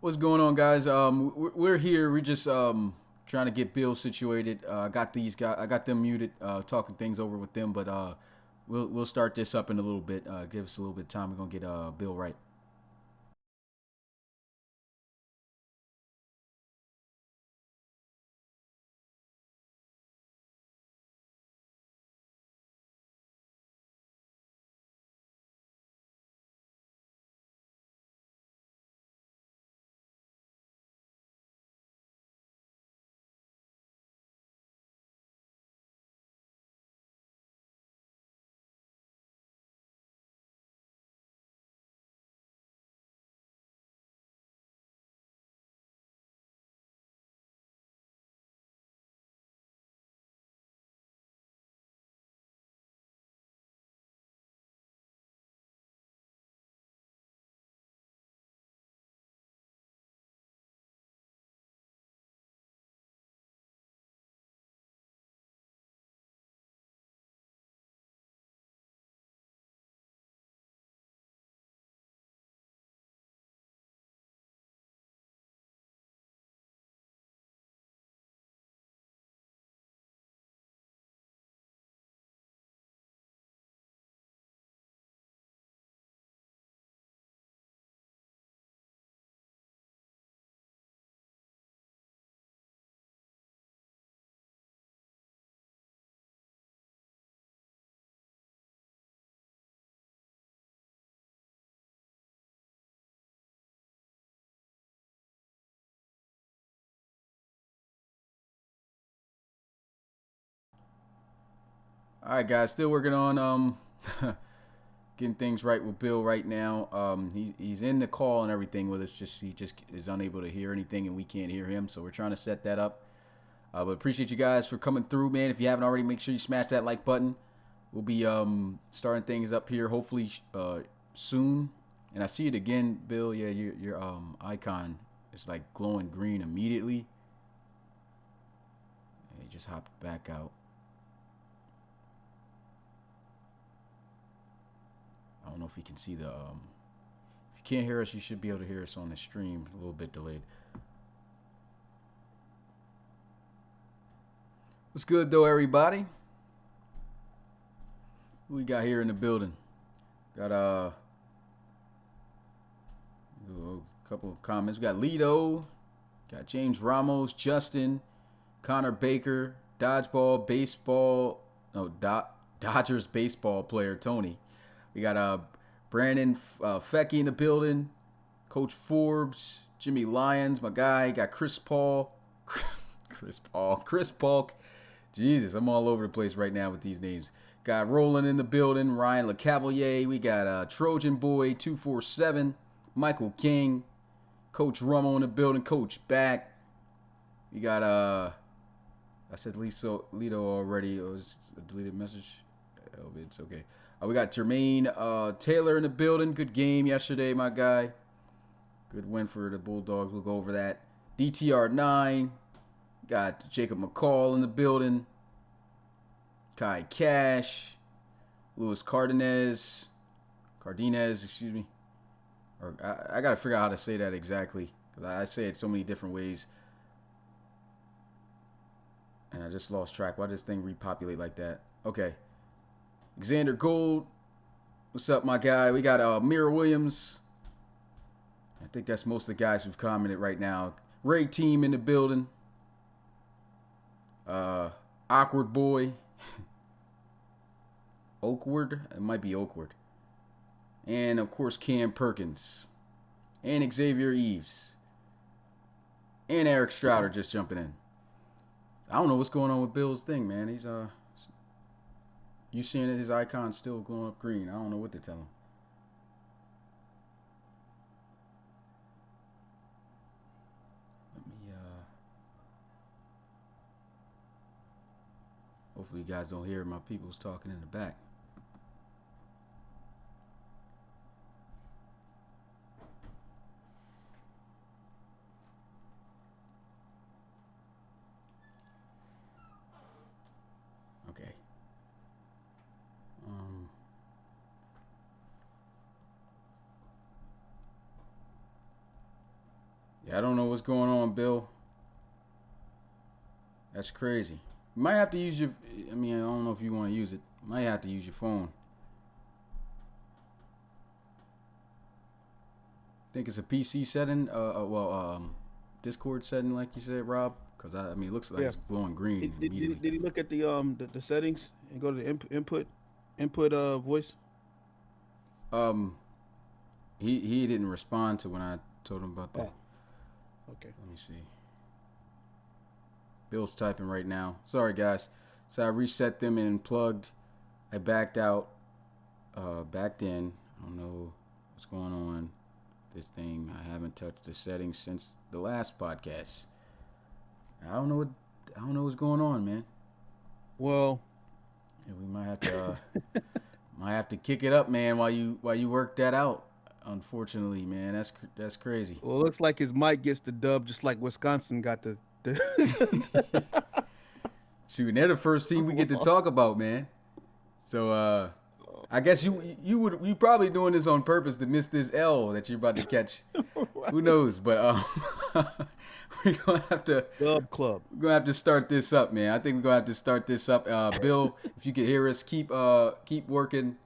What's going on, guys? We're here. We're just trying to get Bill situated. I got these guys. I got them muted, talking things over with them. But we'll start this up in a little bit. Give us a little bit of time. We're gonna get Bill right. All right, guys. Still working on getting things right with Bill right now. He's in the call and everything with us. He just is unable to hear anything, and we can't hear him. So we're trying to set that up. But appreciate you guys for coming through, man. If you haven't already, make sure you smash that like button. We'll be starting things up here hopefully soon. And I see it again, Bill. Yeah, your icon is like glowing green immediately. He just hopped back out. I don't know if you can see the. If you can't hear us, you should be able to hear us on the stream. A little bit delayed. What's good though, everybody? Who we got here in the building? Got a couple of comments. We got Lido, got James Ramos, Justin, Connor Baker, dodgeball, baseball, no, Dodgers baseball player Tony. We got Brandon Fecky in the building, Coach Forbes, Jimmy Lyons, my guy. Got Chris Paul, Chris Polk. Jesus, I'm all over the place right now with these names. Got Roland in the building, Ryan LeCavalier. We got Trojan Boy 247, Michael King, Coach Rummo in the building, Coach back. We got I said Lido already. It was a deleted message. Oh, it's okay. We got Jermaine Taylor in the building. Good game yesterday, my guy. Good win for the Bulldogs. We'll go over that. DTR9. Got Jacob McCall in the building. Kai Cash. Luis Cardenas, excuse me. Or I got to figure out how to say that exactly, because I say it so many different ways. And I just lost track. Why did this thing repopulate like that? Okay. Xander Gold. What's up, my guy? We got Mira Williams. I think that's most of the guys who've commented right now. Ray Team in the building. Awkward Boy. Oakward? It might be Oakward. And, of course, Cam Perkins. And Xavier Eves. And Eric Strouder just jumping in. I don't know what's going on with Bill's thing, man. He's, you seeing that his icon's still glowing up green. I don't know what to tell him. Let me, hopefully you guys don't hear my people's talking in the back. Okay. Yeah, I don't know what's going on, Bill. That's crazy. You might have to use your. I mean, I don't know if you want to use it. You might have to use your phone. Think it's a PC setting. Discord setting, like you said, Rob. Because I mean, it looks like it's glowing green immediately. Did he look at the settings and go to the input voice? He didn't respond to when I told him about that. Oh, okay. Let me see. Bill's typing right now. Sorry, guys. So I reset them and plugged. I backed out. Backed in. I don't know what's going on. This thing. I haven't touched the settings since the last podcast. I don't know what's going on, man. Well, yeah, we might have to kick it up, man, while you work that out. Unfortunately, man, that's crazy. Well, it looks like his mic gets the dub, just like Wisconsin got the. Shoot, they're the first team we get to talk about, man. So I guess you probably doing this on purpose to miss this L that you're about to catch. Who knows? But we're gonna have to club. We're gonna have to start this up, man. I think we're gonna have to start this up. Bill, if you can hear us, keep working.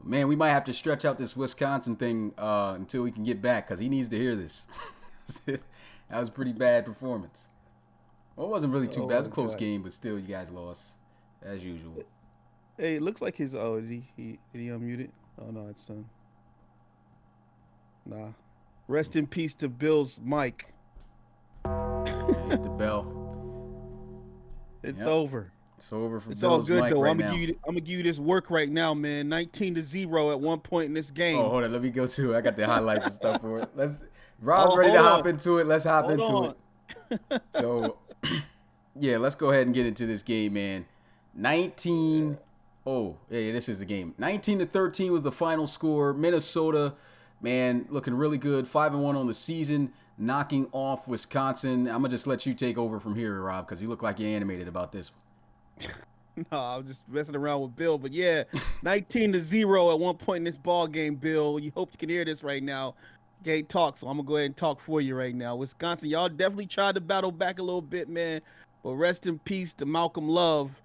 Man, we might have to stretch out this Wisconsin thing until we can get back, because he needs to hear this. That was a pretty bad performance. Well, it wasn't really too bad. It was a close game, but still, you guys lost, as usual. Hey, it looks like his... Oh, did he unmute? Oh, no, it's... Nah. Rest in peace to Bill's mic. Hit the bell. It's over. It's over for It's Bill's all good, mic though. right I'm now. gonna give you this work right now, man. 19-0 at one point in this game. Oh, hold on. Let me go to it. I got the highlights and stuff for it. Rob's ready to hop into it. Let's hop into it. So, yeah, let's go ahead and get into this game, man. 19. Oh, yeah, this is the game. 19-13 was the final score. Minnesota, man, looking really good. 5-1 on the season, knocking off Wisconsin. I'm gonna just let you take over from here, Rob, because you look like you're animated about this. No, I was just messing around with Bill, but yeah, 19-0 at one point in this ball game, Bill. You hope you can hear this right now. You can't talk, so I'm gonna go ahead and talk for you right now. Wisconsin, y'all definitely tried to battle back a little bit, man. But rest in peace to Malcolm Love.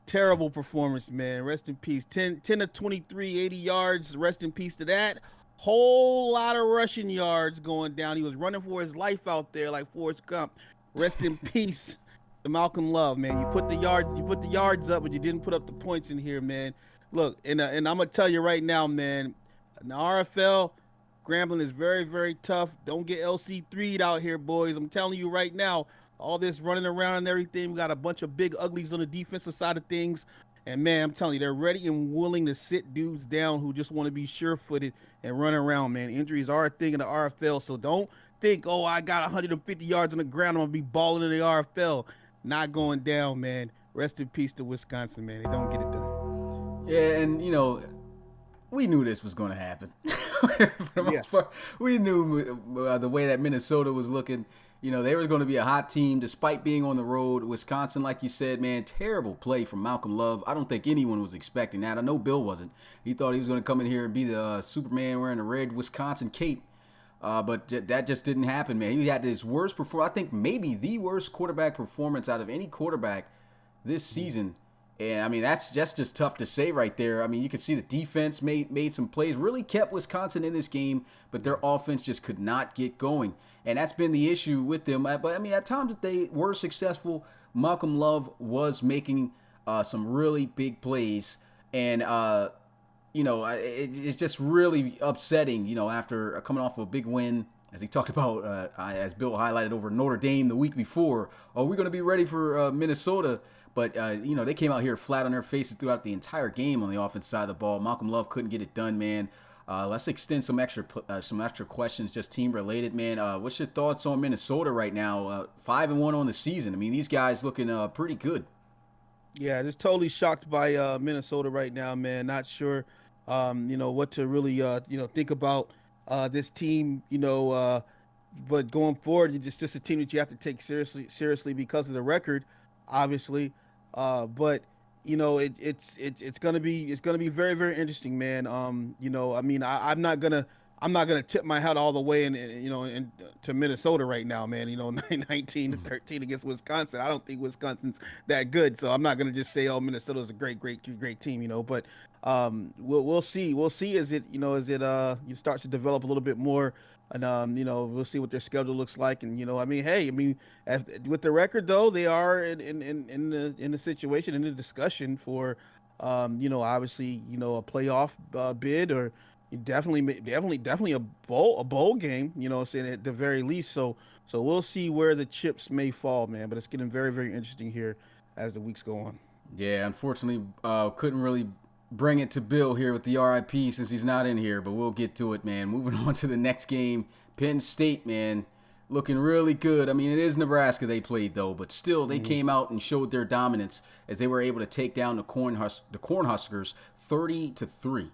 Terrible performance, man. Rest in peace. 10 of 23, 80 yards. Rest in peace to that. Whole lot of rushing yards going down. He was running for his life out there like Forrest Gump. Rest in peace to Malcolm Love, man. You put the yards up, but you didn't put up the points in here, man. Look, and I'm gonna tell you right now, man. In the RFL, Grambling is very, very tough. Don't get LC3'd out here, boys. I'm telling you right now. All this running around and everything. We got a bunch of big uglies on the defensive side of things. And, man, I'm telling you, they're ready and willing to sit dudes down who just want to be sure-footed and run around, man. Injuries are a thing in the RFL, so don't think, oh, I got 150 yards on the ground, I'm going to be balling in the RFL. Not going down, man. Rest in peace to Wisconsin, man. They don't get it done. Yeah, and, you know, we knew this was going to happen. For the most part, we knew the way that Minnesota was looking. You know, they were going to be a hot team despite being on the road. Wisconsin, like you said, man, terrible play from Malcolm Love. I don't think anyone was expecting that. I know Bill wasn't. He thought he was going to come in here and be the Superman wearing a red Wisconsin cape. But that just didn't happen, man. He had his worst performance. I think maybe the worst quarterback performance out of any quarterback this season. And, I mean, that's just tough to say right there. I mean, you can see the defense made some plays, really kept Wisconsin in this game, but their offense just could not get going. And that's been the issue with them. But, I mean, at times that they were successful, Malcolm Love was making some really big plays. And, you know, it's just really upsetting, you know, after coming off of a big win, as he talked about, as Bill highlighted over Notre Dame the week before. Oh, we're going to be ready for Minnesota. But, you know, they came out here flat on their faces throughout the entire game on the offense side of the ball. Malcolm Love couldn't get it done, man. Let's extend some extra questions, just team related, man. What's your thoughts on Minnesota right now? 5-1 on the season. I mean, these guys looking pretty good. Yeah, just totally shocked by Minnesota right now, man. Not sure, you know, what to really, you know, think about this team, you know. But going forward, it's just a team that you have to take seriously because of the record, obviously. But you know, it's gonna be very, very interesting, man. You know, I mean, I'm not gonna I'm not gonna tip my hat all the way to Minnesota right now, man. 19-13 against Wisconsin. I don't think Wisconsin's that good, so I'm not gonna just say, oh, Minnesota's a great team, But we'll see. We'll see as it starts to develop a little bit more, and we'll see what their schedule looks like. And with the record though, they are in the situation, in the discussion for obviously a playoff bid, or definitely a bowl game, saying at the very least. So we'll see where the chips may fall, man. But it's getting very, very interesting here as the weeks go on. Yeah, unfortunately, couldn't really bring it to Bill here with the RIP since he's not in here, but we'll get to it, man. Moving on to the next game, Penn State, man, looking really good. I mean, it is Nebraska they played, though, but still they came out and showed their dominance as they were able to take down the Cornhuskers 30-3.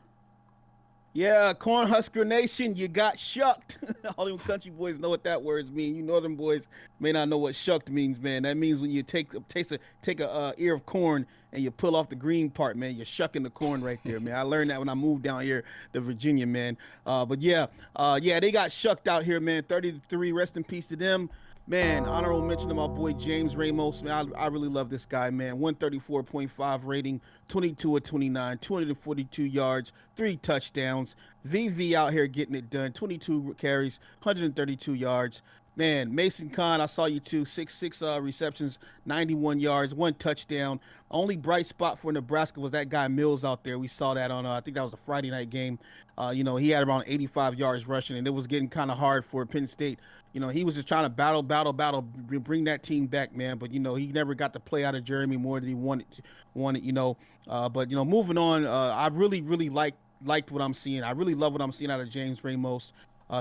Yeah, Cornhusker Nation, you got shucked. All them country boys know what that words mean. You northern boys may not know what shucked means, man. That means when you take a ear of corn and you pull off the green part, man. You're shucking the corn right there, man. I learned that when I moved down here to Virginia, man. They got shucked out here, man. 30-3. Rest in peace to them. Man, honorable mention to my boy James Ramos. Man, I really love this guy, man. 134.5 rating, 22 of 29, 242 yards, 3 touchdowns. VV out here getting it done. 22 carries, 132 yards. Man, Mason Kahn, I saw you too. 6 receptions, 91 yards, 1 touchdown. Only bright spot for Nebraska was that guy Mills out there. We saw that on, I think that was a Friday night game. He had around 85 yards rushing, and it was getting kind of hard for Penn State. He was just trying to battle, bring that team back, man. But, he never got to play out of Jeremy more than he wanted. But moving on, I really, really liked what I'm seeing. I really love what I'm seeing out of James Ramos.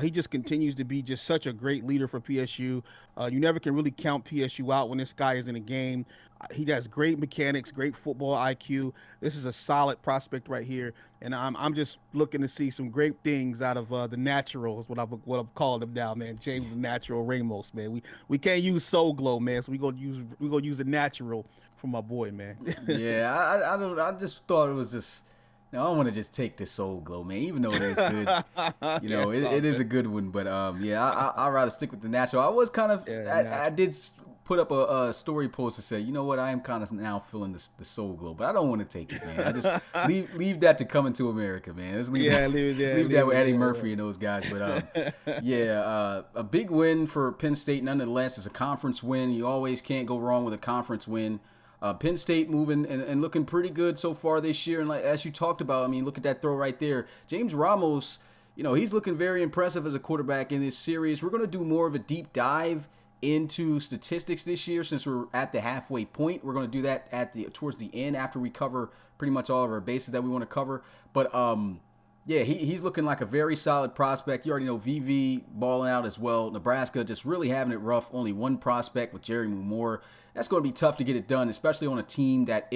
He just continues to be just such a great leader for PSU. You never can really count PSU out when this guy is in a game. He has great mechanics, great football IQ. This is a solid prospect right here, and I'm just looking to see some great things out of the natural, is what I'm calling him now, man. James the Natural Ramos, man. We can't use Soul Glow, man, so we gonna use the natural for my boy, man. Yeah, I just thought it was just. Now, I want to just take the Soul Glow, man, even though it is good. It is a good one. But, I'd rather stick with the natural. I was kind of I did put up a story post that said, you know what, I am kind of now feeling the Soul Glow. But I don't want to take it, man. I just leave that to Coming to America, man. Let's leave that with Eddie Murphy and those guys. But, a big win for Penn State nonetheless. It's a conference win. You always can't go wrong with a conference win. Penn State moving and looking pretty good so far this year. And like as you talked about, I mean, look at that throw right there. James Ramos, he's looking very impressive as a quarterback in this series. We're going to do more of a deep dive into statistics this year since we're at the halfway point. We're going to do that towards the end after we cover pretty much all of our bases that we want to cover. But he's looking like a very solid prospect. You already know VV balling out as well. Nebraska just really having it rough. Only one prospect with Jeremy Moore. That's going to be tough to get it done, especially on a team that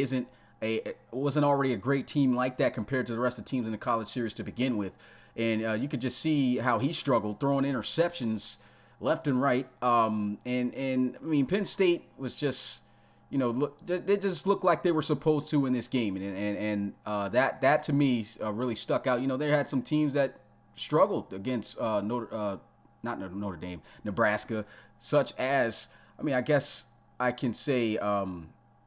wasn't already a great team like that compared to the rest of the teams in the college series to begin with. And you could just see how he struggled throwing interceptions left and right. And I mean, Penn State was just, they just looked like they were supposed to in this game. And that to me really stuck out. They had some teams that struggled against Notre Dame, Nebraska, such as, I guess I can say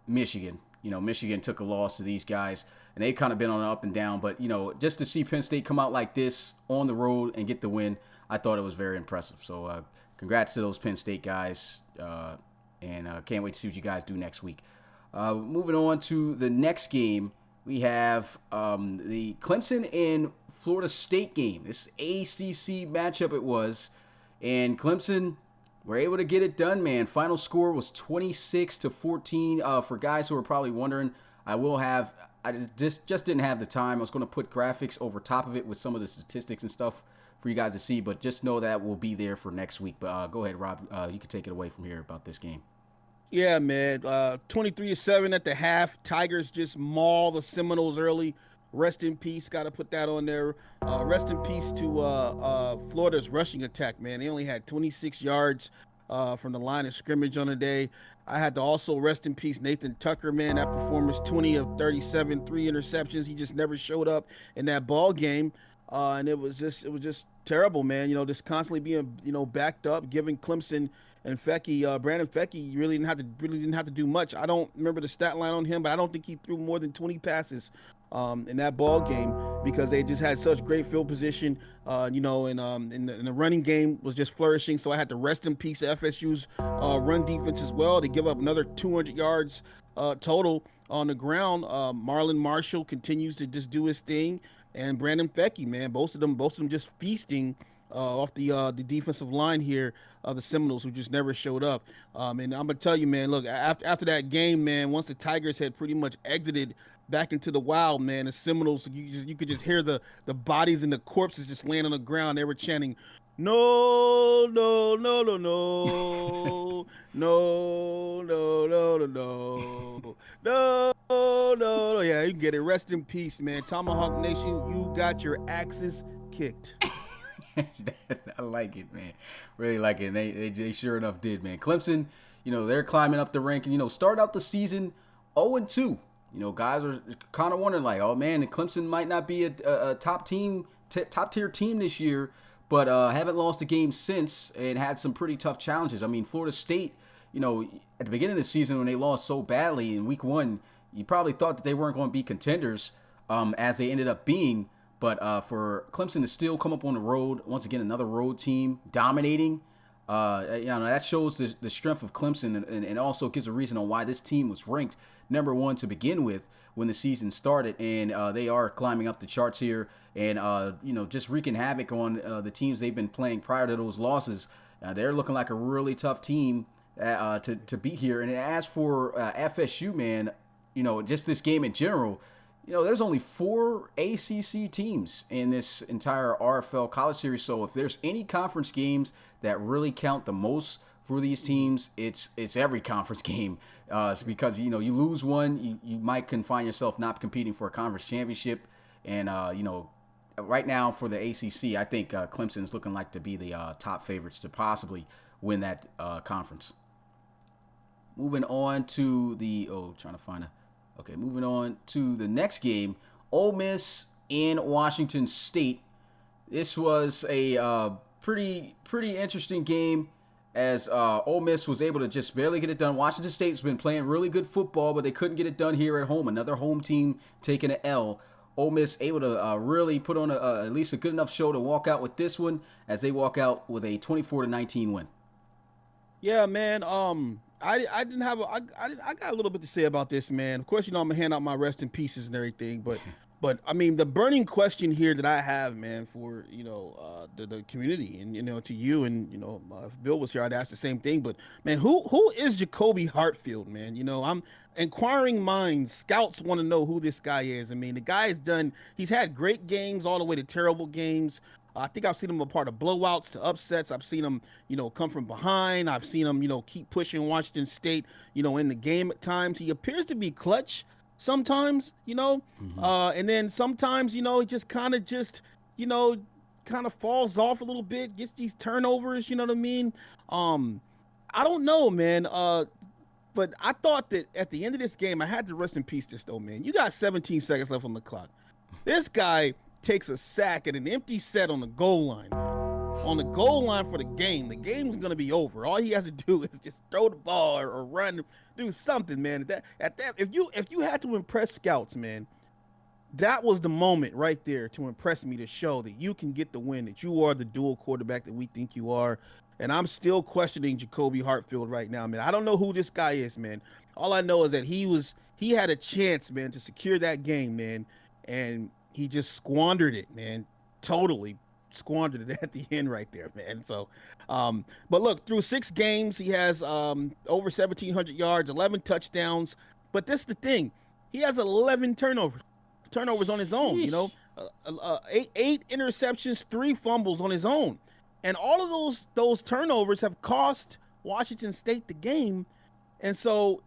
Michigan. Michigan took a loss to these guys, and they've kind of been on an up and down. But, just to see Penn State come out like this on the road and get the win, I thought it was very impressive. So congrats to those Penn State guys, and can't wait to see what you guys do next week. Moving on to the next game, we have the Clemson and Florida State game. This ACC matchup it was, and Clemson were able to get it done, man. Final score was 26-14. For guys who are probably wondering, I just didn't have the time. I was going to put graphics over top of it with some of the statistics and stuff for you guys to see, but just know that will be there for next week. But go ahead, Rob. You can take it away from here about this game. Yeah, man. 23-7 at the half. Tigers just maul the Seminoles early. Rest in peace. Got to put that on there. Rest in peace to Florida's rushing attack, man. They only had 26 yards from the line of scrimmage on the day. I had to also rest in peace Nathan Tucker, man. That performance, 20 of 37, 3 interceptions. He just never showed up in that ball game. and it was just terrible, man. Just constantly being backed up, giving Clemson and Fecky, Brandon Fecky really didn't have to do much. I don't remember the stat line on him, but I don't think he threw more than 20 passes in that ball game because they just had such great field position, and the running game was just flourishing. So I had to rest in peace FSU's run defense as well. They give up another 200 yards total on the ground. Marlon Marshall continues to just do his thing, and Brandon Fecky, man, both of them just feasting off the defensive line here of the Seminoles, who just never showed up. And I'm gonna tell you, man, look, after that game, man, once the Tigers had pretty much exited back into the wild, man, the Seminoles, you could just hear the bodies and the corpses just laying on the ground. They were chanting, "No, no, no, no, no, no, no, no, no, no, no, no, no." Yeah, you get it. Rest in peace, man. Tomahawk Nation, you got your axes kicked. I like it, man. Really like it. They sure enough did, man. Clemson, they're climbing up the ranking. Start out the season 0-2. Guys are kind of wondering, like, oh man, Clemson might not be a top tier team this year, but haven't lost a game since and had some pretty tough challenges. I mean, Florida State, at the beginning of the season when they lost so badly in week 1, you probably thought that they weren't going to be contenders, as they ended up being. But for Clemson to still come up on the road, once again, another road team dominating, that shows the strength of Clemson, and also gives a reason on why this team was ranked number 1 to begin with when the season started. And they are climbing up the charts here and, just wreaking havoc on the teams they've been playing prior to those losses. They're looking like a really tough team to beat here. And as for FSU, man, just this game in general, there's only 4 ACC teams in this entire RFL college series. So if there's any conference games that really count the most for these teams, it's every conference game. It's because, you lose one, you might find yourself not competing for a conference championship. And, right now for the ACC, I think Clemson's looking like to be the top favorites to possibly win that conference. Moving on to moving on to the next game, Ole Miss and Washington State. This was a pretty interesting game as Ole Miss was able to just barely get it done. Washington State's been playing really good football, but they couldn't get it done here at home. Another home team taking an L. Ole Miss able to really put on at least a good enough show to walk out with this one, as they walk out with a 24-19 win. Yeah, man. I got a little bit to say about this, man. Of course, I'm gonna hand out my rest in pieces and everything, but I mean, the burning question here that I have, man, for the community and to you, and if Bill was here, I'd ask the same thing. But man, who is JACOBY HARTFIELD, man? I'm inquiring minds, scouts want to know who this guy is. I mean, the guy he's had great games all the way to terrible games. I think I've seen him a part of blowouts to upsets. I've seen him, come from behind. I've seen him, keep pushing Washington State, in the game at times. He appears to be clutch sometimes, and then sometimes, he just kind of falls off a little bit, gets these turnovers, you know what I mean? I don't know, man. But I thought that at the end of this game, I had to rest in peace this though, man. You got 17 seconds left on the clock. This guy takes a sack at an empty set on the goal line. On the goal line for the game. The game's gonna be over. All he has to do is just throw the ball or run, do something, man. If you had to impress scouts, man, that was the moment right there to impress me, to show that you can get the win, that you are the dual quarterback that we think you are. And I'm still questioning JACOBY HARTFIELD right now, man. I don't know who this guy is, man. All I know is that he had a chance, man, to secure that game, man, and he just squandered it, man. Totally squandered it at the end right there, man. So, but look, through 6 games, he has over 1,700 yards, 11 touchdowns. But this is the thing. He has 11 turnovers on his own, eight interceptions, 3 fumbles on his own. And all of those turnovers have cost Washington State the game. And so,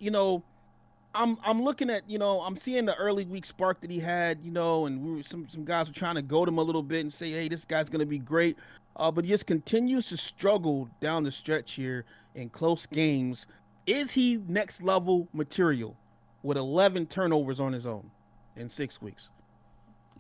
I'm looking at, I'm seeing the early week spark that he had, and some guys were trying to goad him a little bit and say, hey, this guy's going to be great. But he just continues to struggle down the stretch here in close games. Is he next level material with 11 turnovers on his own in 6 weeks?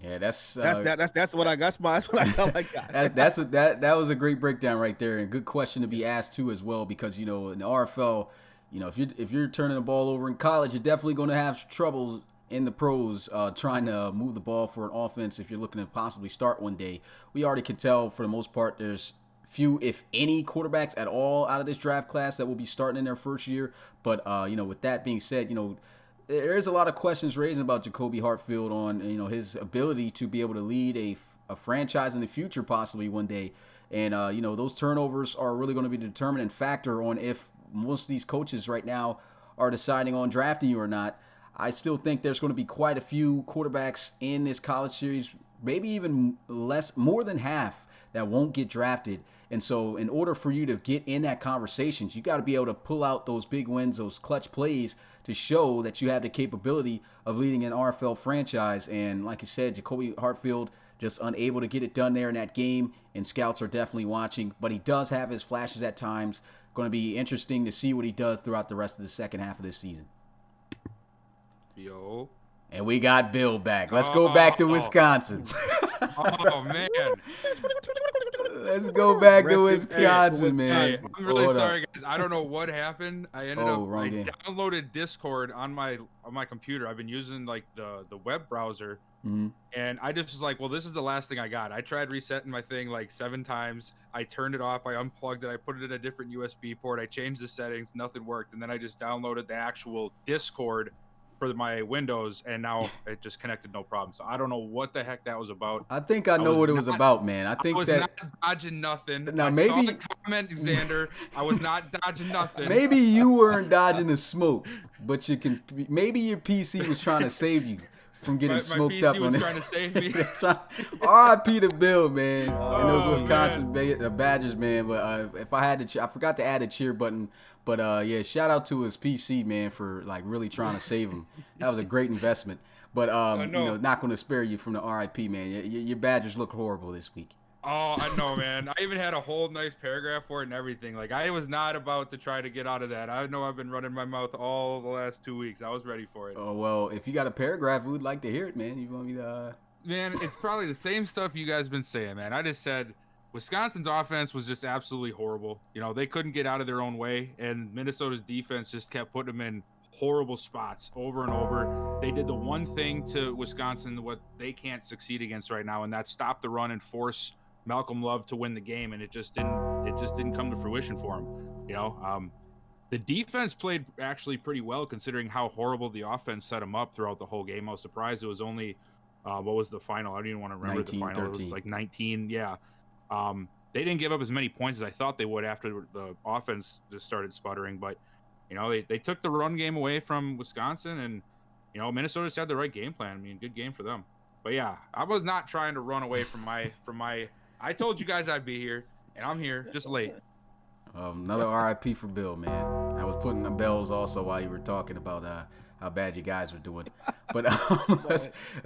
Yeah, that's what I got. That's what I felt like. that was a great breakdown right there, and good question to be asked too as well, because in the RFL, if you're turning the ball over in college, you're definitely going to have trouble in the pros trying to move the ball for an offense if you're looking to possibly start one day. We already can tell for the most part there's few, if any, quarterbacks at all out of this draft class that will be starting in their first year. But with that being said, there's a lot of questions raised about JACOBY HARTFIELD on his ability to be able to lead a franchise in the future, possibly one day. And those turnovers are really going to be the determinant factor on if most of these coaches right now are deciding on drafting you or not. I still think there's going to be quite a few quarterbacks in this college series, maybe even more than half, that won't get drafted. And so in order for you to get in that conversation, you got to be able to pull out those big wins, those clutch plays, to show that you have the capability of leading an RFL franchise. And like you said, JACOBY HARTFIELD just unable to get it done there in that game, and scouts are definitely watching. But he does have his flashes at times. Going to be interesting to see what he does throughout the rest of the second half of this season. Yo. And we got Bill back. Let's go back to Wisconsin. Oh, man. Let's go back to Wisconsin, man. I'm really sorry, guys. I don't know what happened. I game. downloaded Discord on my computer. I've been using like the web browser, and I just was like, well, this is the last thing I got. I tried resetting my thing like 7 times. I turned it off. I unplugged it. I put it in a different USB port. I changed the settings. Nothing worked. And then I just downloaded the actual Discord for my Windows, and now it just connected no problem. So I don't know what the heck that was about. I think I know what it was about, man. I was not dodging nothing. Now, I saw the comment, Xander. I was not dodging nothing. Maybe you weren't dodging the smoke, but maybe your PC was trying to save you from getting smoked up on it. My PC was trying to save me. R.I.P. to Bill, man, and those Wisconsin Badgers, man. But if I had to, I forgot to add a cheer button. But yeah, shout out to his PC, man, for like really trying to save him. That was a great investment. But not going to spare you from the RIP, man. Your Badgers look horrible this week. Oh, I know, man. I even had a whole nice paragraph for it and everything. Like, I was not about to try to get out of that. I know I've been running my mouth all the last 2 weeks. I was ready for it. Oh, well, if you got a paragraph, we would like to hear it, man. You want me to? Man, it's probably the same stuff you guys been saying, man. I just said Wisconsin's offense was just absolutely horrible. They couldn't get out of their own way, and Minnesota's defense just kept putting them in horrible spots over and over. They did the one thing to Wisconsin what they can't succeed against right now, and that's stop the run and force Malcolm Love to win the game, and it just didn't come to fruition for him. The defense played actually pretty well considering how horrible the offense set them up throughout the whole game. I was surprised it was only what was the final? I don't even want to remember 19, the final. 13. It was like 19. Yeah. They didn't give up as many points as I thought they would after the offense just started sputtering, but they took the run game away from Wisconsin, and Minnesota just had the right game plan. I mean, good game for them. But yeah, I was not trying to run away from my I told you guys I'd be here, and I'm here, just late. Another RIP for Bill, man. I was putting the bells also while you were talking about how bad you guys were doing. But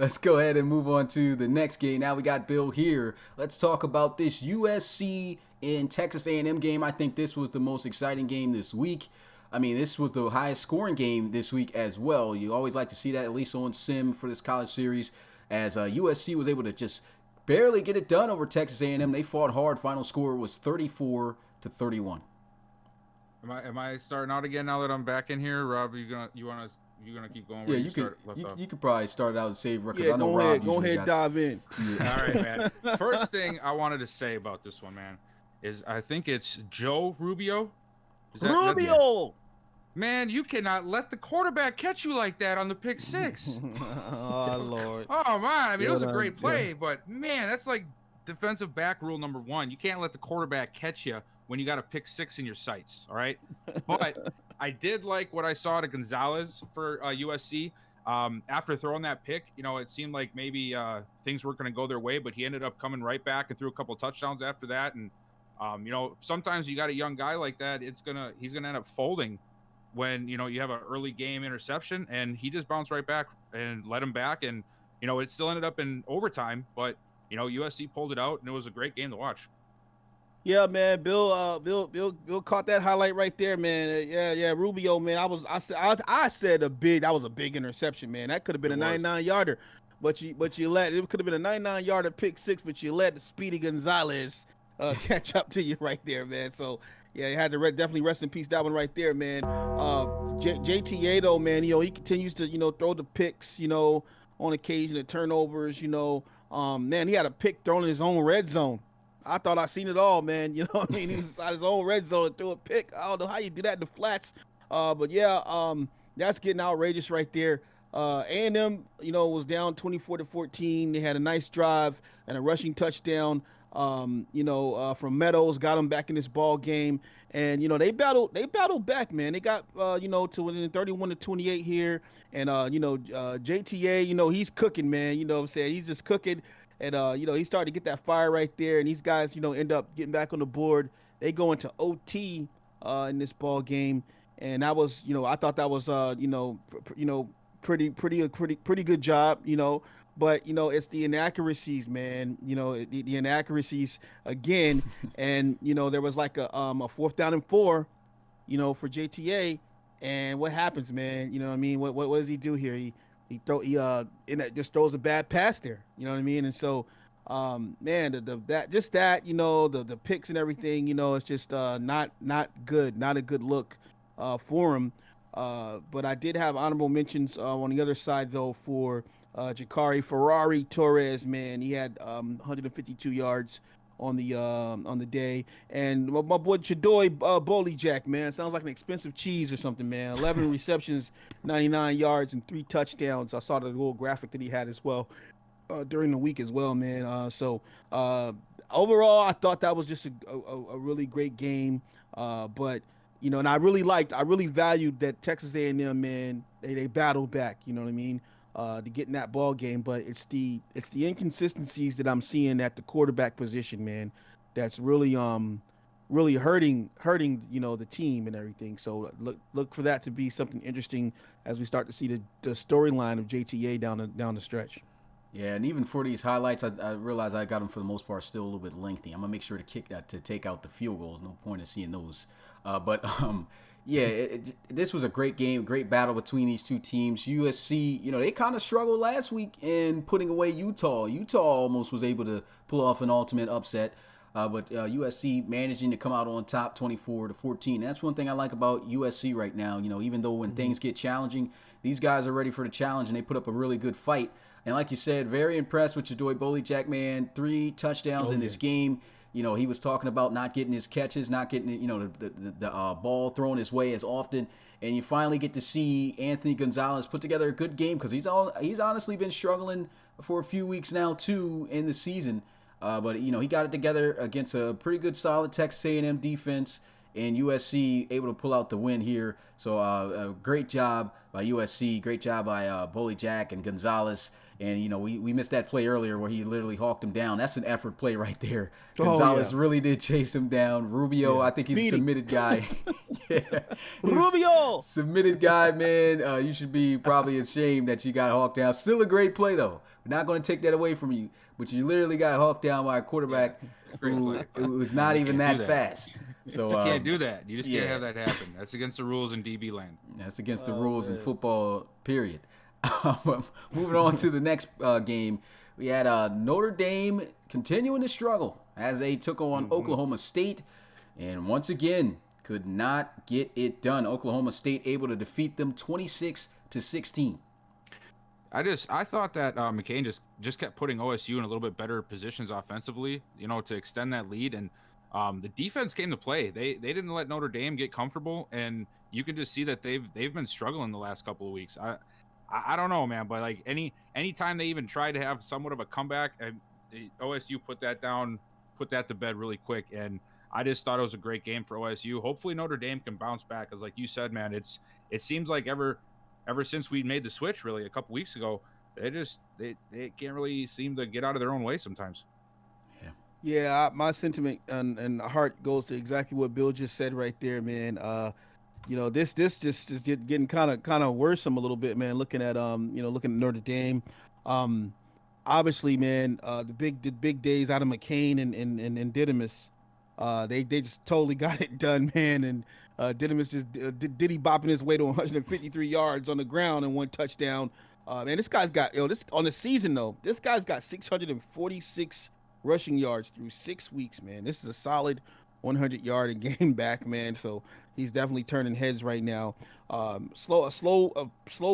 let's go ahead and move on to the next game. Now we got Bill here. Let's talk about this USC and Texas A&M game. I think this was the most exciting game this week. I mean, this was the highest scoring game this week as well. You always like to see that, at least on Sim for this college series, as USC was able to just barely get it done over Texas A&M. They fought hard. Final score was 34-31. Am I starting out again now that I'm back in here, Rob? You gonna keep going? Yeah, you could probably start out and save records. Yeah, I know go ahead, dive in. Yeah. All right, man. First thing I wanted to say about this one, man, is I think it's Joe Rubio. Rubio. Man, you cannot let the quarterback catch you like that on the pick six. Oh, Lord. Oh, man. I mean, it was a great play, but, man, that's like defensive back rule number 1. You can't let the quarterback catch you when you got a pick six in your sights, all right? But I did like what I saw to Gonzalez for USC. After throwing that pick, it seemed like maybe things weren't going to go their way, but he ended up coming right back and threw a couple of touchdowns after that. And, sometimes you got a young guy like that, he's going to end up folding when, you have an early game interception, and he just bounced right back and let him back. And, it still ended up in overtime, but, USC pulled it out, and it was a great game to watch. Yeah, man. Bill caught that highlight right there, man. Yeah, Rubio, man. I said that was a big interception, man. That could have been a 99-yarder. but you let it could have been a 99-yarder pick six, but you let Speedy Gonzalez catch up to you right there, man. So yeah, you had to definitely rest in peace that one right there, man. JTA though, man, he continues to throw the picks, on occasion, the turnovers, man, he had a pick thrown in his own red zone. I thought I seen it all, man. You know what I mean? He was inside his own red zone and threw a pick. I don't know how you do that in the flats. But yeah, that's getting outrageous right there. A&M, was down 24-14. They had a nice drive and a rushing touchdown, from Meadows, got them back in this ball game. And, they battled back, man. They got, to within 31-28 here. And, JTA, he's cooking, man. You know what I'm saying? He's just cooking. And, he started to get that fire right there. And these guys, end up getting back on the board. They go into OT in this ball game. And that was, I thought that was, pretty good job, But, it's the inaccuracies, man. The inaccuracies again. And, there was like a 4th down and 4, for JTA. And what happens, man? You know what I mean? What does he do here? He just throws a bad pass there. You know what I mean? And so, man, the picks and everything, it's just not good, not a good look for him. But I did have honorable mentions on the other side though for Jacari Ferrari Torres, man. He had 152 yards on the day, and my boy Chadoy Boley Jack, man, sounds like an expensive cheese or something, man. 11 receptions, 99 yards, and 3 touchdowns. I saw the little graphic that he had as well during the week as well, man. So overall, I thought that was just a really great game. But and I really valued that Texas A&M, man. They battled back. You know what I mean? To get in that ball game, but it's the inconsistencies that I'm seeing at the quarterback position, man, that's really hurting the team and everything. So look for that to be something interesting as we start to see the storyline of JTA down the stretch. Yeah, and even for these highlights, I realize I got them for the most part still a little bit lengthy. I'm gonna make sure to kick that to take out the field goals. No point in seeing those. Yeah, this was a great game, great battle between these two teams. USC, they kind of struggled last week in putting away Utah. Utah almost was able to pull off an ultimate upset, but USC managing to come out on top 24-14. That's one thing I like about USC right now. Even though when things get challenging, these guys are ready for the challenge, and they put up a really good fight. And like you said, very impressed with Chadoy Boley Jack, man. 3 touchdowns in this game. He was talking about not getting his catches, not getting, the ball thrown his way as often. And you finally get to see Anthony Gonzalez put together a good game because he's honestly been struggling for a few weeks now, too, in the season. But he got it together against a pretty good, solid Texas A&M defense. And USC able to pull out the win here. So a great job by USC. Great job by Boley Jack and Gonzalez. And, we missed that play earlier where he literally hawked him down. That's an effort play right there. Gonzalez really did chase him down. Rubio, I think he's a submitted guy. Yeah. Rubio! Submitted guy, man. You should be probably ashamed that you got hawked down. Still a great play, though. We're not going to take that away from you. But you literally got hawked down by a quarterback who's not even that fast. So you can't do that. You just can't have that happen. That's against the rules in DB land. That's against the rules in football, period. Moving on to the next game, we had Notre Dame continuing to struggle as they took on Oklahoma State, and once again could not get it done. Oklahoma State able to defeat them 26-16. I thought that McCain just kept putting OSU in a little bit better positions offensively, to extend that lead, and the defense came to play. They didn't let Notre Dame get comfortable, and you can just see that they've been struggling the last couple of weeks. I don't know, man, but like anytime they even tried to have somewhat of a comeback, and OSU put that to bed really quick. And I just thought it was a great game for OSU. Hopefully Notre Dame can bounce back, because like you said, man, it seems like ever since we made the switch really a couple weeks ago, they can't really seem to get out of their own way sometimes. Yeah, my sentiment and heart goes to exactly what Bill just said right there, man. This just is getting kind of worrisome a little bit, man. Looking at Notre Dame, obviously, man, the big days out of McCain and Didymus, they just totally got it done, man. And Didymus just diddy bopping his way to 153 yards on the ground and 1 touchdown. Man, this guy's got this on the season though. This guy's got 646 rushing yards through 6 weeks, man. This is a solid 100-yard a game back, man. So he's definitely turning heads right now. Slow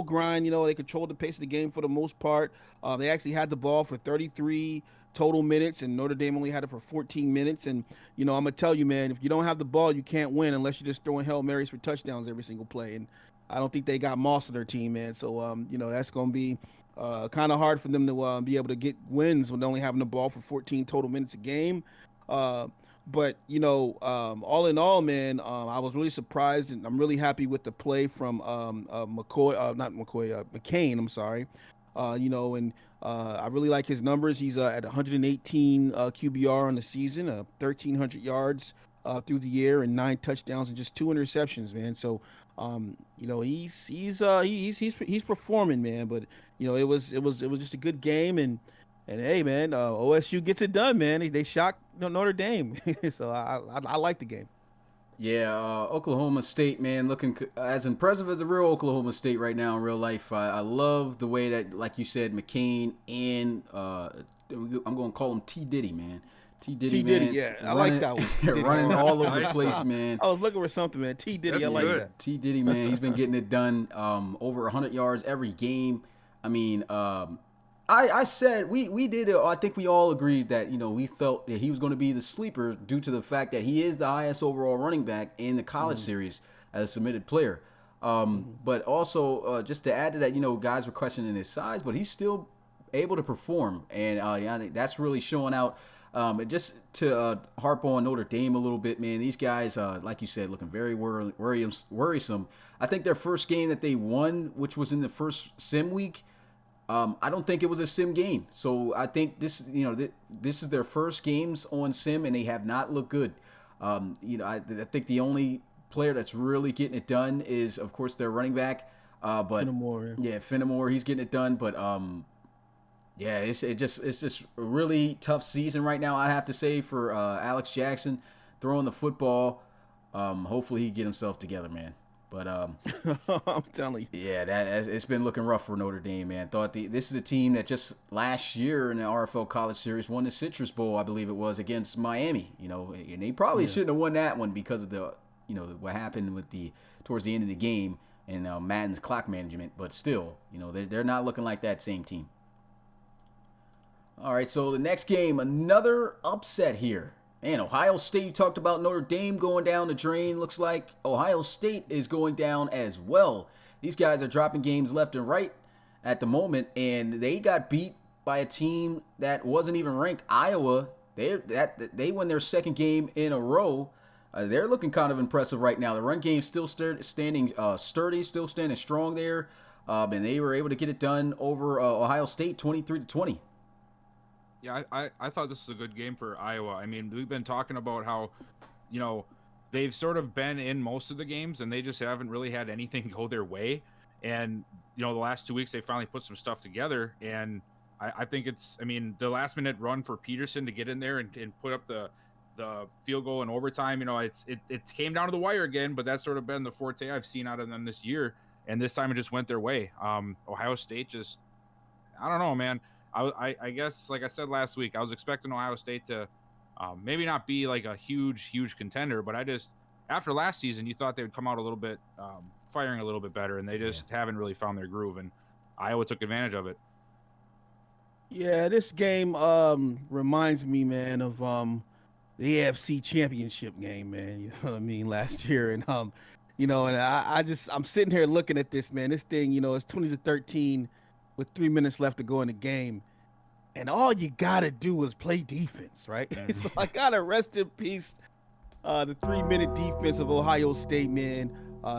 grind. They controlled the pace of the game for the most part. They actually had the ball for 33 total minutes, and Notre Dame only had it for 14 minutes. And I'm gonna tell you, man, if you don't have the ball, you can't win unless you're just throwing Hail Marys for touchdowns every single play. And I don't think they got Moss on their team, man. So that's gonna be kind of hard for them to be able to get wins when only having the ball for 14 total minutes a game. But all in all, man, I was really surprised, and I'm really happy with the play from McCain. I'm sorry. And I really like his numbers. He's at 118 QBR on the season, 1,300 yards through the year, and 9 touchdowns and just 2 interceptions, man. So, he's performing, man. But it was just a good game, and hey, man, OSU gets it done, man. They shocked Notre Dame, so I like the game. Yeah, Oklahoma State, man, looking as impressive as a real Oklahoma State right now in real life. I love the way that, like you said, McCain and I'm going to call him T. Diddy, man. T. Diddy, man. Yeah, I like that one. Running all over the place, man. I was looking for something, man. T. Diddy, That's I like good. that. T. Diddy, man, he's been getting it done. Over 100 yards every game. I mean, I said we did it. I think we all agreed that we felt that he was going to be the sleeper due to the fact that he is the highest overall running back in the college series as a submitted player. But also just to add to that, guys were questioning his size, but he's still able to perform, and I think that's really showing out. And just to harp on Notre Dame a little bit, man, these guys, like you said, looking very worrisome. I think their first game that they won, which was in the first sim week. I don't think it was a sim game. So I think this is their first games on sim, and they have not looked good. I think the only player that's really getting it done is, of course, their running back. But Finnemore. Yeah, Finnemore, he's getting it done. But yeah, it's just a really tough season right now, I have to say, for Alex Jackson throwing the football. Hopefully he get himself together, man. But I'm telling you, yeah, it's been looking rough for Notre Dame, man. This is a team that just last year in the RFL College Series won the Citrus Bowl, I believe it was, against Miami. And they probably shouldn't have won that one because of the what happened with towards the end of the game and Madden's clock management. But still, they're not looking like that same team. All right, so the next game, another upset here. Man, Ohio State, you talked about Notre Dame going down the drain. Looks like Ohio State is going down as well. These guys are dropping games left and right at the moment, and they got beat by a team that wasn't even ranked, Iowa. They won their second game in a row. They're looking kind of impressive right now. The run game's still standing sturdy, still standing strong there, and they were able to get it done over Ohio State 23-20. Yeah, I thought this was a good game for Iowa. I mean, we've been talking about how, they've sort of been in most of the games, and they just haven't really had anything go their way. And, the last 2 weeks, they finally put some stuff together. And I think the last-minute run for Peterson to get in there and put up the field goal in overtime, it came down to the wire again, but that's sort of been the forte I've seen out of them this year. And this time it just went their way. Ohio State just, I don't know, man. I guess, like I said last week, I was expecting Ohio State to maybe not be like a huge contender, but after last season, you thought they would come out a little bit, firing a little bit better, and they just haven't really found their groove, and Iowa took advantage of it. Yeah, this game reminds me, man, of the AFC Championship game, man. You know what I mean? Last year, and and I'm sitting here looking at this, man. This thing, it's 20-13. With 3 minutes left to go in the game, and all you gotta do is play defense, right? So I gotta rest in peace the 3-minute defense of Ohio State, man.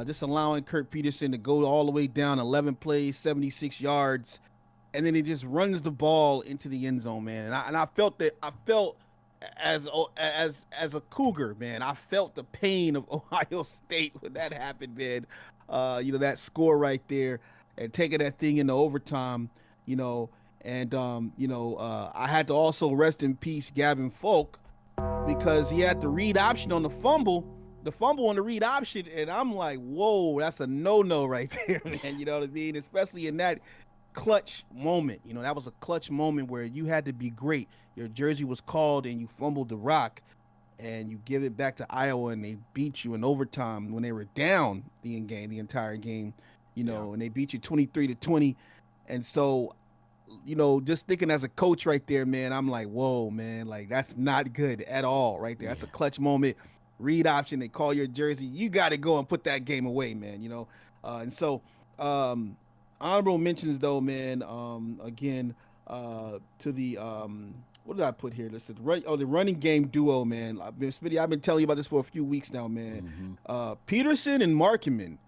Just allowing Kurt Peterson to go all the way down 11 plays, 76 yards, and then he just runs the ball into the end zone, man. And I felt as a Cougar, man, I felt the pain of Ohio State when that happened, man. That score right there. And taking that thing into overtime, and I had to also rest in peace Gavin Folk, because he had the read option on the fumble on the read option, and I'm like, whoa, that's a no-no right there, man. You know what I mean? Especially in that clutch moment. You know, that was a clutch moment where you had to be great. Your jersey was called and you fumbled the rock, and you give it back to Iowa, and they beat you in overtime when they were down the entire game, you know, and they beat you 23-20. And so, you know, just thinking as a coach right there, man, I'm like, whoa, man, like that's not good at all right there. That's a clutch moment. Read option, they call your jersey. You got to go and put that game away, man, you know. And so honorable mentions, though, man, again, to the what did I put here? Listen, the running game duo, man. Smitty, I've been telling you about this for a few weeks now, man. Peterson and Markman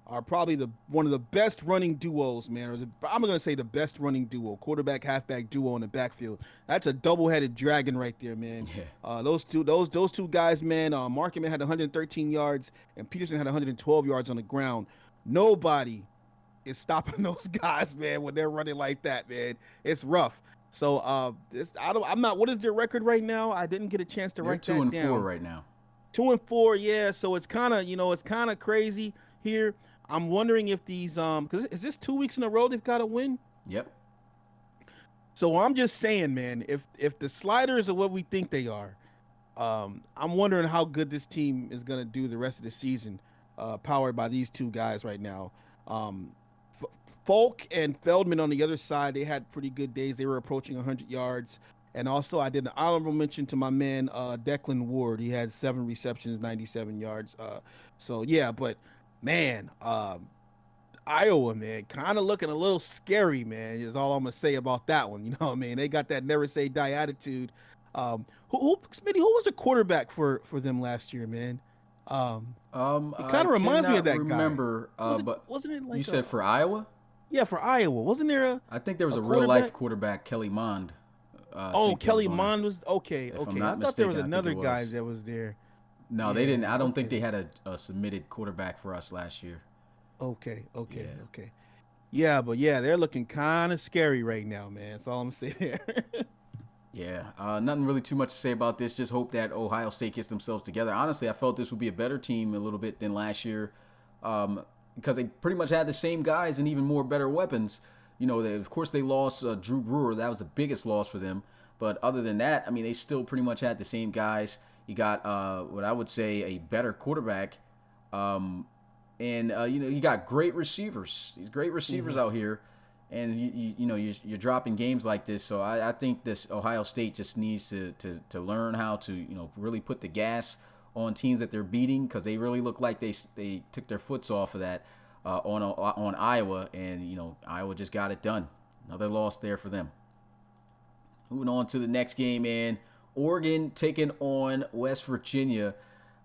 are probably one of the best running duos, man. I'm gonna say the best running duo, quarterback halfback duo in the backfield. That's a double-headed dragon right there, man. Yeah. Those two guys, man. Markman had 113 yards, and Peterson had 112 yards on the ground. Nobody is stopping those guys, man, when they're running like that, man. It's rough. So I'm not. What is their record right now? I didn't get a chance to write that down. 2-4 right now. 2-4, yeah. So it's kind of crazy here. I'm wondering if these because is this 2 weeks in a row they've got to win? Yep. So I'm just saying, man, if the Sliders are what we think they are, I'm wondering how good this team is gonna do the rest of the season, powered by these two guys right now. Folk and Feldman on the other side, they had pretty good days. They were approaching 100 yards. And also, I did an honorable mention to my man, Declan Ward. He had 7 receptions, 97 yards. So, yeah, but, man, Iowa, man, kind of looking a little scary, man, is all I'm going to say about that one. You know what I mean? They got that never say die attitude. Smitty, who was the quarterback for them last year, man? It kind of reminds me of that guy. But wasn't it like you said for Iowa? Yeah, for Iowa. Wasn't there I think there was a real-life quarterback, Kelly Mond. Kelly Mond was okay. I thought there was another guy that was there. No, they didn't. I don't think they had a submitted quarterback for us last year. Okay. Yeah, but yeah, they're looking kind of scary right now, man. That's all I'm saying. Yeah, nothing really too much to say about this. Just hope that Ohio State gets themselves together. Honestly, I felt this would be a better team a little bit than last year. Because they pretty much had the same guys and even more better weapons. You know, of course they lost Drew Brewer. That was the biggest loss for them. But other than that, I mean, they still pretty much had the same guys. You got what I would say a better quarterback. And, you got great receivers. These great receivers out here. And, you're dropping games like this. So I think this Ohio State just needs to learn how to, really put the gas on teams that they're beating, because they really look like they took their foots off of that on Iowa, and Iowa just got it done. Another loss there for them. Moving on to the next game, man. Oregon taking on West Virginia.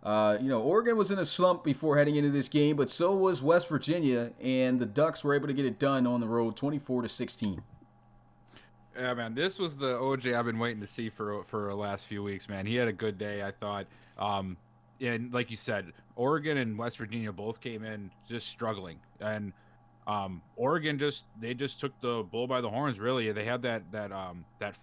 Oregon was in a slump before heading into this game, but so was West Virginia, and the Ducks were able to get it done on the road, 24-16. Yeah, man, this was the OJ I've been waiting to see for the last few weeks, man. He had a good day, I thought. And like you said, Oregon and West Virginia both came in just struggling, and Oregon just took the bull by the horns. Really, they had that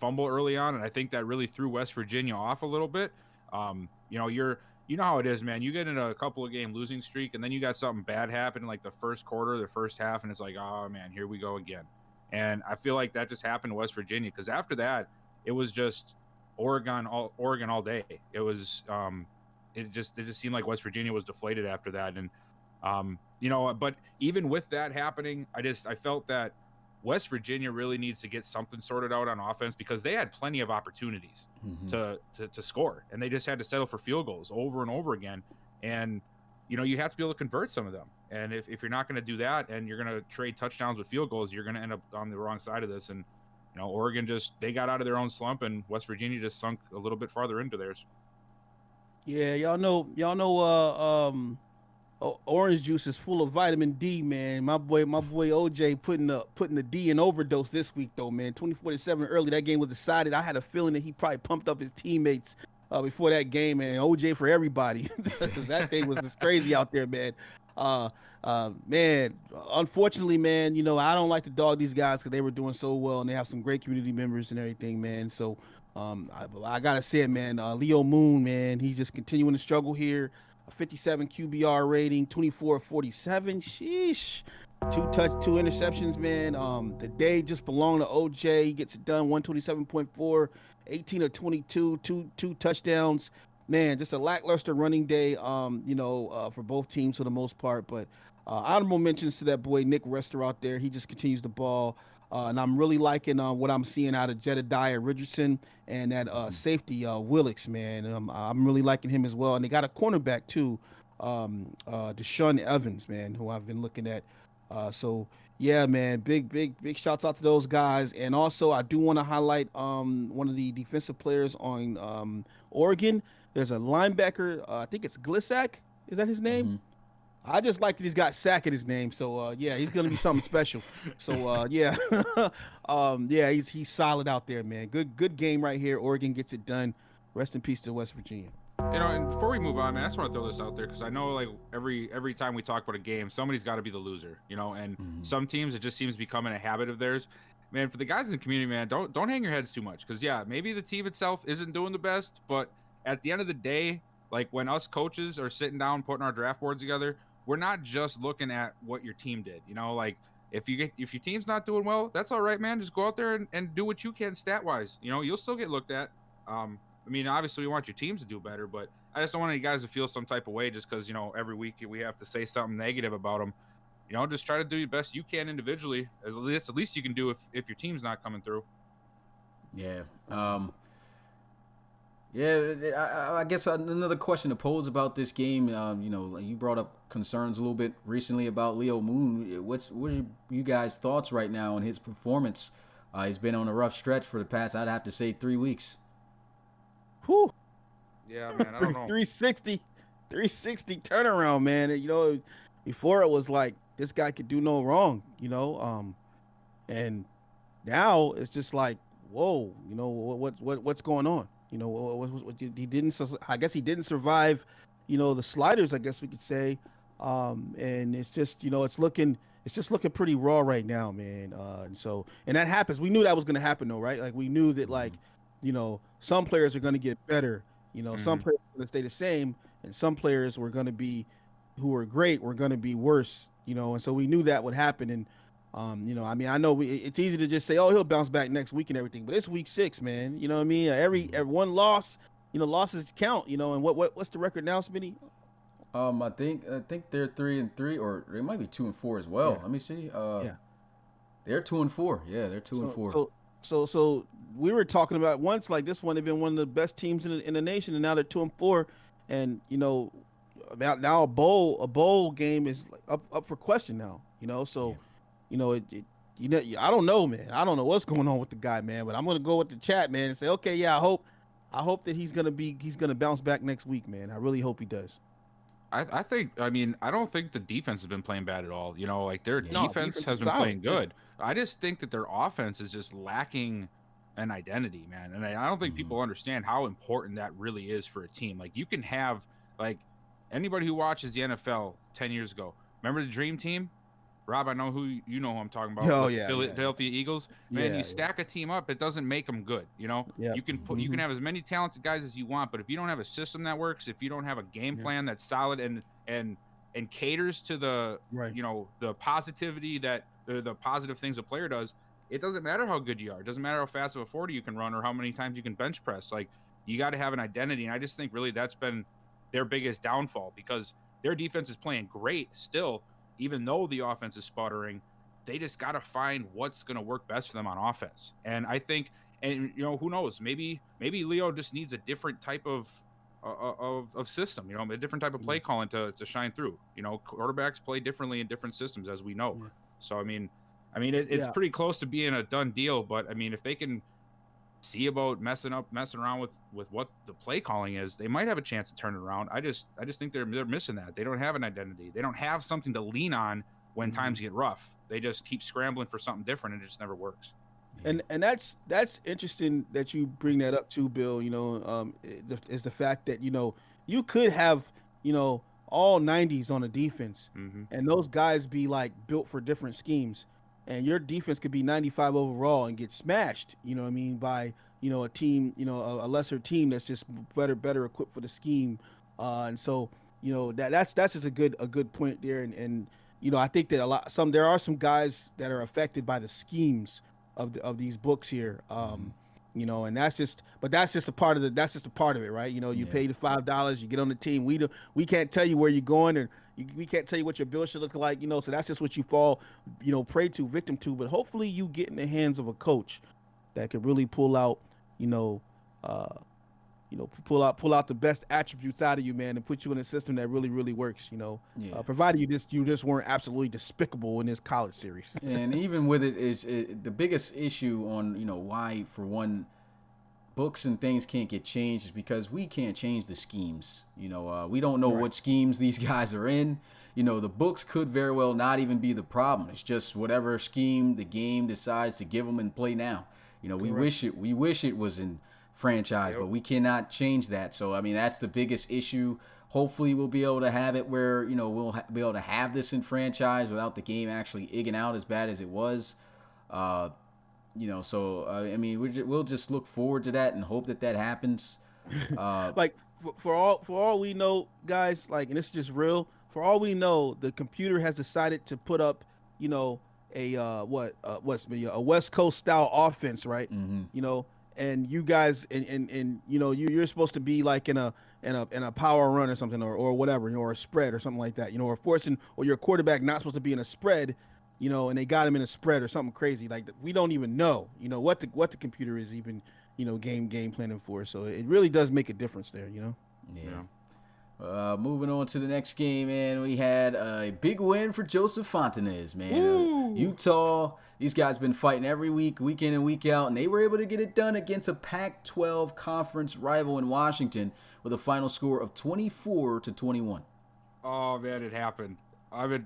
fumble early on, and I think that really threw West Virginia off a little bit. You know how it is, man. You get in a couple of game losing streak, and then you got something bad happen like the first quarter, the first half, and it's like, oh man, here we go again. And I feel like that just happened to West Virginia, because after that, it was just Oregon all day. It was it just seemed like West Virginia was deflated after that. And but even with that happening, I felt that West Virginia really needs to get something sorted out on offense, because they had plenty of opportunities to score, and they just had to settle for field goals over and over again. And you have to be able to convert some of them. And if you're not going to do that, and you're going to trade touchdowns with field goals, you're going to end up on the wrong side of this. And Oregon they got out of their own slump, and West Virginia just sunk a little bit farther into theirs. Yeah, y'all know orange juice is full of vitamin D, man. My boy OJ putting the D in overdose this week, though, man. 24-7 early, that game was decided. I had a feeling that he probably pumped up his teammates before that game, man. OJ for everybody. That thing was just crazy out there, man. Man, unfortunately, man, I don't like to dog these guys because they were doing so well, and they have some great community members and everything, man. So I gotta say it, man. Leo Moon, man, he's just continuing to struggle here. A 57 QBR rating, 24-47. Sheesh. 2 interceptions, man. The day just belonged to OJ. He gets it done, 127.4, 18 of 22, two touchdowns. Man, just a lackluster running day, for both teams for the most part. But honorable mentions to that boy Nick Rester out there. He just continues the ball. And I'm really liking what I'm seeing out of Jedediah Richardson and that safety Willix, man. I'm really liking him as well. And they got a cornerback too, Deshaun Evans, man, who I've been looking at. So yeah, man, big shouts out to those guys. And also I do want to highlight one of the defensive players on Oregon. There's a linebacker, I think it's Glissack. Is that his name? I just like that he's got Sack in his name. So yeah, he's gonna be something special. So yeah. Yeah, he's solid out there, man. Good game right here. Oregon gets it done. Rest in peace to West Virginia. And before we move on, man, I just want to throw this out there because I know, like, every time we talk about a game, somebody's got to be the loser, and some teams, it just seems becoming a habit of theirs. Man, for the guys in the community, man, don't hang your heads too much because, yeah, maybe the team itself isn't doing the best, but at the end of the day, like, when us coaches are sitting down putting our draft boards together, we're not just looking at what your team did, like, if your team's not doing well, that's all right, man. Just go out there and do what you can stat-wise. You'll still get looked at. I mean, obviously, we want your teams to do better, but I just don't want you guys to feel some type of way just because, every week we have to say something negative about them. Just try to do your best you can individually. At least you can do if your team's not coming through. Yeah. I guess another question to pose about this game, you brought up concerns a little bit recently about Leo Moon. What are you guys' thoughts right now on his performance? He's been on a rough stretch for the past, I'd have to say, 3 weeks. Whew. Yeah, man, I don't know. 360 turnaround, man. Before it was like this guy could do no wrong, and now it's just like, whoa, what's going on? What he didn't. I guess he didn't survive, the sliders. I guess we could say, and it's just, it's looking pretty raw right now, man. And that happens. We knew that was going to happen, though, right? Like we knew that, like, some players are going to get better. Some players are going to stay the same, and some players who are great were going to be worse. And so we knew that would happen. And I know it's easy to just say, oh, he'll bounce back next week and everything, but it's week 6, man. You know what I mean? Every one loss, losses count. And what's the record now, Smitty? I think they're 3-3, or they might be 2-4 as well. Yeah. Let me see. Yeah, they're 2-4. Yeah, they're 2-4. So we were talking about once, like, this one, they've been one of the best teams in the nation, and now they're 2-4, and now a bowl game is up for question now. So I don't know, man. I don't know what's going on with the guy, man. But I'm gonna go with the chat, man, and say, okay, yeah, I hope that he's gonna bounce back next week, man. I really hope he does. I don't think the defense has been playing bad at all. Like, their defense has been playing good. I just think that their offense is just lacking an identity, man. And I don't think people understand how important that really is for a team. Like, you can have, like, anybody who watches the NFL 10 years ago, remember the Dream Team? Rob, I know who I'm talking about. Oh, yeah, Philadelphia Eagles. Man, you stack a team up, it doesn't make them good. Yeah. You can have as many talented guys as you want, but if you don't have a system that works, if you don't have a game plan that's solid and caters to the the positivity that the positive things a player does, it doesn't matter how good you are. It doesn't matter how fast of a 40 you can run or how many times you can bench press. Like, you got to have an identity, and I just think really that's been their biggest downfall because their defense is playing great still. Even though the offense is sputtering, they just got to find what's going to work best for them on offense. And I think, and who knows, maybe Leo just needs a different type of system, a different type of play calling to shine through. Quarterbacks play differently in different systems, as we know. So, it's pretty close to being a done deal, but if they can see about messing around with what the play calling is, they might have a chance to turn it around. I just think they're missing that. They don't have an identity. They don't have something to lean on when times get rough. They just keep scrambling for something different, and it just never works. And that's interesting that you bring that up too, Bill. Is the fact that you could have all 90s on a defense, and those guys be like built for different schemes. And your defense could be 95 overall and get smashed, by, a team, a lesser team that's just better equipped for the scheme. And so, that's just a good point there. And I think that there are some guys that are affected by the schemes of these books here. And that's just a part of it, right? You pay the $5, you get on the team. We can't tell you where you're going, and we can't tell you what your bill should look like, so that's just what you fall, victim to. But hopefully you get in the hands of a coach that could really pull out, pull out the best attributes out of you, man, and put you in a system that really, really works, provided you just weren't absolutely despicable in this college series. And even with the biggest issue on, why, for one, books and things can't get changed is because we can't change the schemes. We don't know what schemes these guys are in. The books could very well not even be the problem. It's just whatever scheme the game decides to give them and play now. We wish it was in franchise, but we cannot change that. So that's the biggest issue. Hopefully we'll be able to have it where we'll be able to have this in franchise without the game actually egging out as bad as it was. We'll just look forward to that and hope that happens. Like for all we know, guys, and this is just real, for all we know, the computer has decided to put up a West Coast style offense, right? And you guys, and you're supposed to be like in a power run or something, or whatever, or a spread or something like that, or your quarterback not supposed to be in a spread, and they got him in a spread or something crazy. Like, we don't even know, what the computer is even, game planning for. So it really does make a difference there, Yeah. Moving on to the next game, man, we had a big win for Joseph Fontanez, man. Utah, these guys been fighting every week, week in and week out, and they were able to get it done against a Pac-12 conference rival in Washington with a final score of 24-21. Oh, man, it happened.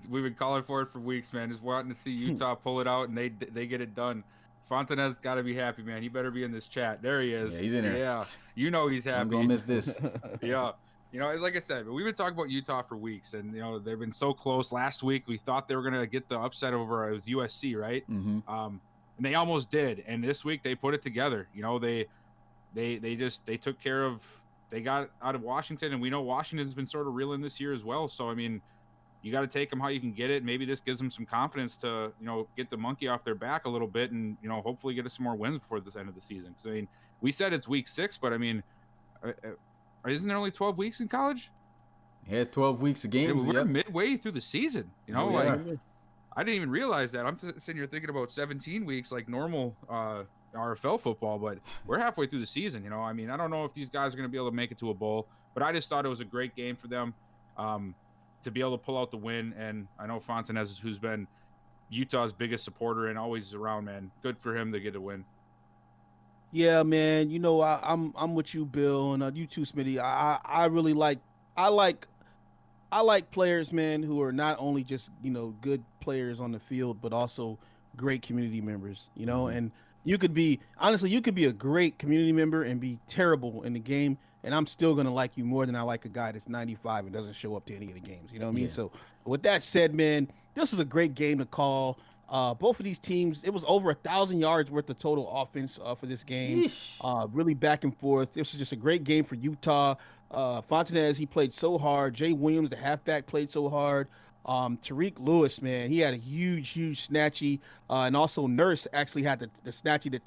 We've been calling for it for weeks, man. Just wanting to see Utah pull it out, and they get it done. Fontanez got to be happy, man. He better be in this chat. There he is. Yeah, he's in there. Yeah, he's happy. I'm gonna miss this. Yeah. Like I said, we've been talking about Utah for weeks, and they've been so close. Last week, we thought they were gonna get the upset over, it was USC, right? Mm-hmm. And they almost did. And this week, they put it together. They took care of. They got out of Washington, and we know Washington's been sort of reeling this year as well. So you got to take them how you can get it. Maybe this gives them some confidence to get the monkey off their back a little bit, and hopefully get us some more wins before this end of the season. Because we said it's week 6, but isn't there only 12 weeks in college? Yeah, it's 12 weeks of games. We're midway through the season. I didn't even realize that. I'm sitting here thinking about 17 weeks like normal RFL football, but we're halfway through the season. I don't know if these guys are going to be able to make it to a bowl, but I just thought it was a great game for them to be able to pull out the win. And I know Fontanez, who's been Utah's biggest supporter and always around, man. Good for him to get a win. Yeah, man. I'm with you, Bill, and you too, Smitty. I really like players, man, who are not only just good players on the field, but also great community members. And you could be a great community member and be terrible in the game, and I'm still gonna like you more than I like a guy that's 95 and doesn't show up to any of the games. You know what I mean? So with that said, man, this is a great game to call. Both of these teams, it was over 1,000 yards worth of total offense for this game. Really back and forth. This was just a great game for Utah. Fontanez, he played so hard. Jay Williams, the halfback, played so hard. Tariq Lewis, man, he had a huge snatchy. And also Nurse actually had the snatchy that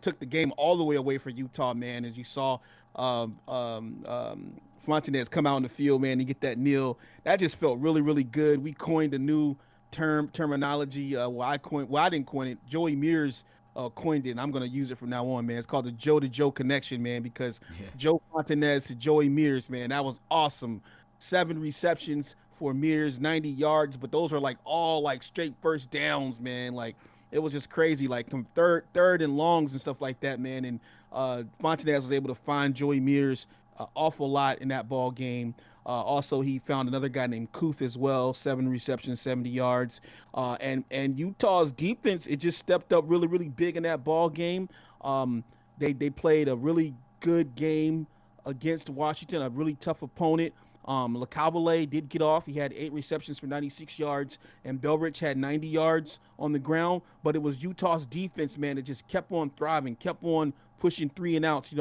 took the game all the way away for Utah, man. As you saw Fontanez come out in the field, man, and get that kneel. That just felt really, really good. We coined a new terminology. I didn't coin it. Joey Mears coined it, and I'm going to use it from now on, man. It's called the Joe to Joe connection, man, because Joe Fontanez to Joey Mears, man, that was awesome. 7 receptions for Mears, 90 yards, but those are all straight first downs, man. It was just crazy, third and longs and stuff like that, man. And Fontanez was able to find Joey Mears an awful lot in that ball game. Also, he found another guy named Kuth as well, 7 receptions, 70 yards. And Utah's defense, it just stepped up really, really big in that ball game. They played a really good game against Washington, a really tough opponent. LeCavalier did get off. He had 8 receptions for 96 yards, and Belrich had 90 yards on the ground. But it was Utah's defense, man, that just kept on thriving, kept on pushing 3 and outs.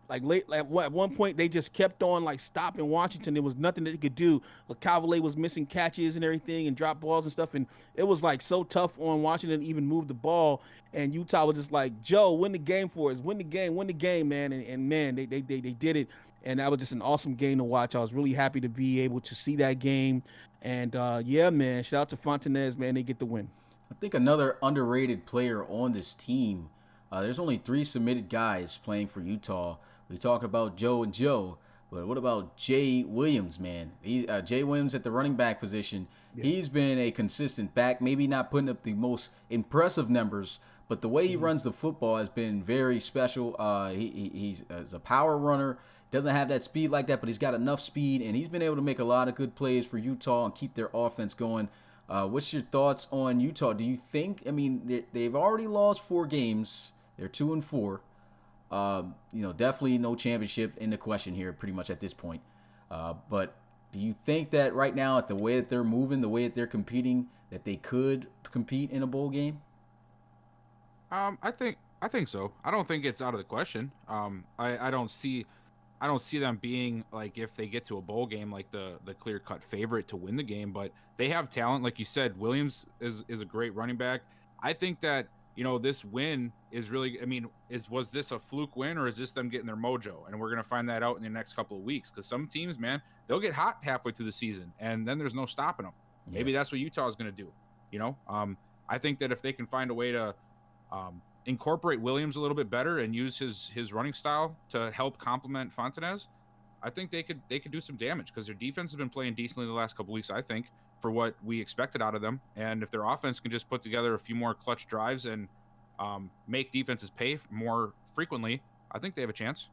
Like at one point they just kept on like stopping Washington. There was nothing that they could do. LeCavalier was missing catches and everything and drop balls and stuff, and it was like so tough on Washington to even move the ball. And Utah was just like, Joe, win the game for us, win the game, man. And man, they did it, and that was just an awesome game to watch. I was really happy to be able to see that game, and yeah, man, shout out to Fontanez, man, they get the win. I think another underrated player on this team. There's only 3 submitted guys playing for Utah. We talk about Joe and Joe, but what about Jay Williams, man? Jay Williams at the running back position. Yeah. He's been a consistent back, maybe not putting up the most impressive numbers, but the way he runs the football has been very special. He's a power runner. Doesn't have that speed like that, but he's got enough speed, and he's been able to make a lot of good plays for Utah and keep their offense going. What's your thoughts on Utah? Do you think, I mean, they've already lost 4 games. They're 2-4. Definitely no championship in the question here pretty much at this point. But do you think that right now, at the way that they're moving, the way that they're competing, that they could compete in a bowl game? I think so. I don't think it's out of the question. I don't see them being like, if they get to a bowl game, like the clear-cut favorite to win the game, but they have talent. Like you said, Williams is a great running back. I think that, this win is really, was this a fluke win, or is this them getting their mojo? And we're going to find that out in the next couple of weeks, because some teams, man, they'll get hot halfway through the season, and then there's no stopping them. Yeah. Maybe that's what Utah is going to do. I think that if they can find a way to incorporate Williams a little bit better and use his running style to help complement Fontanez, I think they could do some damage, because their defense has been playing decently the last couple of weeks, I think, for what we expected out of them. And if their offense can just put together a few more clutch drives and make defenses pay more frequently, I think they have a chance.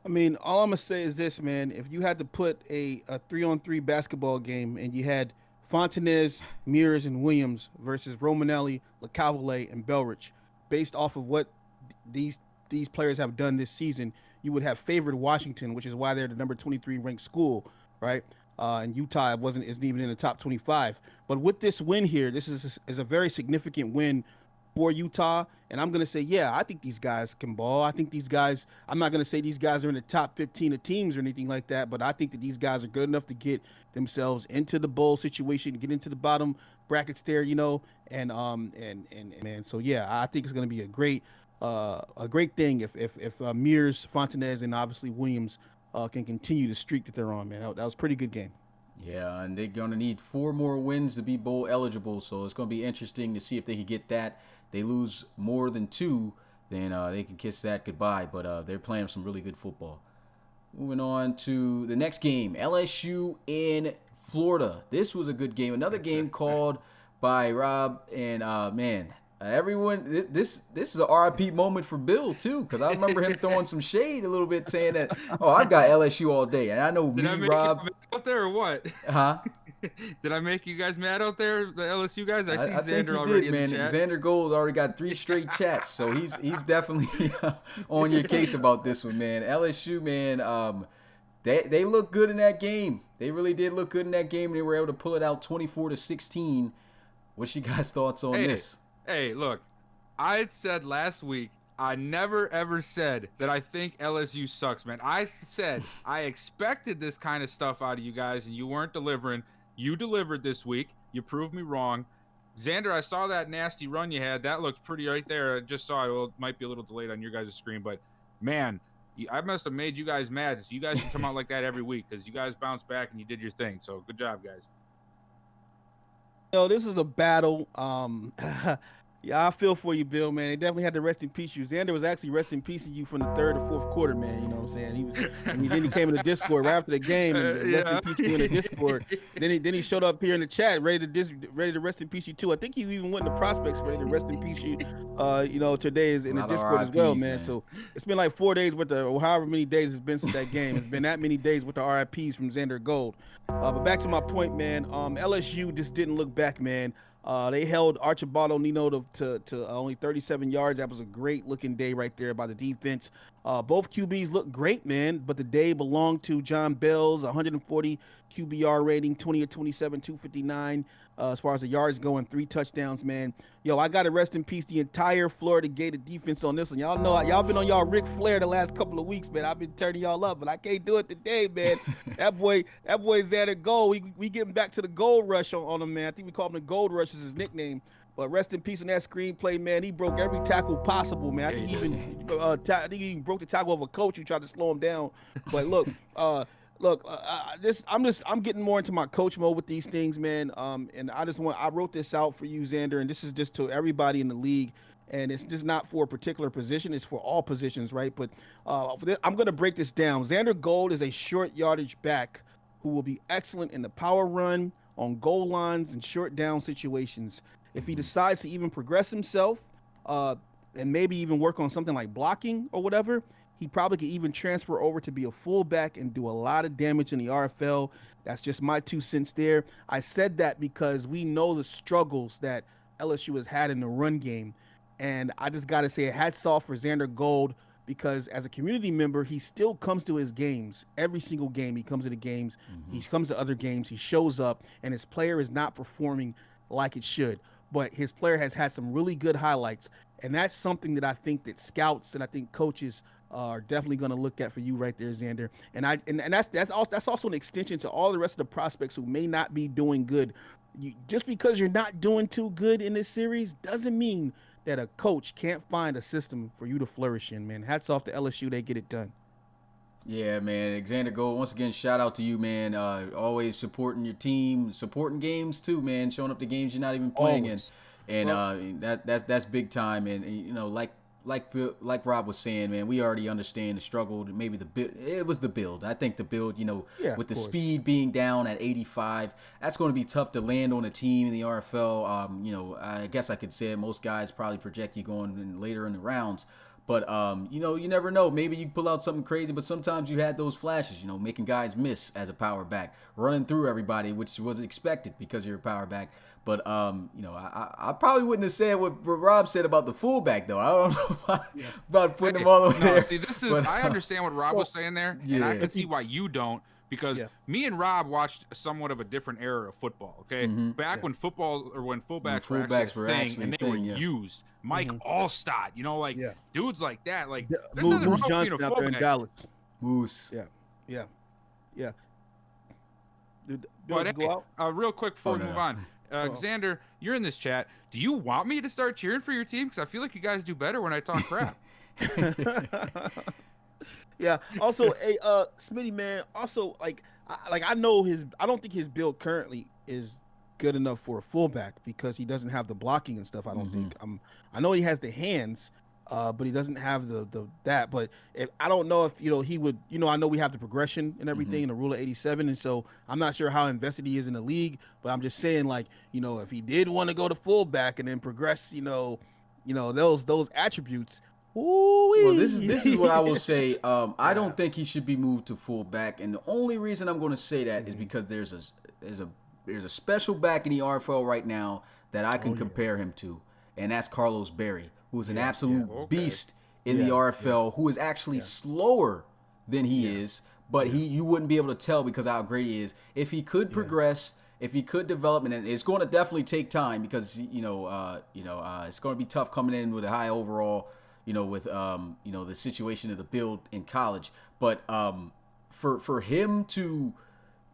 All I'm gonna say is this, man. If you had to put a 3-on-3 basketball game and you had Fontanez, Mears, and Williams versus Romanelli, LeCavalier, and Belrich, based off of what these players have done this season, you would have favored Washington, which is why they're the number 23 ranked school, right? And Utah isn't even in the top 25. But with this win here, this is a very significant win for Utah. And I'm going to say, yeah, I think these guys can ball. I think these guys, I'm not going to say these guys are in the top 15 of teams or anything like that, but I think that these guys are good enough to get themselves into the bowl situation, get into the bottom brackets there, and man, so yeah, I think it's going to be a great thing if Mears, Fontanez, and obviously Williams can continue the streak that they're on, man. That was a pretty good game. Yeah, and they're going to need 4 more wins to be bowl eligible, so it's going to be interesting to see if they can get that. They lose more than 2, then they can kiss that goodbye, but they're playing some really good football. Moving on to the next game, LSU in Florida. This was a good game. Another game called by Rob, and man, everyone, this is an RIP moment for Bill too, because I remember him throwing some shade a little bit, saying that, oh, I've got LSU all day, and I know Rob. You out there or what? Huh? Did I make you guys mad out there, the LSU guys? I see I Xander think already did, man. in the chat. Xander Gold already got 3 straight chats, so he's definitely on your case about this one, man. LSU, man, they looked good in that game. They really did look good in that game, and they were able to pull it out 24-16. What's your guys' thoughts on this? Hey, look, I said last week, I never ever said that I think LSU sucks, man. I said I expected this kind of stuff out of you guys, and you weren't delivering. You delivered this week. You proved me wrong. Xander, I saw that nasty run you had. That looked pretty right there. I just saw it. Well, it might be a little delayed on your guys' screen, but man, I must have made you guys mad. You guys should come out like that every week, because you guys bounced back and you did your thing. So good job, guys. This is a battle. Yeah, I feel for you, Bill, man. They definitely had to rest in peace you. Xander was actually rest in peace you from the 3rd or 4th quarter, man. You know what I'm saying? Then he came in the Discord right after the game and rest in peace you in the Discord. Then he showed up here in the chat ready to rest in peace you too. I think he even went in the prospects ready to rest in peace you. Today is in the Discord as well, man. So it's been like 4 days with or however many days it's been since that game. It's been that many days with the RIPs from Xander Gold. But back to my point, man. LSU just didn't look back, man. They held Archibald O'Neill to only 37 yards. That was a great-looking day right there by the defense. Both QBs looked great, man, but the day belonged to John Bell's 140 QBR rating, 20 of 27, 259. as far as the yards going, 3 touchdowns, man. Yo, I got to rest in peace the entire Florida Gator defense on this one. Y'all know y'all been on y'all Ric Flair the last couple of weeks, man. I've been turning y'all up, but I can't do it today, man. that boy's there to go. We getting back to the gold rush on him, man. I think we call him the Gold Rush is his nickname. But rest in peace on that screenplay, man. He broke every tackle possible, man. I think he even broke the tackle of a coach who tried to slow him down. But look, I'm getting more into my coach mode with these things, man. And I wrote this out for you, Xander, and this is just to everybody in the league. And it's just not for a particular position; it's for all positions, right? But I'm going to break this down. Xander Gold is a short yardage back who will be excellent in the power run, on goal lines, and short down situations. If he decides to even progress himself, and maybe even work on something like blocking or whatever, he probably could even transfer over to be a fullback and do a lot of damage in the RFL. That's just my 2 cents there. I said that because we know the struggles that LSU has had in the run game. And I just got to say, hats off for Xander Gold, because as a community member, he still comes to his games. Every single game, he comes to the games. He comes to other games. He shows up, and his player is not performing like it should. But his player has had some really good highlights. And that's something that I think that scouts and I think coaches are definitely going to look at for you right there, Xander. And that's also an extension to all the rest of the prospects who may not be doing good. Just because you're not doing too good in this series doesn't mean that a coach can't find a system for you to flourish in, man. Hats off to LSU. They get it done. Yeah, man. Xander Gold, once again, shout out to you, man. Always supporting your team, supporting games too, man. Showing up to games you're not even playing in. And that's big time. And you know, like Rob was saying, man, we already understand the struggle. Maybe the build. It was the build. I think the build, you know, with the speed being down at 85, that's going to be tough to land on a team in the RFL. You know, I guess I could say most guys probably project you going later in the rounds. But, you know, you never know. Maybe you pull out something crazy, but sometimes you had those flashes, you know, making guys miss as a power back, running through everybody, which was expected because you're a power back. But, you know, I probably wouldn't have said what Rob said about the fullback, though. I don't know about putting him all the way there. See, this is, I understand what Rob was saying there, and I can see why you don't. Because me and Rob watched somewhat of a different era of football, okay? Back when fullbacks were actually a thing and they were used. Mike Allstott, you know, like dudes like that. Like there's nothing Moose wrong Johnson with being a out there in fullback. Dallas. Moose. Yeah. But go out? Real quick before we move on. Xander, you're in this chat. Do you want me to start cheering for your team? Because I feel like you guys do better when I talk crap. Yeah. Also, hey, Smitty, man. Also, I know I don't think his build currently is good enough for a fullback because he doesn't have the blocking and stuff. I don't think. I know he has the hands, but he doesn't have that. But I don't know if he would. I know we have the progression and everything in the rule of 87, and so I'm not sure how invested he is in the league. But I'm just saying, if he did want to go to fullback and then progress, those attributes. Well, this is what I will say. I don't think he should be moved to fullback, and the only reason I'm going to say that is because there's a special back in the RFL right now that I can compare him to, and that's Carlos Berry, who's an absolute beast in the RFL, who is actually slower than he is, but you wouldn't be able to tell because of how great he is. If he could progress, if he could develop, and it's going to definitely take time because it's going to be tough coming in with a high overall. With the situation of the build in college, but for him to,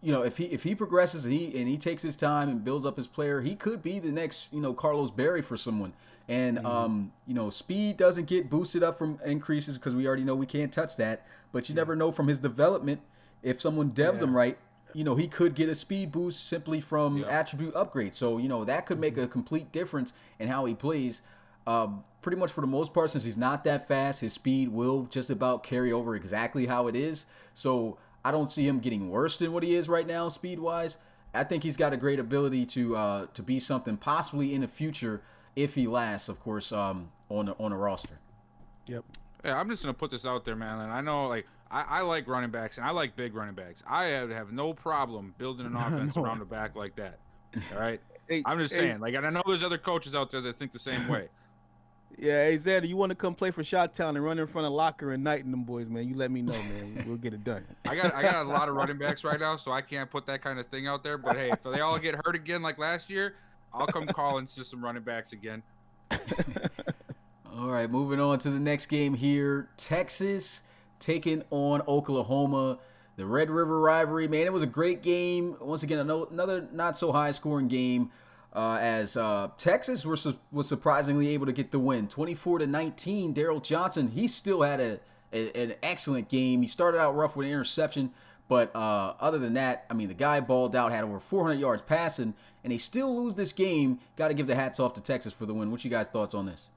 if he progresses and he takes his time and builds up his player, he could be the next Carlos Berry for someone. And speed doesn't get boosted up from increases because we already know we can't touch that. But you never know from his development if someone devs him right. He could get a speed boost simply from attribute upgrades. So that could make a complete difference in how he plays. Pretty much for the most part, since he's not that fast, his speed will just about carry over exactly how it is. So I don't see him getting worse than what he is right now, speed-wise. I think he's got a great ability to be something possibly in the future if he lasts, of course, on a roster. Yep. Yeah, I'm just gonna put this out there, man. And I know, I like running backs and I like big running backs. I have no problem building an offense around a back like that. All right. I'm just saying, and I know there's other coaches out there that think the same way. Yeah, hey Zed, you want to come play for Shot Town and run in front of Locker and Knight and them boys, man? You let me know, man. We'll get it done. I got a lot of running backs right now, so I can't put that kind of thing out there. But hey, if they all get hurt again like last year, I'll come calling some running backs again. All right, moving on to the next game here. Texas taking on Oklahoma. The Red River rivalry, man, it was a great game. Once again, another not so high scoring game. As Texas was surprisingly able to get the win, 24-19. Daryl Johnson, he still had an excellent game. He started out rough with an interception, but other than that, I mean, the guy balled out, had over 400 yards passing, and they still lose this game. Got to give the hats off to Texas for the win. What's you guys' thoughts on this?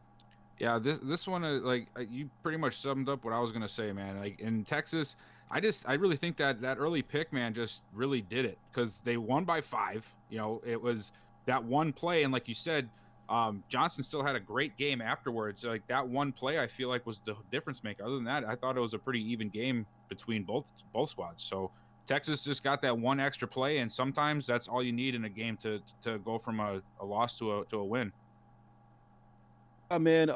Yeah, this one is like you pretty much summed up what I was gonna say, man. Like in Texas, I really think that early pick, man, just really did it because they won by 5. You know, it was that one play, and like you said, Johnson still had a great game afterwards. Like that one play, I feel like was the difference maker. Other than that, I thought it was a pretty even game between both squads. So Texas just got that one extra play, and sometimes that's all you need in a game to go from a loss to a win. Man,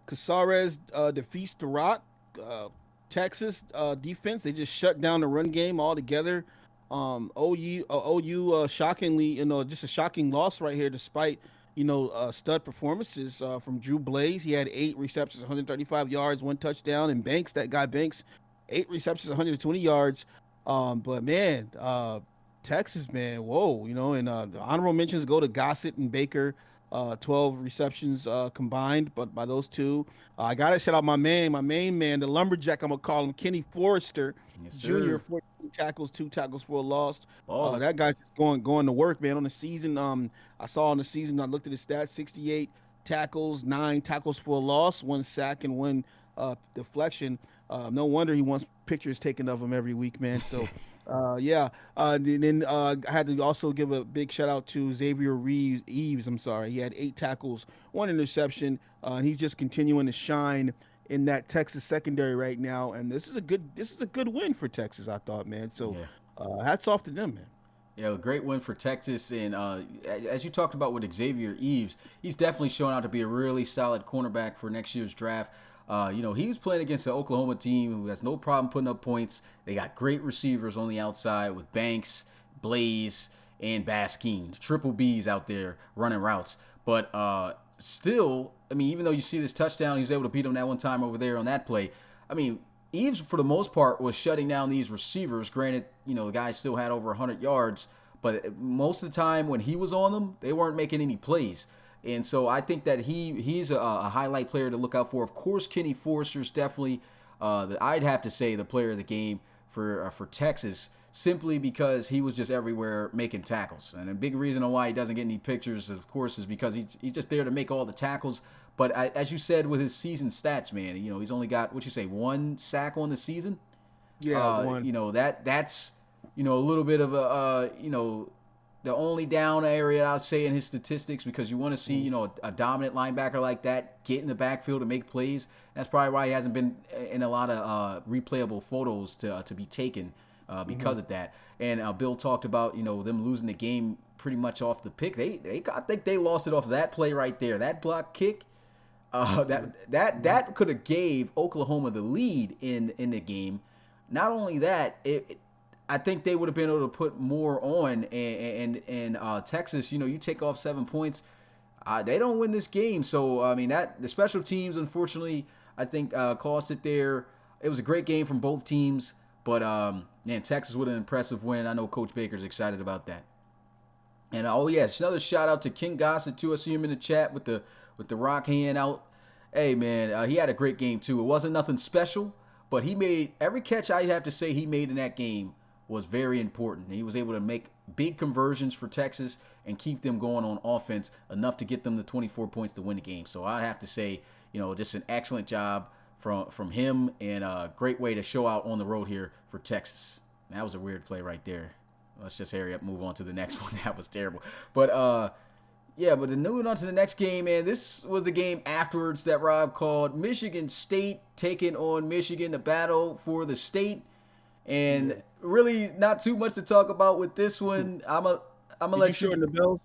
Casares defeats the Rock. Texas defense, they just shut down the run game altogether. OU shockingly, just a shocking loss right here, despite stud performances from Drew Blaze. He had 8 receptions, 135 yards, 1 touchdown, and Banks, that guy Banks, 8 receptions, 120 yards. But man, Texas, man, whoa, and the honorable mentions go to Gossett and Baker. 12 receptions combined, but by those two. I gotta shout out my main man, the lumberjack. I'm gonna call him Kenny Forrester, Yes, Jr. sir. 14 tackles, 2 tackles for a loss. Oh, That guy's just going to work, man. On the season, I saw on the season, I looked at his stats: 68 tackles, 9 tackles for a loss, 1 sack, and 1 deflection. No wonder he wants pictures taken of him every week, man. So. Yeah. Then I had to also give a big shout out to Xavier Eves. I'm sorry. He had 8 tackles, 1 interception. And he's just continuing to shine in that Texas secondary right now. And this is a good win for Texas, I thought, man. So hats off to them, man. Yeah, a great win for Texas. And as you talked about with Xavier Eves, he's definitely shown out to be a really solid cornerback for next year's draft. He was playing against an Oklahoma team who has no problem putting up points. They got great receivers on the outside with Banks, Blaze, and Baskeen. Triple Bs out there running routes. But still, I mean, even though you see this touchdown, he was able to beat him that one time over there on that play. I mean, Eves, for the most part, was shutting down these receivers. Granted, the guy still had over 100 yards. But most of the time when he was on them, they weren't making any plays. And so I think that he's a highlight player to look out for. Of course, Kenny Forrester's definitely, I'd have to say, the player of the game for Texas, simply because he was just everywhere making tackles. And a big reason why he doesn't get any pictures, of course, is because he's just there to make all the tackles. But as you said with his season stats, man, he's only got, 1 sack on the season? Yeah, 1. That's a little bit of a, the only down area I'd say in his statistics, because you want to see, a dominant linebacker like that get in the backfield to make plays. That's probably why he hasn't been in a lot of replayable photos to be taken because of that. And Bill talked about, them losing the game pretty much off the pick. I think they lost it off that play right there. That block kick, that could have gave Oklahoma the lead in the game. Not only that, I think they would have been able to put more on, and Texas, you take off 7 points, they don't win this game. So I mean, that the special teams, unfortunately, I think cost it there. It was a great game from both teams, but man, Texas with an impressive win. I know Coach Baker's excited about that. And another shout out to King Gossett too. I see him in the chat with the rock hand out. Hey man, he had a great game too. It wasn't nothing special, but he made every catch I have to say he made in that game was very important. He was able to make big conversions for Texas and keep them going on offense enough to get them the 24 points to win the game. So I have to say, just an excellent job from him, and a great way to show out on the road here for Texas. That was a weird play right there. Let's just hurry up and move on to the next one. That was terrible. But then moving on to the next game, man, this was the game afterwards that Rob called. Michigan State taking on Michigan, the battle for the state. And really not too much to talk about with this one. I'm gonna let you shorten the bells.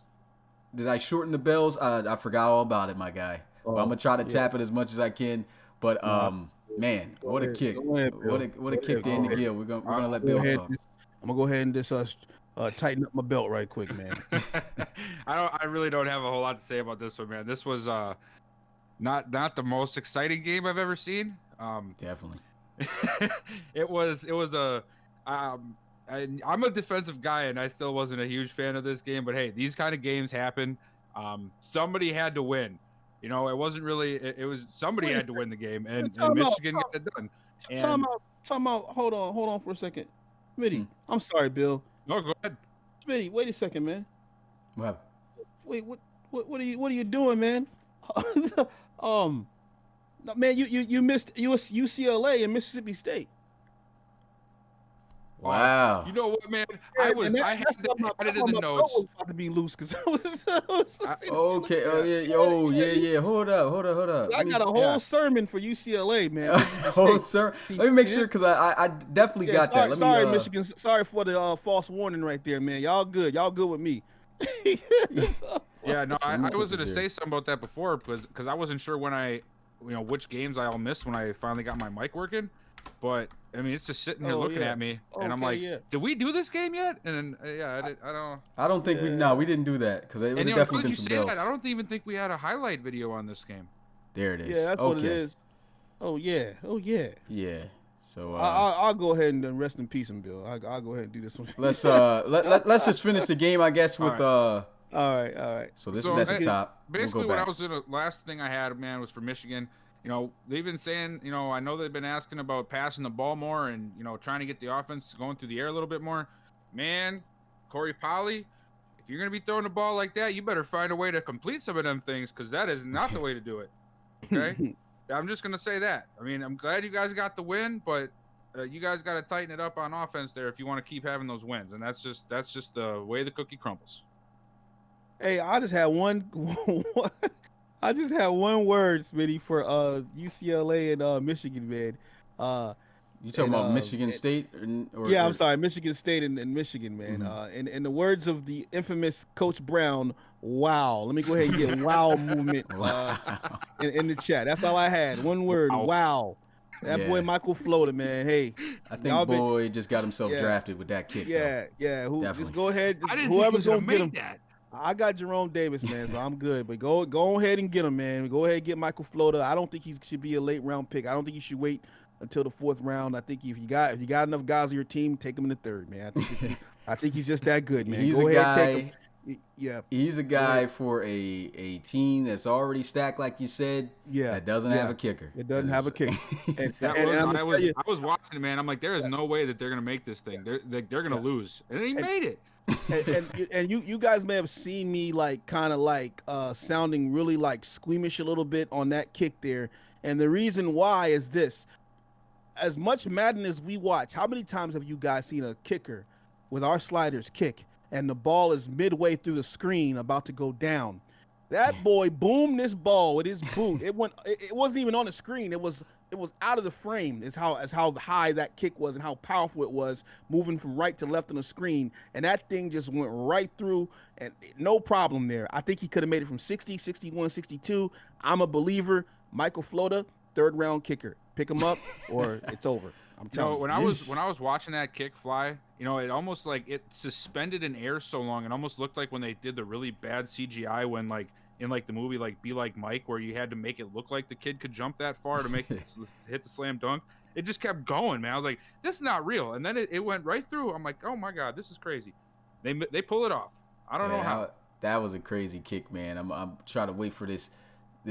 Did I shorten the bells? I forgot all about it, my guy. but I'm gonna try to tap it as much as I can. But man, what a kick! What a kick to end the Gill. We're gonna let Bill talk. I'm gonna go ahead and just tighten up my belt right quick, man. I really don't have a whole lot to say about this one, man. This was not the most exciting game I've ever seen. Definitely. It was I'm a defensive guy, and I still wasn't a huge fan of this game. But hey, these kind of games happen. Somebody had to win. You know, it wasn't really. It was somebody had to win the game, and Michigan got it done. Time out. Hold on for a second, Smitty. I'm sorry, Bill. No, go ahead. Smitty, wait a second, man. What happened? Wait, what are you doing, man? Man, you missed UCLA and Mississippi State. Wow. You know what, man? I had it in the notes. Was about to be loose because I was okay. Oh yeah. Hold up. I got a whole sermon for UCLA, man. Oh, sir. Let me make sure because I definitely got that. Sorry, Michigan. Sorry for the false warning right there, man. Y'all good with me. Yeah, no, I was gonna say something about that before because I wasn't sure when which games I all missed when I finally got my mic working. But I mean, it's just sitting here looking at me, and I'm like, "Did we do this game yet?" And then, I don't think we didn't do that because it would have definitely been some else. I don't even think we had a highlight video on this game. There it is. Yeah, that's what it is. Oh yeah. Yeah. So I'll go ahead and rest in peace, and Bill. I'll go ahead and do this one. Let's just finish the game, I guess, with All right. So this is at the top. Basically, the last thing I had, man, was for Michigan. You know, they've been saying, I know they've been asking about passing the ball more and, trying to get the offense going through the air a little bit more. Man, Corey Polley, if you're going to be throwing the ball like that, you better find a way to complete some of them things because that is not the way to do it. Okay? I'm just going to say that. I mean, I'm glad you guys got the win, but you guys got to tighten it up on offense there if you want to keep having those wins. And that's just the way the cookie crumbles. Hey, I just had one word, Smitty, for UCLA and Michigan, man. You talking about Michigan State? I'm sorry, Michigan State and Michigan, man. In the words of the infamous Coach Brown, wow. Let me go ahead and get wow movement in the chat. That's all I had. One word, wow. That boy Michael Floater, man. Hey, I think boy just got himself drafted with that kick. Yeah. Just go ahead. Whoever's gonna get him. I got Jerome Davis, man, so I'm good. But go ahead and get him, man. Go ahead and get Michael Floater. I don't think he should be a late round pick. I don't think you should wait until the 4th round. I think if you got enough guys on your team, take him in the 3rd, man. I think he's just that good, man. Go ahead and take him. Yeah, he's a guy for a team that's already stacked, like you said. Yeah, that doesn't have a kicker. It doesn't have a kicker. I was watching it, man. I'm like, there is no way that they're gonna make this thing. They're gonna lose, and he made it. and you guys may have seen me sounding really squeamish a little bit on that kick there, and the reason why is this: as much Madden as we watch, how many times have you guys seen a kicker with our sliders kick and the ball is midway through the screen about to go down? That boy boomed this ball with his boot. It wasn't even on the screen. It was out of the frame. Is how high that kick was and how powerful it was, moving from right to left on the screen. And that thing just went right through, and no problem there. I think he could have made it from 60, 61, 62. I'm a believer. Michael Floater, 3rd round kicker. Pick him up or it's over. I'm telling you. When I was watching that kick fly, it almost it suspended in air so long. It almost looked like when they did the really bad CGI when in the movie Be Like Mike, where you had to make it look like the kid could jump that far to make it hit the slam dunk. It just kept going, man. I was like, this is not real. And then it went right through. I'm like, oh my God, this is crazy. They pull it off. I don't know how. That was a crazy kick, man. I'm trying to wait for this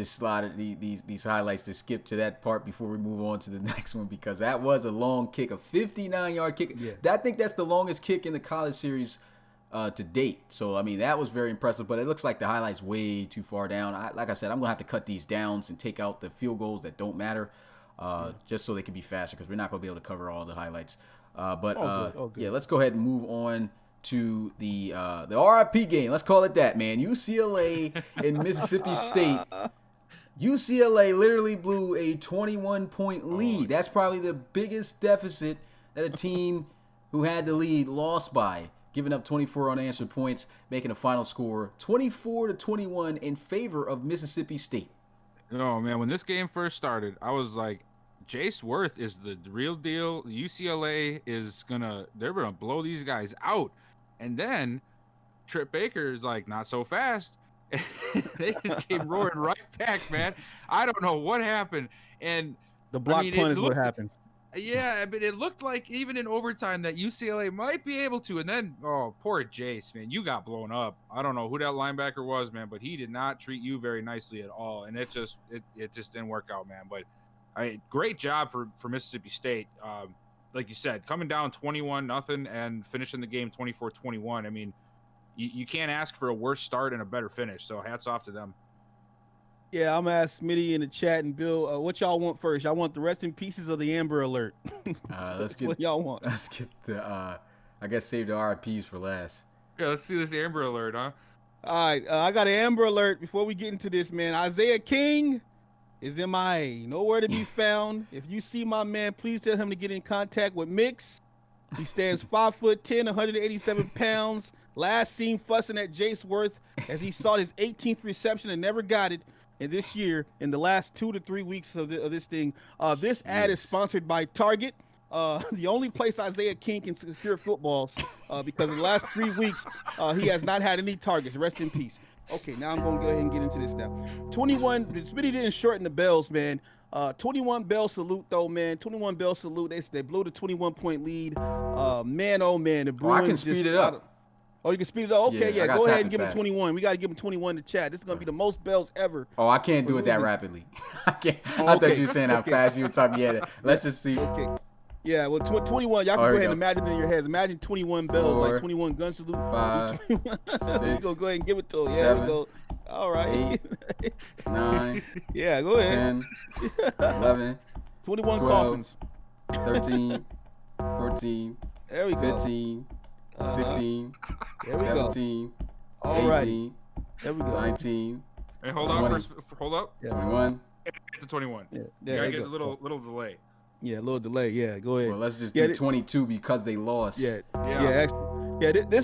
slide, these highlights to skip to that part before we move on to the next one, because that was a long kick, a 59-yard kick. Yeah. I think that's the longest kick in the college series to date. So, I mean, that was very impressive, but it looks like the highlight's way too far down. Like I said, I'm going to have to cut these downs and take out the field goals that don't matter just so they can be faster, because we're not going to be able to cover all the highlights. Yeah, let's go ahead and move on to the RIP game. Let's call it that, man. UCLA and Mississippi State. UCLA literally blew a 21-point lead. That's probably the biggest deficit that a team who had the lead lost by, giving up 24 unanswered points, making a final score 24-21 in favor of Mississippi State. Oh man, when this game first started, I was like, Jace Worth is the real deal. UCLA they're gonna blow these guys out. And then Trip Baker is like, not so fast. They just came roaring right back, man. I don't know what happened. And The block punt is what happens. Yeah, but it looked like even in overtime that UCLA might be able to. And then, oh, poor Jace, man, you got blown up. I don't know who that linebacker was, man, but he did not treat you very nicely at all. And it just didn't work out, man. But great job for Mississippi State. Like you said, coming down 21-0 and finishing the game 24-21. I mean, you can't ask for a worse start and a better finish. So hats off to them. Yeah, I'm gonna ask Smitty in the chat and Bill, what y'all want first? Y'all want the rest in pieces of the Amber Alert? Let's get what y'all want. Let's get the I guess save the RIPs for last. Yeah, let's see this Amber Alert, huh? All right, I got an Amber Alert before we get into this, man. Isaiah King is MIA, nowhere to be found. If you see my man, please tell him to get in contact with Mix. He stands 5'10", 187 pounds. Last seen fussing at Jace Worth as he sought his 18th reception and never got it. And this year, in the last 2 to 3 weeks of this thing, this ad is sponsored by Target, the only place Isaiah King can secure footballs, because in the last 3 weeks, he has not had any targets. Rest in peace. Okay, now I'm going to go ahead and get into this now. 21, Smitty didn't shorten the bells, man. 21 bell salute, though, man. 21 bell salute. They blew the 21-point lead. Man, oh, man. The Bruins I can speed it up. Oh, you can speed it up? Okay, yeah, go ahead and give him 21. We got to give him 21 to chat. This is going to be the most bells ever. Oh, I can't do it that rapidly. I can't. I thought you were saying how fast you were talking. Yeah, let's just see. Okay. Yeah, well, 21. Y'all can go ahead and imagine it in your heads. Imagine 21 bells, like 21 gun salute. 5, 6, go ahead and give it to him. 7, we go. All right. 8, 9. Yeah, go ahead. 10, 11, 21 12, coffins. 13, 14, there we 15, 16, there we 17, go. 18, there we go. 19. Hey, hold on first. Hold up. Yeah. 21. Get to 21. Yeah, you gotta get a little delay. Yeah, a little delay. Yeah, go ahead. Well, let's just do 22 because they lost. This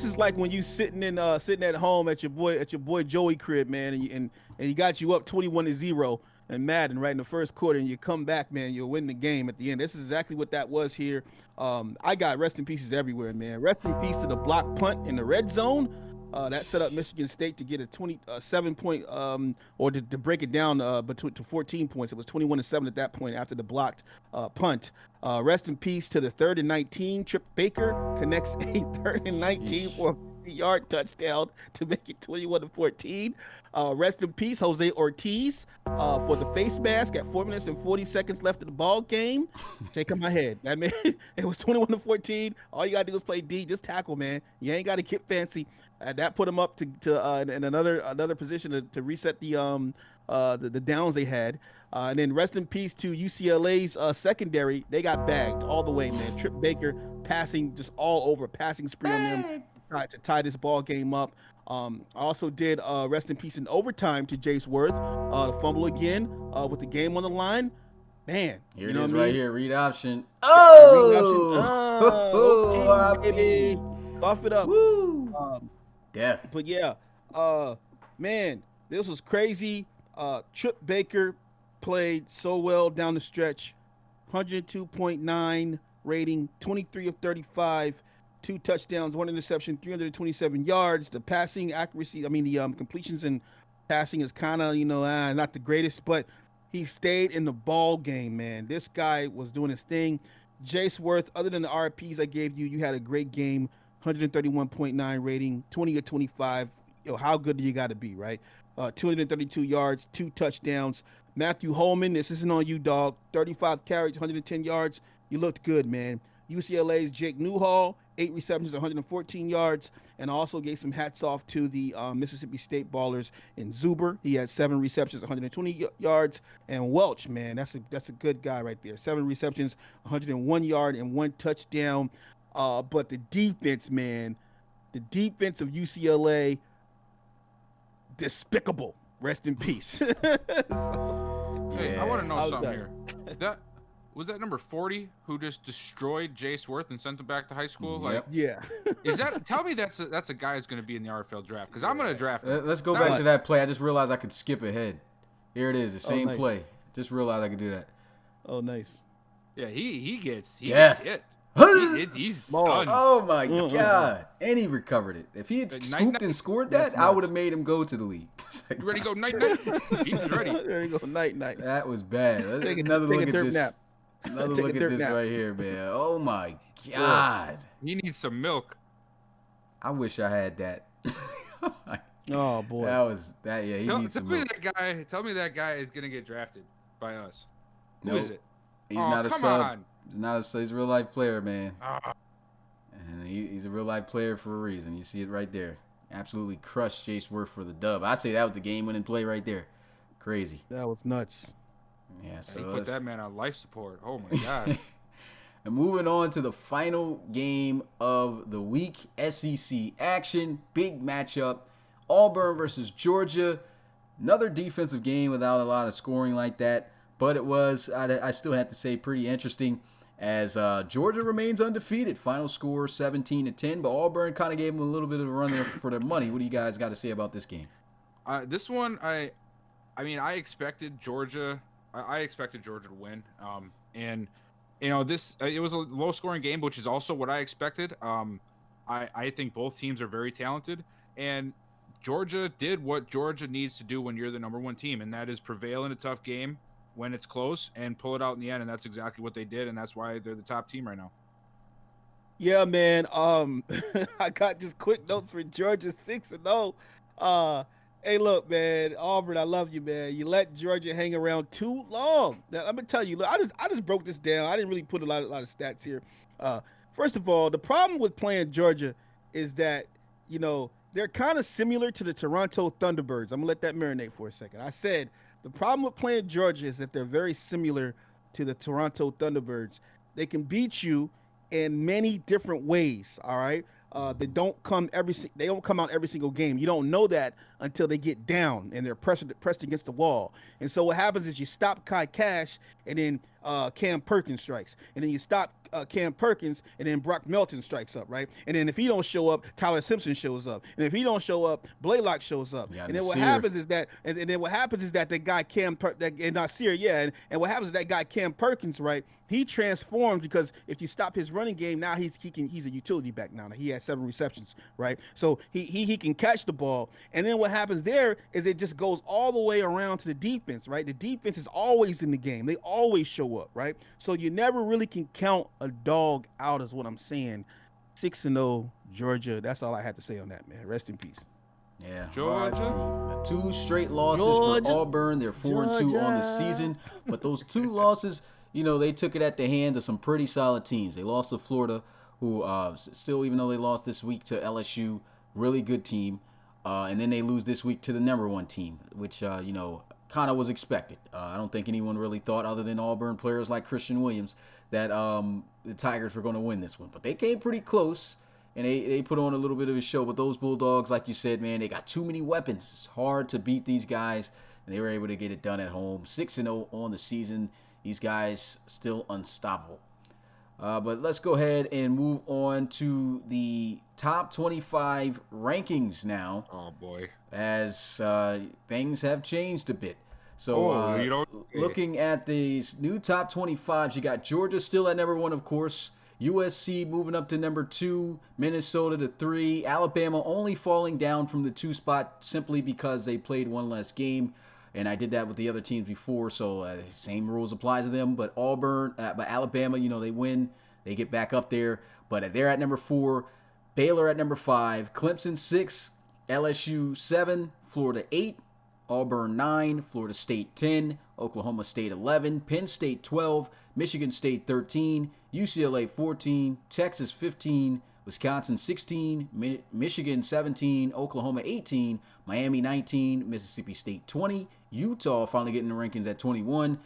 is like when you sitting at home at your boy Joey crib, man, and you got you up 21-0 and Madden right in the first quarter, and you come back, man, you'll win the game at the end. This is exactly what that was here. I got rest in pieces everywhere, man. Rest in peace to the block punt in the red zone. That set up Michigan State to get a 27-point, or to break it down to 14 points. It was 21-7 at that point after the blocked punt. Rest in peace to the 3rd and 19. Trip Baker connects a 3rd and 19 for a 50-yard touchdown to make it 21-14. Rest in peace, Jose Ortiz, for the face mask at 4 minutes and 40 seconds left of the ball game. Shaking my head. That man, it was 21-14. All you gotta do is play D, just tackle, man. You ain't gotta get fancy. That put him up to in another position to reset the downs they had. And then rest in peace to UCLA's secondary. They got bagged all the way, man. Trip Baker passing just all over, passing spree on them to tie this ball game up. I also did rest in peace in overtime to Jace Worth. The fumble again with the game on the line. Man, here it is right here. Read option. Oh, baby. Buff it up. Woo. Death. But yeah, man, this was crazy. Trip Baker played so well down the stretch. 102.9 rating, 23 of 35, 2 touchdowns, 1 interception, 327 yards. The passing accuracy, the completions and passing is kind of, not the greatest, but he stayed in the ball game, man. This guy was doing his thing. Jace Worth, other than the RPs I gave you, you had a great game. 131.9 rating, 20 of 25. How good do you got to be, right? 232 yards, 2 touchdowns. Matthew Holman, this isn't on you, dog. 35 carries, 110 yards. You looked good, man. UCLA's Jake Newhall, 8 receptions, 114 yards, and also gave some hats off to the Mississippi State ballers in Zuber. He had 7 receptions, 120 yards, and Welch, man, that's a good guy right there. 7 receptions, 101 yard, and 1 touchdown. But the defense, man, the defense of UCLA, despicable. Rest in peace. Hey, I want to know something here. Was that number 40 who just destroyed Jace Worth and sent him back to high school? Yep. Yeah. Is that? Tell me that's a guy who's going to be in the RFL draft, because I'm going to draft him. Let's go back to that play. I just realized I could skip ahead. Here it is, the same nice. play. Just realized I could do that. Oh, nice. Yeah, he gets Death. hit. He's Ball. done. Oh my God! And he recovered it. If he had Night, scooped night. and scored That's that, I would nuts. have made him go to the league. You ready to go night night? He's ready. There you go. Night. That was bad. Let's Take another a look at dirt this. nap. Another Take a look at dirt this nap. right here, man. Oh my God! He needs some milk. I wish I had that. Oh boy. That was that. Yeah, he Tell needs some me milk. that guy. Tell me that guy is gonna get drafted by us. Who Nope. is it? He's Oh, not a come sub. on. He's not a. He's a real life player, man. Ah, And he's a real life player for a reason. You see it right there. Absolutely crushed Jace Worth for the dub. I say that was the game-winning play right there. Crazy. That was nuts. Yeah. So he put let's- that man on life support. Oh my God. And moving on to the final game of the week, SEC action, big matchup, Auburn versus Georgia. Another defensive game without a lot of scoring like that, but it was, I still have to say, pretty interesting as Georgia remains undefeated. Final score 17-10, but Auburn kind of gave them a little bit of a run there for their money. What do you guys got to say about this game? This one, I mean, I expected Georgia. I expected Georgia to win. And you know, this it was a low-scoring game, which is also what I expected. I think both teams are very talented, and Georgia did what Georgia needs to do when you're the number one team, and that is prevail in a tough game when it's close and pull it out in the end. And that's exactly what they did, and that's why they're the top team right now. Yeah, man. I got just quick notes for Georgia 6-0. Hey, look, man, Auburn, I love you, man. You let Georgia hang around too long. Now, I'm gonna tell you, look, I just broke this down. I didn't really put a lot of stats here. First of all, the problem with playing Georgia is that, you know, they're kind of similar to the Toronto Thunderbirds. I'm gonna let that marinate for a second. I said the problem with playing Georgia is that they're very similar to the Toronto Thunderbirds. They can beat you in many different ways. All right. They don't come out every single game. You don't know that until they get down and they're pressed against the wall. And so what happens is you stop Kai Cash and then Cam Perkins strikes, and then you stop Cam Perkins and then Brock Melton strikes up, right? And then if he don't show up, Tyler Simpson shows up, and if he don't show up, Blaylock shows up. Yeah, and then what Nasir. happens is that, and then what happens is that the guy and Nasir, yeah, and what happens is that guy Cam Perkins, right? He transforms because if you stop his running game, now he's a utility back now. He has 7 receptions, right? So he can catch the ball. And then what happens there is it just goes all the way around to the defense, right? The defense is always in the game. They always show up, right? So you never really can count a dog out, is what I'm saying. 6-0 Georgia. That's all I had to say on that, man. Rest in peace. Yeah, Georgia. 2 straight losses Georgia. for Auburn. They're 4-2 on the Georgia. season, but those 2 losses, you know, they took it at the hands of some pretty solid teams. They lost to Florida, who still, even though they lost this week to LSU, really good team, and then they lose this week to the number 1 team, which you know, kind of was expected. I don't think anyone really thought, other than Auburn players like Christian Williams, that the Tigers were going to win this one, but they came pretty close. And they put on a little bit of a show. But those Bulldogs, like you said, man, they got too many weapons. It's hard to beat these guys. And they were able to get it done at home. 6-0 on the season. These guys still unstoppable. But let's go ahead and move on to the top 25 rankings now. Oh boy. As things have changed a bit. So looking at these new top 25s, you got Georgia still at number 1, of course. USC moving up to number 2, Minnesota to 3, Alabama only falling down from the 2 spot simply because they played 1 less game, and I did that with the other teams before, so same rules apply to them. But Alabama, you know, they win, they get back up there, but they're at number 4, Baylor at number 5, Clemson 6, LSU 7, Florida 8, Auburn 9, Florida State 10, Oklahoma State 11, Penn State 12, Michigan State 13, UCLA 14, Texas 15, Wisconsin 16, Michigan 17, Oklahoma 18, Miami 19, Mississippi State 20, Utah finally getting the rankings at 21,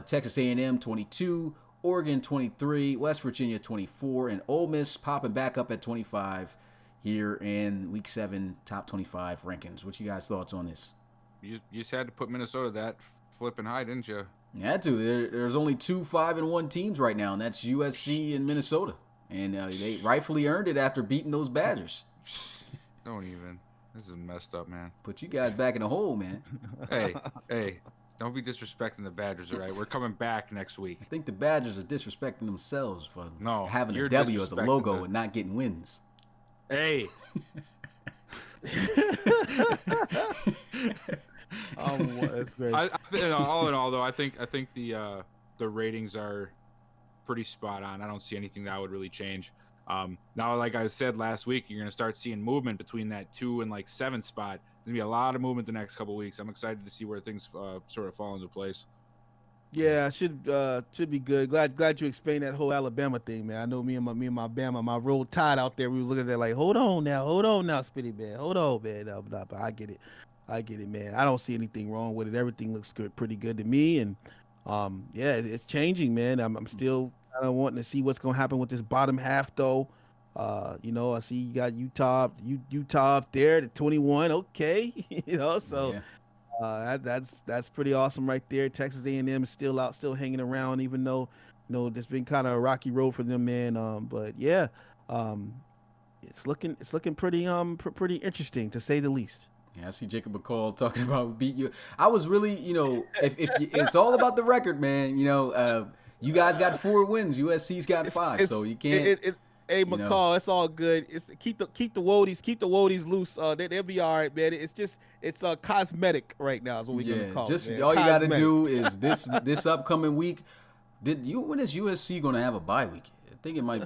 Texas A&M 22, Oregon 23, West Virginia 24, and Ole Miss popping back up at 25 here in Week 7 top 25 rankings. What you guys' thoughts on this? You just had to put Minnesota that flipping high, didn't you? You had to. There's only 2 5-1 teams right now, and that's USC and Minnesota. And they rightfully earned it after beating those Badgers. Don't even. This is messed up, man. Put you guys back in the hole, man. Hey, Don't be disrespecting the Badgers, all right? We're coming back next week. I think the Badgers are disrespecting themselves for having a you're W as a logo disrespecting and not getting wins. Hey. That's great. All in all, though, I think the ratings are pretty spot on. I don't see anything that would really change. Now, like I said last week, you're gonna start seeing movement between that 2 and 7 spot. There's gonna be a lot of movement the next couple weeks. I'm excited to see where things sort of fall into place. Yeah, should be good. Glad you explained that whole Alabama thing, man. I know me and my Bama, my Roll Tide out there, we was looking at that like, hold on now, Spitty man, hold on, man. No, but I get it, man. I don't see anything wrong with it. Everything looks good, pretty good to me, and yeah, it's changing, man. I'm still kind of wanting to see what's gonna happen with this bottom half, though. You know, I see you got Utah up there at 21. Okay, you know, so. Yeah. That's pretty awesome right there. Texas A&M is still out, still hanging around, even though, you know, there's been kind of a rocky road for them, man. But yeah, it's looking pretty pretty interesting, to say the least. Yeah, I see Jacob McCall talking about beat you. I was really, you know, if it's all about the record, man. You know, you guys got 4 wins. USC's got 5, so you can't. Hey McCall, it's all good. It's keep the woadies loose. They'll be all right, man. It's cosmetic right now is what we're gonna call it. Just all you gotta do is this upcoming week. When is USC gonna have a bye week? I think it might.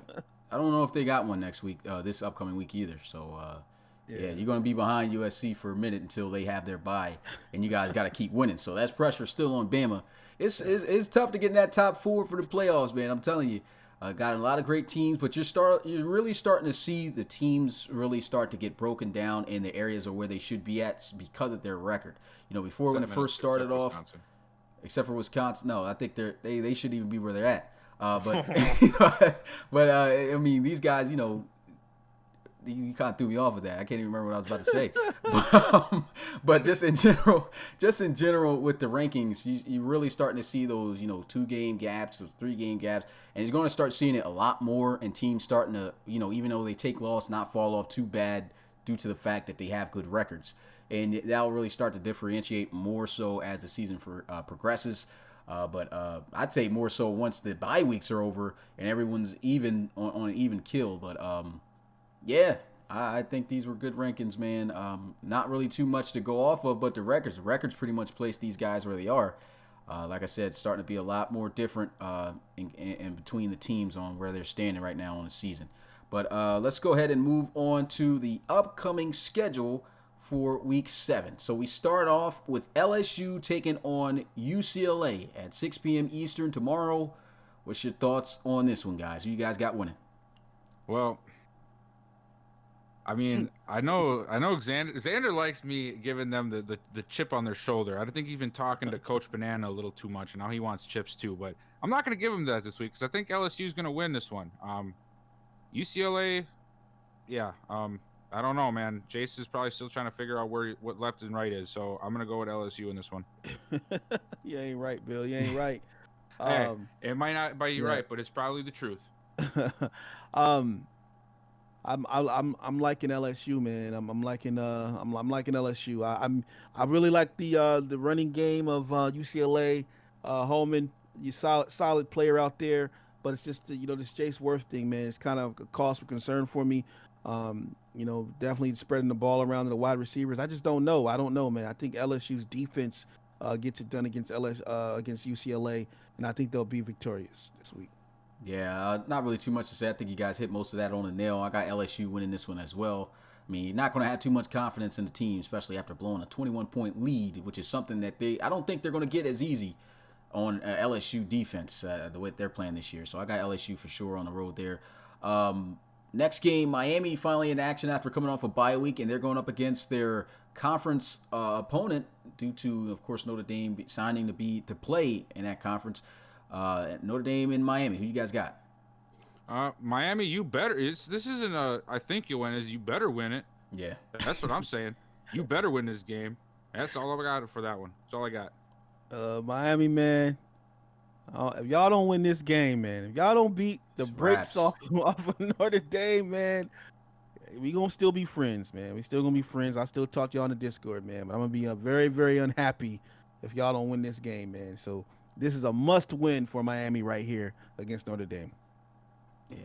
I don't know if they got one next week, this upcoming week either. So yeah, you're gonna be behind USC for a minute until they have their bye, and you guys gotta keep winning. So that's pressure still on Bama. It's tough to get in that top 4 for the playoffs, man. I'm telling you. Got a lot of great teams, but you're really starting to see the teams really start to get broken down in the areas of where they should be at because of their record. You know, before when it first started off, except for Wisconsin, no, I think they should even be where they're at. But I mean, these guys, you know, you kind of threw me off with that. I can't even remember what I was about to say. But just in general with the rankings, you're really starting to see those, you know, 2-game gaps, those 3-game gaps, and you're going to start seeing it a lot more, and teams starting to, you know, even though they take loss, not fall off too bad due to the fact that they have good records. And that'll really start to differentiate more so as the season progresses. But I'd say more so once the bye weeks are over and everyone's even on an even kill. But yeah, I think these were good rankings, man. Not really too much to go off of, but the records pretty much place these guys where they are. Like I said, starting to be a lot more different in between the teams on where they're standing right now on the season. But let's go ahead and move on to the upcoming schedule for Week 7. So we start off with LSU taking on UCLA at 6 p.m. Eastern tomorrow. What's your thoughts on this one, guys? Who you guys got winning? Well, I mean, I know Xander likes me giving them the chip on their shoulder. I think he's been talking to Coach Banana a little too much, and now he wants chips too. But I'm not going to give him that this week because I think LSU is going to win this one. UCLA, yeah, I don't know, man. Jace is probably still trying to figure out what left and right is, so I'm going to go with LSU in this one. You ain't right, Bill. You ain't right. Hey, it might not be right, but it's probably the truth. I'm liking LSU, man. I'm liking LSU. I really like the running game of UCLA. Holman, you solid player out there, but it's just this Jace Worth thing, man. It's kind of a cause for concern for me. Definitely spreading the ball around to the wide receivers. I just don't know. I don't know, man. I think LSU's defense gets it done against UCLA, and I think they'll be victorious this week. Yeah, not really too much to say. I think you guys hit most of that on the nail. I got LSU winning this one as well. I mean, you're not going to have too much confidence in the team, especially after blowing a 21-point lead, which is something that I don't think they're going to get as easy on LSU defense the way they're playing this year. So I got LSU for sure on the road there. Next game, Miami finally in action after coming off a bye week, and they're going up against their conference opponent due to, of course, Notre Dame signing to play in that conference. Notre Dame in Miami. Who you guys got? Miami, you better. This isn't a I think you win. You better win it. Yeah. That's what I'm saying. You better win this game. That's all I got for that one. That's all I got. Miami, man. If y'all don't win this game, man, if y'all don't beat the brakes off of Notre Dame, man, we gonna still be friends, man. We still gonna be friends. I still talk to y'all on the Discord, man. But I'm gonna be very, very unhappy if y'all don't win this game, man. So this is a must-win for Miami right here against Notre Dame. Yeah.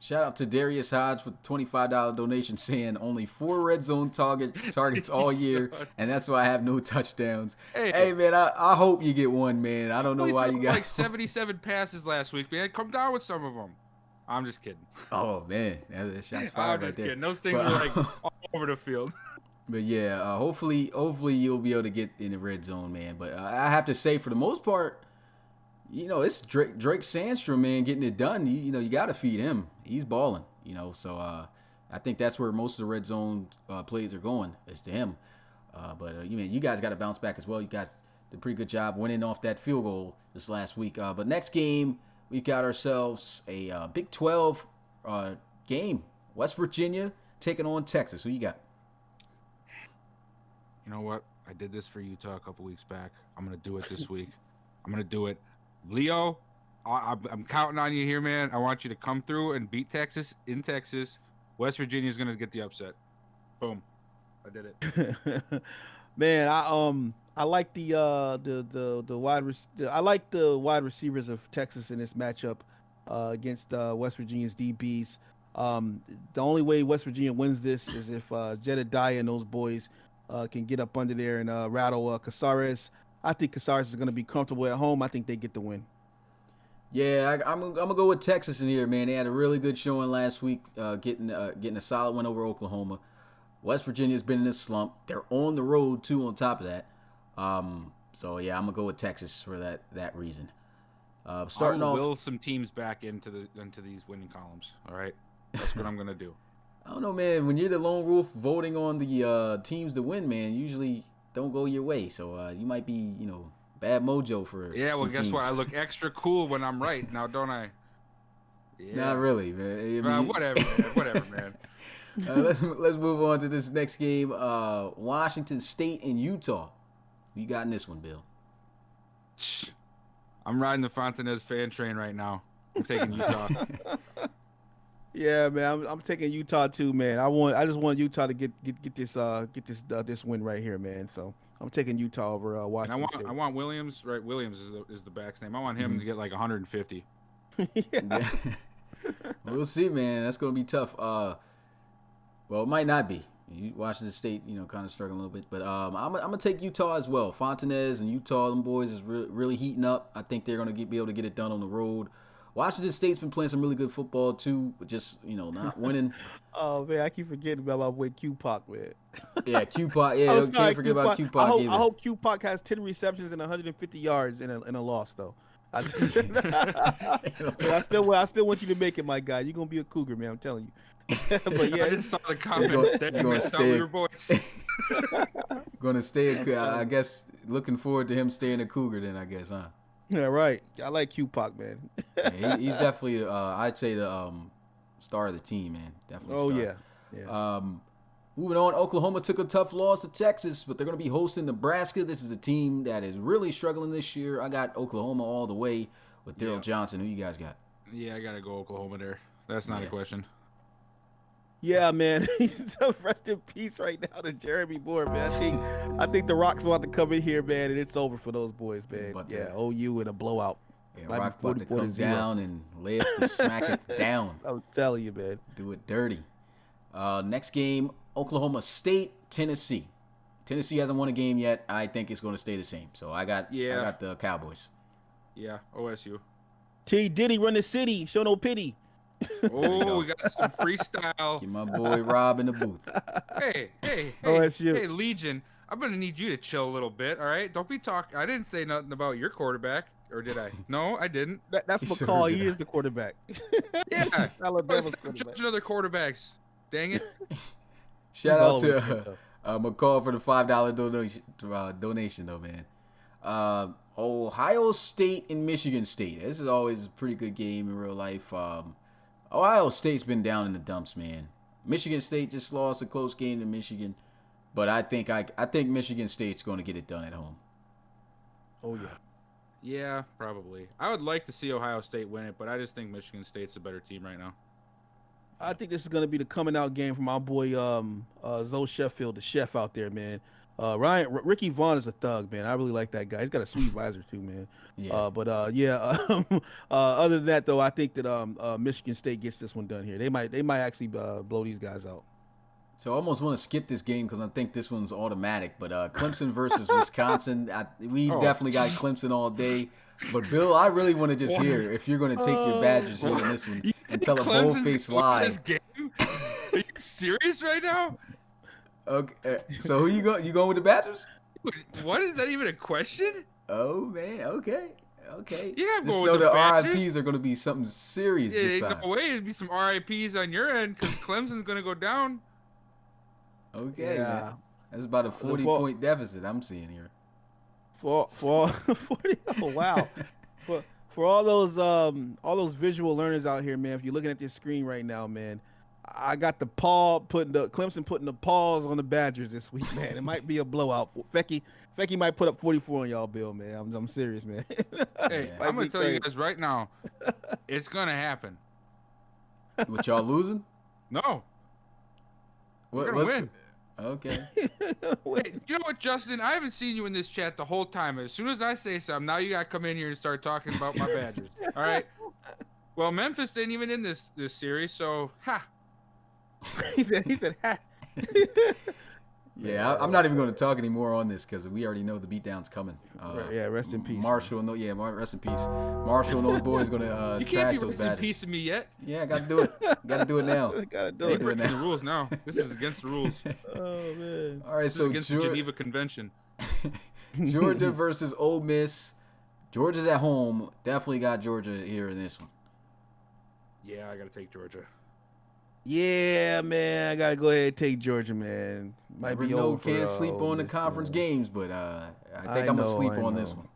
Shout out to Darius Hodge with the $25 donation saying only 4 red zone targets all year, and that's why I have no touchdowns. Hey man, I hope you get one, man. I don't know why you got like 77 passes last week, man. Come down with some of them. I'm just kidding. Oh man, that shot's fired right there. Kidding. Those things were like all over the field. But yeah, hopefully you'll be able to get in the red zone, man. But I have to say, for the most part, it's Drake Sandstrom, man, getting it done. You got to feed him. He's balling, So I think that's where most of the red zone plays are going, is to him. But you guys got to bounce back as well. You guys did a pretty good job winning off that field goal this last week. But next game, we got ourselves a Big 12 game. West Virginia taking on Texas. Who you got? You know what? I did this for Utah a couple weeks back. I'm going to do it this week. I'm going to do it. Leo, I'm counting on you here, man. I want you to come through and beat Texas in Texas. West Virginia is going to get the upset. Boom. I did it. Man, I like the wide receivers of Texas in this matchup against West Virginia's DBs. The only way West Virginia wins this is if Jedediah and those boys can get up under there and rattle Casares. I think Casares is going to be comfortable at home. I think they get the win. Yeah, I'm gonna go with Texas in here, man. They had a really good showing last week, getting a solid win over Oklahoma. West Virginia's been in this slump. They're on the road too. On top of that, so yeah, I'm gonna go with Texas for that reason. Starting off, will some teams back into these winning columns. All right, that's what I'm gonna do. I don't know, man. When you're the lone wolf voting on the teams to win, man, usually don't go your way. So you might be, bad mojo for some guess teams. what? I look extra cool when I'm right now, don't I? Yeah. Not really, man. Whatever, man. Let's move on to this next game. Washington State and Utah. Who you got in this one, Bill? I'm riding the Fontanez fan train right now. I'm taking Utah. Yeah, man, I'm taking Utah too, man. I just want Utah to get this win right here, man. So I'm taking Utah over Washington State. I want Williams, right? Williams is the back's name. I want him to get like 150. Yeah. We'll see, man. That's gonna be tough. Well, it might not be. Washington State, kind of struggling a little bit, but I'm gonna take Utah as well. Fontanez and Utah, them boys is really heating up. I think they're gonna be able to get it done on the road. Washington State's been playing some really good football too, but just not winning. Oh man, I keep forgetting about my boy Q-Pac, man. Yeah, Q-Pac. Yeah, can't forget about Q-Pac either. I hope Q-Pac has 10 receptions and 150 yards in a loss though. I still want you to make it, my guy. You're gonna be a Cougar, man. I'm telling you. But yeah, I just saw the comments. We were boys. Gonna stay. I guess looking forward to him staying a Cougar then. I guess, huh? Yeah, right. I like Q-Pac, man. Yeah, he's definitely, I'd say the star of the team, man. Definitely. Oh star. yeah. Moving on, Oklahoma took a tough loss to Texas, but they're going to be hosting Nebraska. This is a team that is really struggling this year. I got Oklahoma all the way with Daryl Johnson. Who you guys got? Yeah, I got to go Oklahoma there. That's not a question. Yeah, man. Rest in peace right now to Jeremy Moore, man. I think the Rock's about to come in here, man, and it's over for those boys, man. But OU in a blowout. Yeah, Rock about to come down and lay it to smack it down. I'm telling you, man. Do it dirty. Next game, Oklahoma State, Tennessee. Tennessee hasn't won a game yet. I think it's going to stay the same. So I got the Cowboys. Yeah, OSU. T. Diddy run the city. Show no pity. Oh, we got some freestyle. Get my boy Rob in the booth. Hey, OSU. Hey, Legion. I'm going to need you to chill a little bit, all right? Don't be talking. I didn't say nothing about your quarterback, or did I? No, I didn't. That's McCall. He is the quarterback. Yeah. Alabama's quarterback. Judging other quarterbacks. Dang it. Shout out to McCall for the $5 donation, though, man. Ohio State and Michigan State. This is always a pretty good game in real life. Ohio State's been down in the dumps, man. Michigan State just lost a close game to Michigan, but I think Michigan State's going to get it done at home. Oh yeah. Yeah, probably. I would like to see Ohio State win it, but I just think Michigan State's a better team right now. I think this is going to be the coming out game from our boy Zoe Sheffield, the chef out there, man. Ricky Vaughn is a thug, man. I really like that guy. He's got a sweet visor too, man. Yeah. Other than that though, I think that Michigan State gets this one done here. They might actually blow these guys out. So I almost want to skip this game because I think this one's automatic. But Clemson versus Wisconsin, we definitely got Clemson all day. But Bill, I really want to just hear if you're going to take your Badgers here in this one and tell a bold-faced lie. Are you serious right now? Okay, so who you going? You going with the Badgers? What, is that even a question? Oh man, okay. Yeah, I'm Just going know with the the Badgers. RIPs are going to be something serious this time. No way, it'd be some RIPs on your end because Clemson's going to go down. Okay, man. That's about a 40-point deficit I'm seeing here. For 40, oh wow. For all those visual learners out here, man, if you're looking at this screen right now, man, I got Clemson putting the paws on the Badgers this week, man. It might be a blowout. Fecky might put up 44 on y'all, Bill, man. I'm serious, man. Hey, I'm gonna tell you guys right now, it's gonna happen. What, y'all losing? No. We're gonna win. Okay. Hey, you know what, Justin? I haven't seen you in this chat the whole time. As soon as I say something, now you gotta come in here and start talking about my Badgers. All right. Well, Memphis ain't even in this series, so ha. he said ha. Yeah, I'm not even going to talk anymore on this because we already know the beatdown's coming. Rest in peace. Marshall, rest in peace. Marshall and those boys going to you trash can't be those rest in Badgers. peace of me yet. Yeah, I got to do it. Got to do it now. Gotta do You're it. breaking the rules now. This is against the rules. Oh man. All right, This is against the Geneva Convention. Georgia versus Ole Miss. Georgia's at home. Definitely got Georgia here in this one. Yeah, I gotta take Georgia. Yeah, man, I gotta go ahead and take Georgia, man. Might be over. Can't sleep on the conference games, but I think I'm gonna sleep on this one.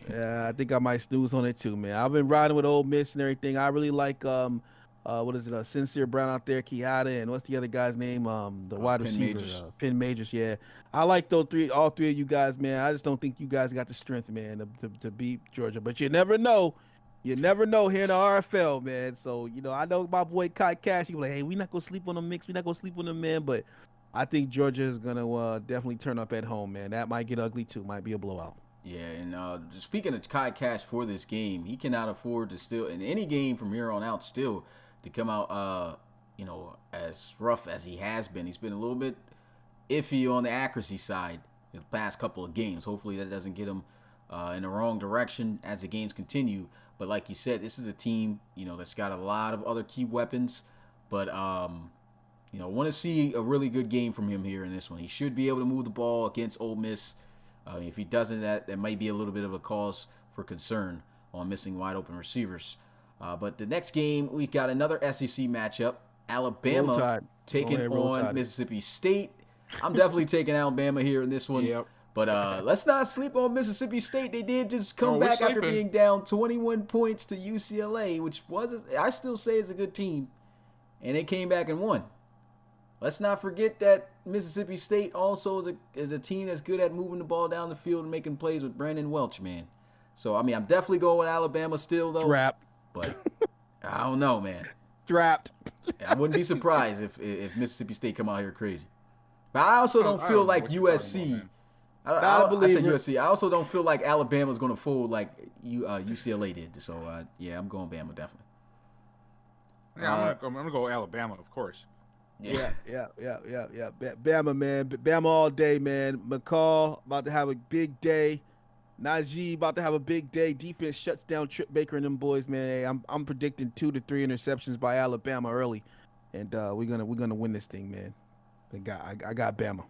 Yeah, I think I might snooze on it too, man. I've been riding with Ole Miss and everything. I really like what is it? Sincere Brown out there, Kiata, and what's the other guy's name? The wide receiver, Penn Majors. Yeah, I like all three of you guys, man. I just don't think you guys got the strength, man, to beat Georgia. But you never know. You never know here in the RFL, man. So, I know my boy Kai Cash. He was like, hey, we're not going to sleep on the mix. We're not going to sleep on the man. But I think Georgia is going to definitely turn up at home, man. That might get ugly, too. Might be a blowout. Yeah, and speaking of Kai Cash for this game, he cannot afford to still, in any game from here on out, still to come out, as rough as he has been. He's been a little bit iffy on the accuracy side in the past couple of games. Hopefully that doesn't get him in the wrong direction as the games continue. But like you said, this is a team, that's got a lot of other key weapons. But, want to see a really good game from him here in this one. He should be able to move the ball against Ole Miss. If he doesn't, that might be a little bit of a cause for concern on missing wide open receivers. But the next game, we've got another SEC matchup. Alabama taking on Mississippi State. I'm definitely taking Alabama here in this one. Yep. But let's not sleep on Mississippi State. They did just come back after being down 21 points to UCLA, which I still say is a good team. And they came back and won. Let's not forget that Mississippi State also is a team that's good at moving the ball down the field and making plays with Brandon Welch, man. So, I'm definitely going with Alabama still, though. Trapped. But I don't know, man. Trapped. I wouldn't be surprised if Mississippi State come out here crazy. But I also don't feel like USC... I said USC. I also don't feel like Alabama's going to fold like UCLA did. So, I'm going Bama, definitely. Yeah, I'm gonna go Alabama, of course. Yeah. Bama, man. Bama all day, man. McCall about to have a big day. Najee about to have a big day. Defense shuts down Trip Baker and them boys, man. I'm predicting 2 to 3 interceptions by Alabama early, and we're gonna win this thing, man. I got Bama.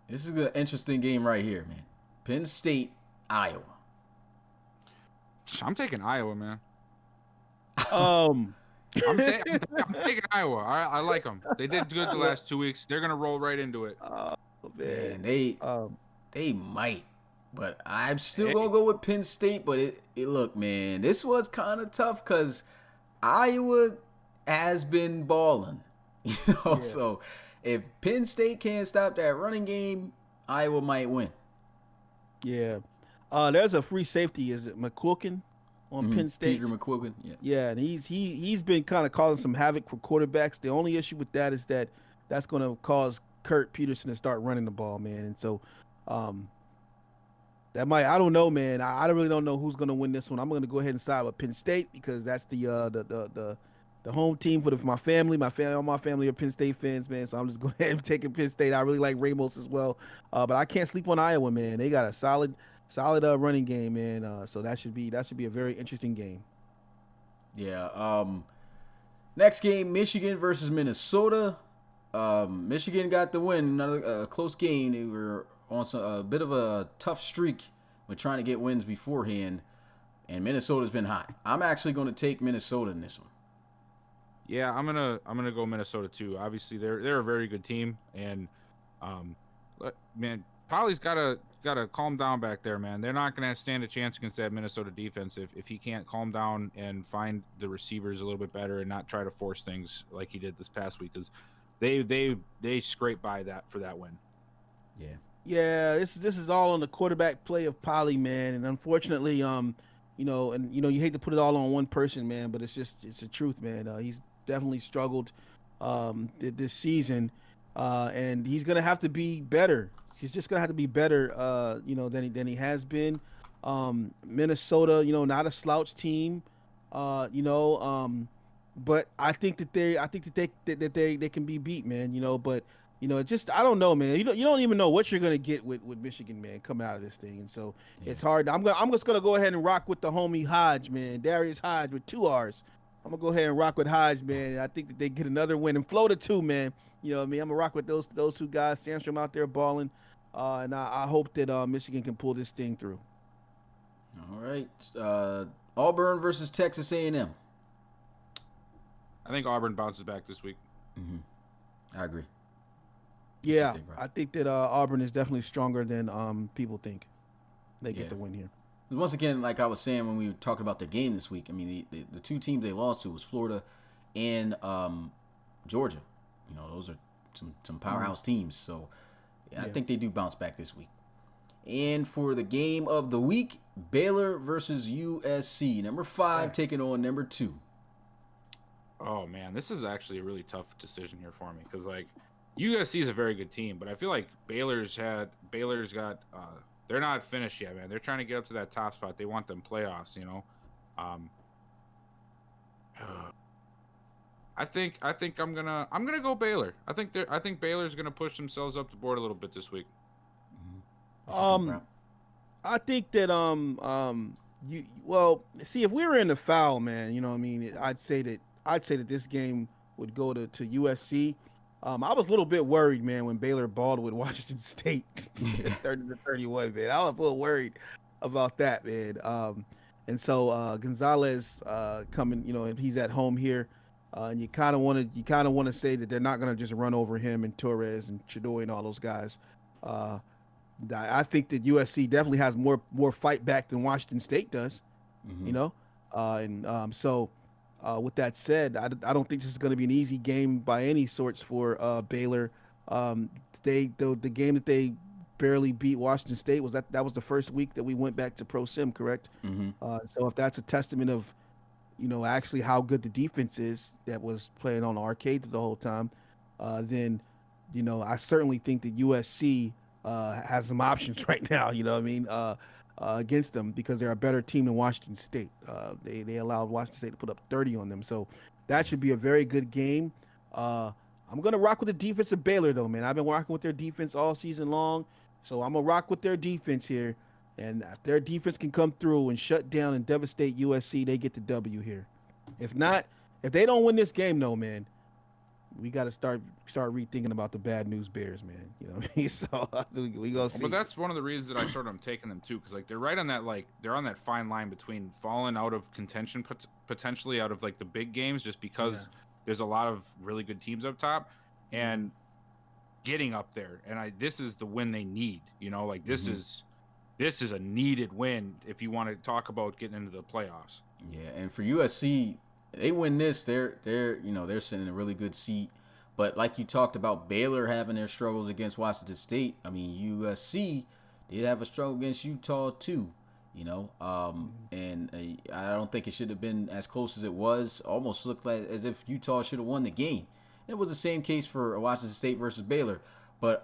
This is an interesting game right here, man. Penn State, Iowa. I'm taking Iowa, man. I'm taking Iowa. I like them. They did good the last 2 weeks. They're gonna roll right into it. Oh man, they might, but I'm still gonna go with Penn State. But it look, man, this was kind of tough because Iowa has been balling, So if Penn State can't stop that running game, Iowa might win. Yeah. There's a free safety. Is it McQuilkin on Penn State? Peter McQuilkin. Yeah. Yeah, and he's been kind of causing some havoc for quarterbacks. The only issue with that is that's going to cause Kurt Peterson to start running the ball, man. And so that might, I don't know, man. I really don't know who's gonna win this one. I'm gonna go ahead and side with Penn State because that's the home team for my family. All my family are Penn State fans, man. So I'm just going ahead and taking Penn State. I really like Ramos as well, but I can't sleep on Iowa, man. They got a solid running game, man. So that should be a very interesting game. Yeah. Next game, Michigan versus Minnesota. Michigan got the win. Another close game. They were on a bit of a tough streak with trying to get wins beforehand, and Minnesota's been hot. I'm actually going to take Minnesota in this one. Yeah, I'm gonna go Minnesota too. Obviously, they're a very good team, and man, Polly's gotta calm down back there, man. They're not gonna stand a chance against that Minnesota defense if he can't calm down and find the receivers a little bit better and not try to force things like he did this past week, because they scrape by that for that win. Yeah. Yeah, this is all on the quarterback play of Polly, man, and unfortunately, you hate to put it all on one person, man, but it's the truth, man. He's definitely struggled this season, and he's gonna have to be better. He's just gonna have to be better, than he has been. Minnesota, not a slouch team, but I think that they can be beat, man. But I don't know, man. You don't even know what you're gonna get with Michigan, man, come out of this thing, and so it's hard. I'm just gonna go ahead and rock with the homie Hodge, man, Darius Hodge with 2 R's. I'm gonna go ahead and rock with Hodge, man. I think that they get another win, and Florida too, man. You know what I mean? I'm gonna rock with those 2 guys. Sandstrom out there balling, and I hope that Michigan can pull this thing through. All right, Auburn versus Texas A&M. I think Auburn bounces back this week. Mm-hmm. I agree. Yeah, I think that Auburn is definitely stronger than people think. They get the win here. Once again, like I was saying when we were talking about the game this week, I mean, the 2 teams they lost to was Florida and Georgia. Those are some powerhouse teams. So, I think they do bounce back this week. And for the game of the week, Baylor versus USC. Number 5 taking on number 2. Oh, man, this is actually a really tough decision here for me because, USC is a very good team, but I feel like Baylor's got they're not finished yet, man. They're trying to get up to that top spot. They want them playoffs, I think I'm gonna go Baylor. I think Baylor's gonna push themselves up the board a little bit this week. I think that see, if we were in the foul, man, I'd say that this game would go to USC. I was a little bit worried, man, when Baylor balled with Washington State 30-31, man. I was a little worried about that, man. And so Gonzalez coming, and he's at home here, and you kind of want to say that they're not going to just run over him and Torres and Chadoy and all those guys. I think that USC definitely has more fight back than Washington State does, so. With that said, I don't think this is going to be an easy game by any sorts for Baylor. The game that they barely beat Washington State was that was the first week that we went back to Pro Sim, correct? Mm-hmm. So if that's a testament of, actually how good the defense is that was playing on the arcade the whole time, then, I certainly think that USC has some options right now. You know what I mean? Against them because they're a better team than Washington State. They allowed Washington State to put up 30 on them. So that should be a very good game. I'm going to rock with the defense of Baylor, though, man. I've been rocking with their defense all season long. So I'm going to rock with their defense here. And if their defense can come through and shut down and devastate USC, they get the W here. If not, if they don't win this game, though, man, we got to start rethinking about the bad news Bears, man. You know what I mean? So we go see. But that's one of the reasons that I sort of am taking them too, because they're right on that they're on that fine line between falling out of contention potentially out of the big games just because there's a lot of really good teams up top and getting up there. And this is the win they need. This is a needed win if you want to talk about getting into the playoffs. Yeah, and for USC. They win this, they're sitting in a really good seat. But like you talked about Baylor having their struggles against Washington State, I mean USC did have a struggle against Utah too, and I don't think it should have been as close as it was. Almost looked like as if Utah should have won the game. It was the same case for Washington State versus Baylor. But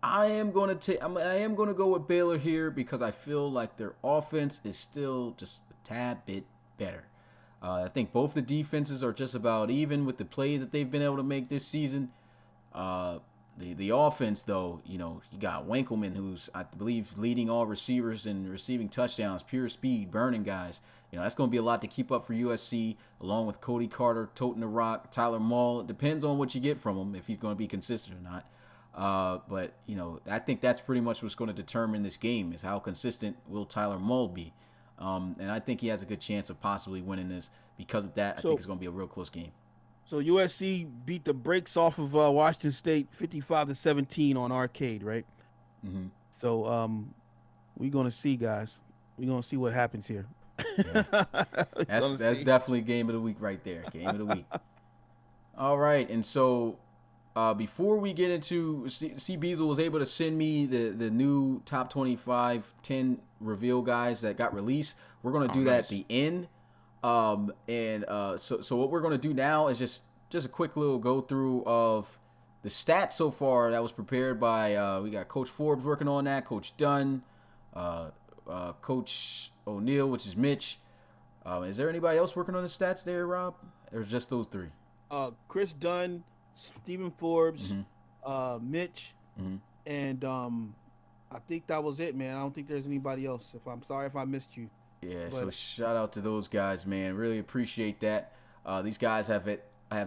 I am going to go with Baylor here because I feel like their offense is still just a tad bit better. I think both the defenses are just about even with the plays that they've been able to make this season. The offense, though, you got Winkleman, who's, I believe, leading all receivers in receiving touchdowns, pure speed, burning guys. That's going to be a lot to keep up for USC, along with Cody Carter, toting the rock, Tyler Maul. It depends on what you get from him, if he's going to be consistent or not. But I think that's pretty much what's going to determine this game is how consistent will Tyler Maul be. And I think he has a good chance of possibly winning this. Because of that, I think it's going to be a real close game. So USC beat the brakes off of Washington State 55-17 on Arcade, right? Mm-hmm. So we're going to see, guys. We're going to see what happens here. Yeah. That's definitely game of the week right there. Game of the week. All right, and so before we get into C. Beazle was able to send me the new top 25 10 reveal guys that got released. We're going to do that at the end. So what we're going to do now is just a quick little go through of the stats so far that was prepared by we got Coach Forbes working on that, Coach Dunn, Coach O'Neill, which is Mitch. Is there anybody else working on the stats there, Rob? Or just those three? Chris Dunn, Stephen Forbes, Mitch, and I think that was it, man. I don't think there's anybody else. I'm sorry if I missed you. Yeah, so shout out to those guys, man. Really appreciate that. These guys have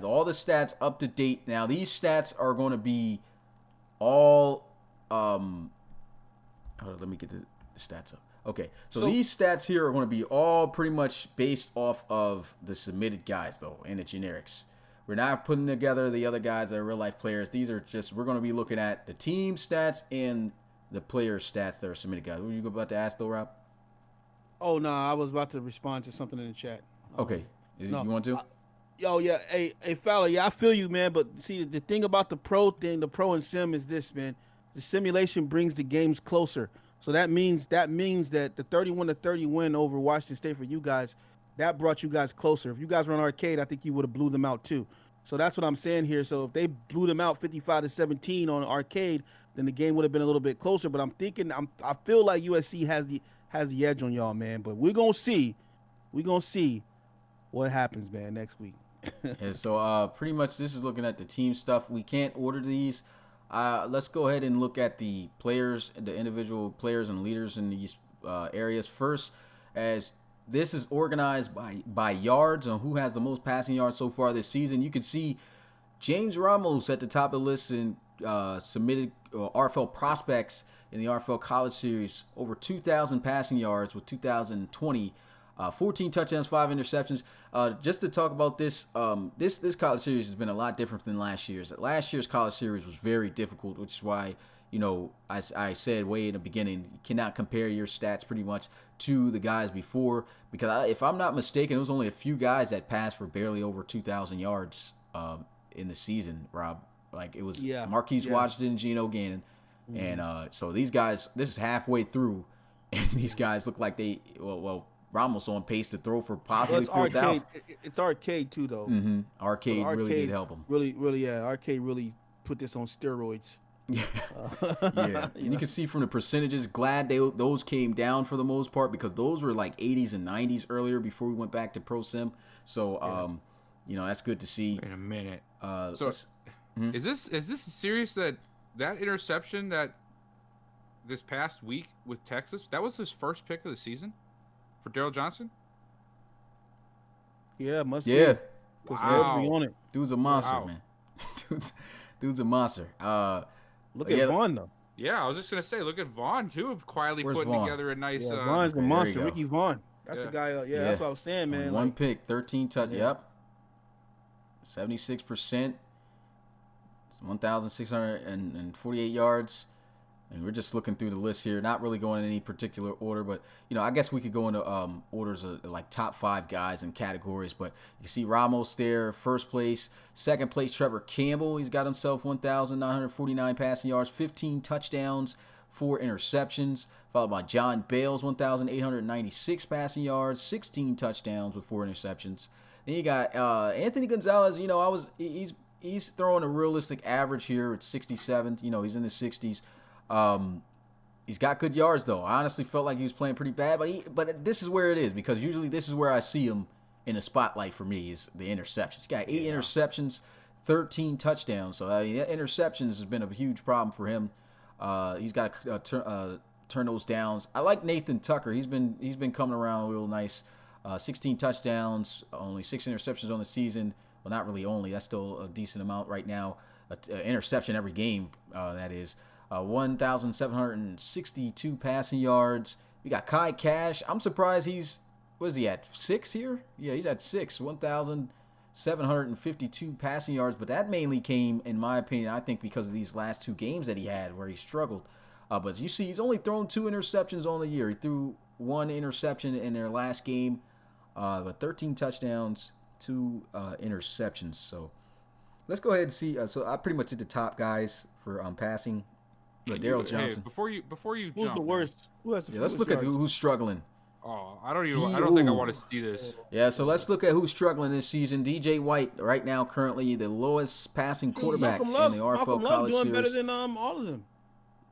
all the stats up to date. Now, these stats are going to be all let me get the stats up. Okay, so these stats here are going to be all pretty much based off of the submitted guys, though, and the generics. We're not putting together the other guys that are real-life players. These are just, we're going to be looking at the team stats and the player stats that are submitted guys. What were you about to ask, though, Rob? Oh, no, I was about to respond to something in the chat. Okay. You want to? Yeah. Hey, Fowler, yeah, I feel you, man. But see, the thing about the pro and sim is this, man. The simulation brings the games closer. So that means that the 31-30 win over Washington State for you guys, that brought you guys closer. If you guys were on Arcade, I think you would have blew them out too. So that's what I'm saying here. So if they blew them out 55-17 on Arcade, then the game would have been a little bit closer. But I feel like USC has the edge on y'all, man. But we're gonna see what happens, man, next week. Yeah, so pretty much this is looking at the team stuff. We can't order these. Let's go ahead and look at the players, the individual players and leaders in these areas first, as this is organized by yards on who has the most passing yards so far this season. You can see James Ramos at the top of the list in submitted RFL prospects in the RFL College Series, over 2,000 passing yards with 2,020, 14 touchdowns, 5 interceptions. Just to talk about this, this College Series has been a lot different than last year's. Last year's College Series was very difficult, which is why, I said way in the beginning, you cannot compare your stats pretty much to the guys before, because if I'm not mistaken, it was only a few guys that passed for barely over 2,000 yards in the season, Rob. Like, it was Marquise Washington, Geno Gannon. And so these guys, this is halfway through, and these guys look like Ramos on pace to throw for possibly 4,000. It's Arcade too, though. Mm-hmm. Arcade really did help him. Really, Arcade really put this on steroids. Yeah, and you can see from the percentages, glad those came down for the most part, because those were like 80s and 90s earlier before we went back to Pro Sim. So, that's good to see. Wait a minute. Is this serious that interception that this past week with Texas, that was his first pick of the season for Daryl Johnson? Yeah, must be. Yeah. Wow. On it. Dude's a monster, man. Dude's a monster. Look at Vaughn, though. Yeah, I was just going to say, look at Vaughn, too, quietly putting together a nice... Yeah, Vaughn's the monster. Ricky Vaughn. That's the guy. That's what I was saying, man. One pick, 13 touchdowns. Yep. 76%. 1,648 yards. And we're just looking through the list here, not really going in any particular order, but, I guess we could go into orders of like top 5 guys and categories. But you see Ramos there, first place. Second place, Trevor Campbell. He's got himself 1,949 passing yards, 15 touchdowns, 4 interceptions. Followed by John Bales, 1,896 passing yards, 16 touchdowns with 4 interceptions. Then you got Anthony Gonzalez. he's throwing a realistic average here at 67. You know, he's in the 60s. He's got good yards, though. I honestly felt like he was playing pretty bad, but this is where it is, because usually this is where I see him in the spotlight for me, is the interceptions. He's got 8 interceptions, 13 touchdowns. So, I mean, interceptions has been a huge problem for him. He's got to turn those downs. I like Nathan Tucker. He's been coming around real nice. 16 touchdowns, only 6 interceptions on the season. Well, not really only. That's still a decent amount right now. Interception every game, that is. 1,762 passing yards. We got Kai Cash. I'm surprised what is he at, 6 here? Yeah, he's at 6. 1,752 passing yards. But that mainly came, in my opinion, I think because of these last 2 games that he had where he struggled. But you see, he's only thrown 2 interceptions on the year. He threw 1 interception in their last game. But 13 touchdowns, 2 interceptions. So let's go ahead and see. So I pretty much did the top guys for passing. Daryl Johnson. Hey, before you Who's jump, the worst? Who has the let's look at who's struggling. Oh, I don't think I want to see this. Yeah, so let's look at who's struggling this season. DJ White, right now, currently the lowest passing quarterback in the RFL College doing Series. better than all of them.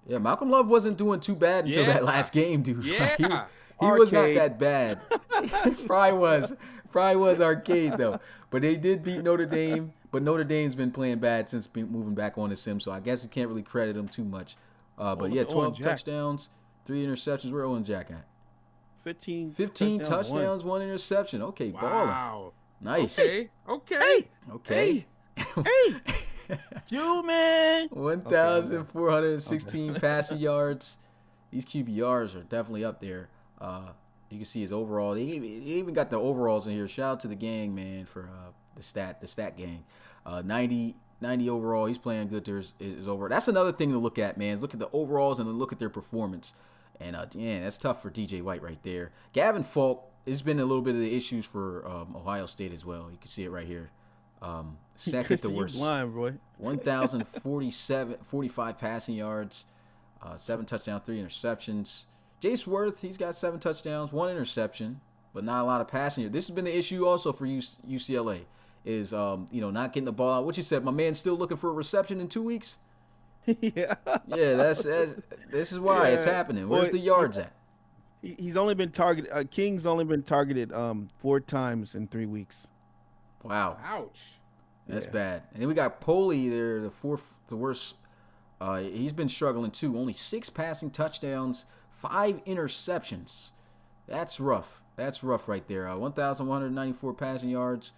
Yeah, Malcolm Love wasn't doing too bad until that last game, dude. Yeah. He was not that bad. Probably was arcade, though. But they did beat Notre Dame. But Notre Dame's been playing bad since moving back on the sim, so I guess we can't really credit them too much. But yeah, 12 touchdowns, 3 interceptions. Where Owen Jack at? 15 touchdowns, 1 interception. Okay, Wow. balling. Nice. Okay. Okay. Hey, you man. 1,416 passing yards. These QBRs are definitely up there. You can see his overall. They even got the overalls in here. Shout out to the gang, man, for the stat gang. 90 overall. He's playing good. There's his overall. That's another thing to look at, man. Is look at the overalls and then look at their performance. And that's tough for DJ White right there. Gavin Falk. There's been a little bit of the issues for Ohio State as well. You can see it right here. Second to worst. 1,045 passing yards, 7 touchdowns, 3 interceptions. Jace Worth, he's got 7 touchdowns, 1 interception, but not a lot of passing yards. This has been the issue also for UCLA, is not getting the ball out. What you said, my man's still looking for a reception in 2 weeks. Yeah. Yeah, this is why it's happening. Where's the yards at? He's only been targeted. King's only been targeted 4 times in 3 weeks. Wow. Ouch. That's bad. And then we got Poley there, the worst. He's been struggling too. Only 6 passing touchdowns, 5 interceptions. That's rough. That's rough right there. 1,194 passing yards,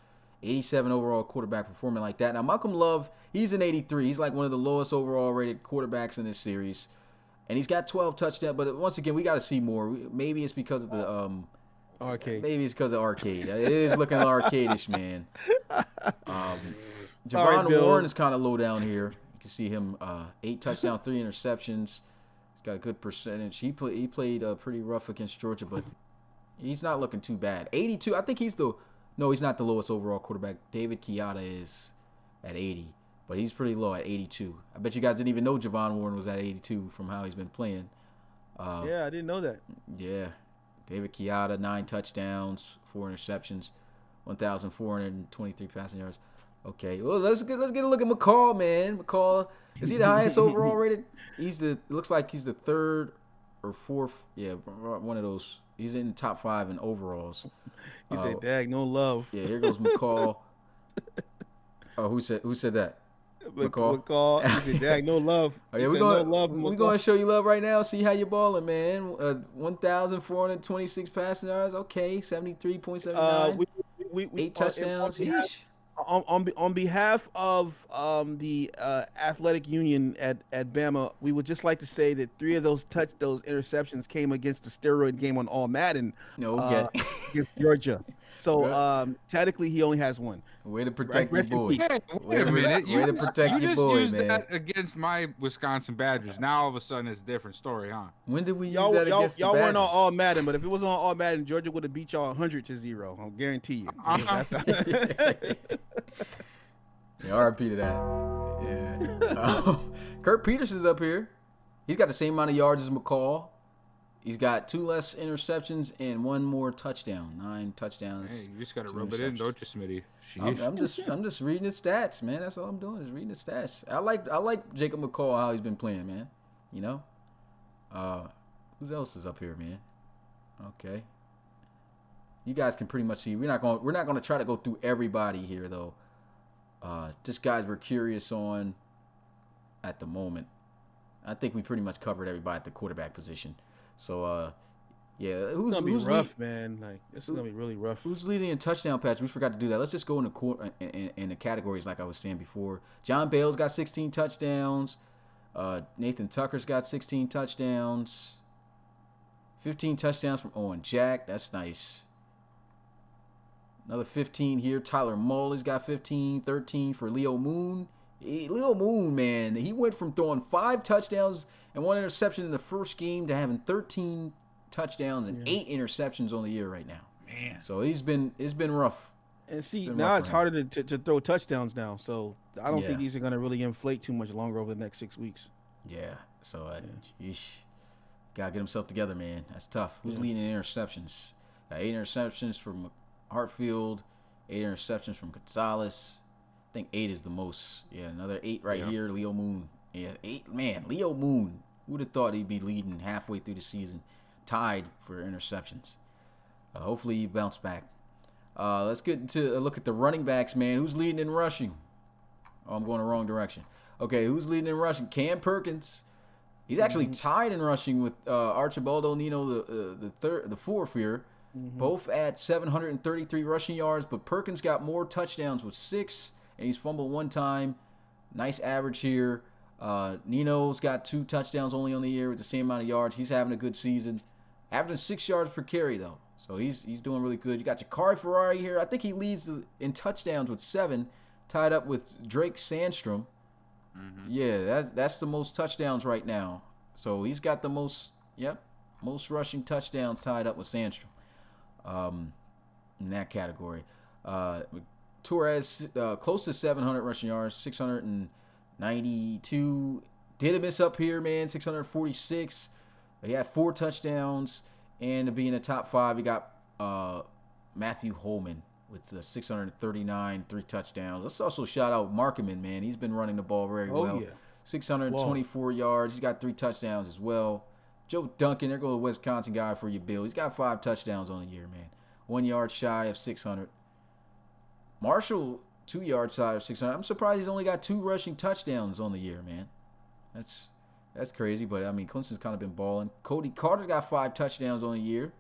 87 overall quarterback performing like that. Now, Malcolm Love, he's an 83. He's like one of the lowest overall rated quarterbacks in this series. And he's got 12 touchdowns. But once again, we got to see more. Maybe it's because of the arcade. Maybe it's because of arcade. It is looking arcade-ish, man. Javon Warren is kind of low down here. You can see him 8 touchdowns, 3 interceptions. He's got a good percentage. He played pretty rough against Georgia, but he's not looking too bad. 82. I think he's not the lowest overall quarterback. David Chiata is at 80, but he's pretty low at 82. I bet you guys didn't even know Javon Warren was at 82 from how he's been playing. Yeah, I didn't know that. Yeah. David Chiata, 9 touchdowns, 4 interceptions, 1,423 passing yards. Okay, well let's get a look at McCall, man. McCall, is he the highest overall rated? Looks like he's the 3rd or 4th. Yeah, one of those. He's in the top 5 in overalls. He said, "Dag, no love." Yeah, here goes McCall. Oh, who said that? McCall. He said, "Dag, no love." Oh, yeah, we're going to show you love right now. See how you're balling, man. 1,426 passing yards. Okay, 73.79. 8 touchdowns. On behalf of the athletic union at Bama, we would just like to say that 3 of those interceptions came against the steroid game on All Madden against Georgia. So technically, he only has 1. Way to protect your boy. Wait a minute. Way to protect your boy, man. You just used that against my Wisconsin Badgers. Now all of a sudden it's a different story, huh? When did we use that against the Y'all weren't on Badgers? All Madden, but if it was on All Madden, Georgia would have beat y'all 100-0. I'll guarantee you. Yeah, RP to that. Yeah. Kurt Peterson's up here. He's got the same amount of yards as McCall. He's got 2 less interceptions and 1 more touchdown. 9 touchdowns. Hey, you just got to rub it in, don't you, Smitty? I'm just reading his stats, man. That's all I'm doing is reading his stats. I like Jacob McCall, how he's been playing, man. You know. Who else is up here, man? Okay. You guys can pretty much see. We're not gonna try to go through everybody here though. Just guys we're curious on at the moment. I think we pretty much covered everybody at the quarterback position. So, yeah, who's gonna be rough, man? Like this is gonna be really rough. Who's leading in touchdown patch? We forgot to do that. Let's just go in the categories like I was saying before. John Bale's got 16 touchdowns. Nathan Tucker's got 16 touchdowns. 15 touchdowns from Owen Jack. That's nice. Another 15 here. Tyler Mully's got 15. 13 for Leo Moon. Leo Moon, man, he went from throwing 5 touchdowns and 1 interception in the first game to having 13 touchdowns and 8 interceptions on the year right now. Man. So it's been rough. And see, now it's harder to throw touchdowns now. So I don't think these are going to really inflate too much longer over the next 6 weeks. Yeah. So, got to get himself together, man. That's tough. Who's leading in interceptions? Got 8 interceptions from Hartfield, 8 interceptions from Gonzalez. I think 8 is the most. Yeah, another 8 right here. Leo Moon. Yeah, 8. Man, Leo Moon. Who would have thought he'd be leading halfway through the season, tied for interceptions. Hopefully he bounce back. Let's get into a look at the running backs, man. Who's leading in rushing? Oh, I'm going the wrong direction. Okay, who's leading in rushing? Cam Perkins. He's actually tied in rushing with Archibald O'Neill, the fourth here. Both at 733 rushing yards, but Perkins got more touchdowns with 6, and he's fumbled 1 time. Nice average here. Nino's got 2 touchdowns only on the year with the same amount of yards. He's having a good season. Averaging 6 yards per carry, though. So he's doing really good. You got Jakari Ferrari here. I think he leads in touchdowns with 7, tied up with Drake Sandstrom. Yeah, that's the most touchdowns right now. So he's got the most rushing touchdowns tied up with Sandstrom in that category. Torres, close to 700 rushing yards, 692. Did miss up here, man, 646. He had 4 touchdowns, and to be in the top 5, he got Matthew Holman with 639, 3 touchdowns. Let's also shout out Markman, man. He's been running the ball very well. Yeah. 624 yards. He's got 3 touchdowns as well. Joe Duncan, there goes a Wisconsin guy for you, Bill. He's got 5 touchdowns on the year, man. 1 yard shy of 600. Marshall, 2 yards shy of 600. I'm surprised he's only got 2 rushing touchdowns on the year, man. That's crazy, but, I mean, Clemson's kind of been balling. Cody Carter's got 5 touchdowns on the year.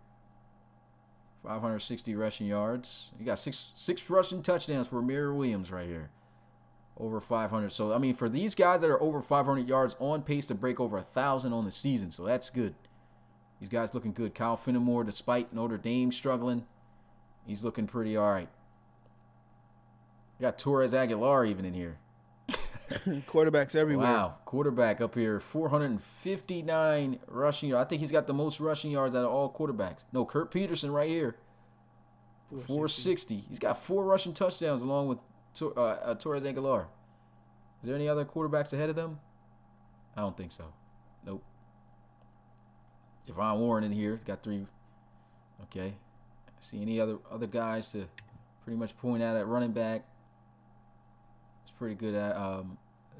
560 rushing yards. You got six rushing touchdowns for Amir Williams right here. Over 500. So, I mean, for these guys that are over 500 yards, on pace to break over 1,000 on the season. So, that's good. These guys looking good. Kyle Finnemore, despite Notre Dame struggling, he's looking pretty all right. You got Torres Aguilar even in here. Quarterbacks everywhere. Wow. Quarterback up here. 459 rushing yards. I think he's got the most rushing yards out of all quarterbacks. No, Kurt Peterson right here. 460. He's got 4 rushing touchdowns along with Torres Aguilar. Is there any other quarterbacks ahead of them? I don't think so. Nope. Javon Warren in here. He's got 3. Okay. See any other guys to pretty much point out at running back? It's pretty good at.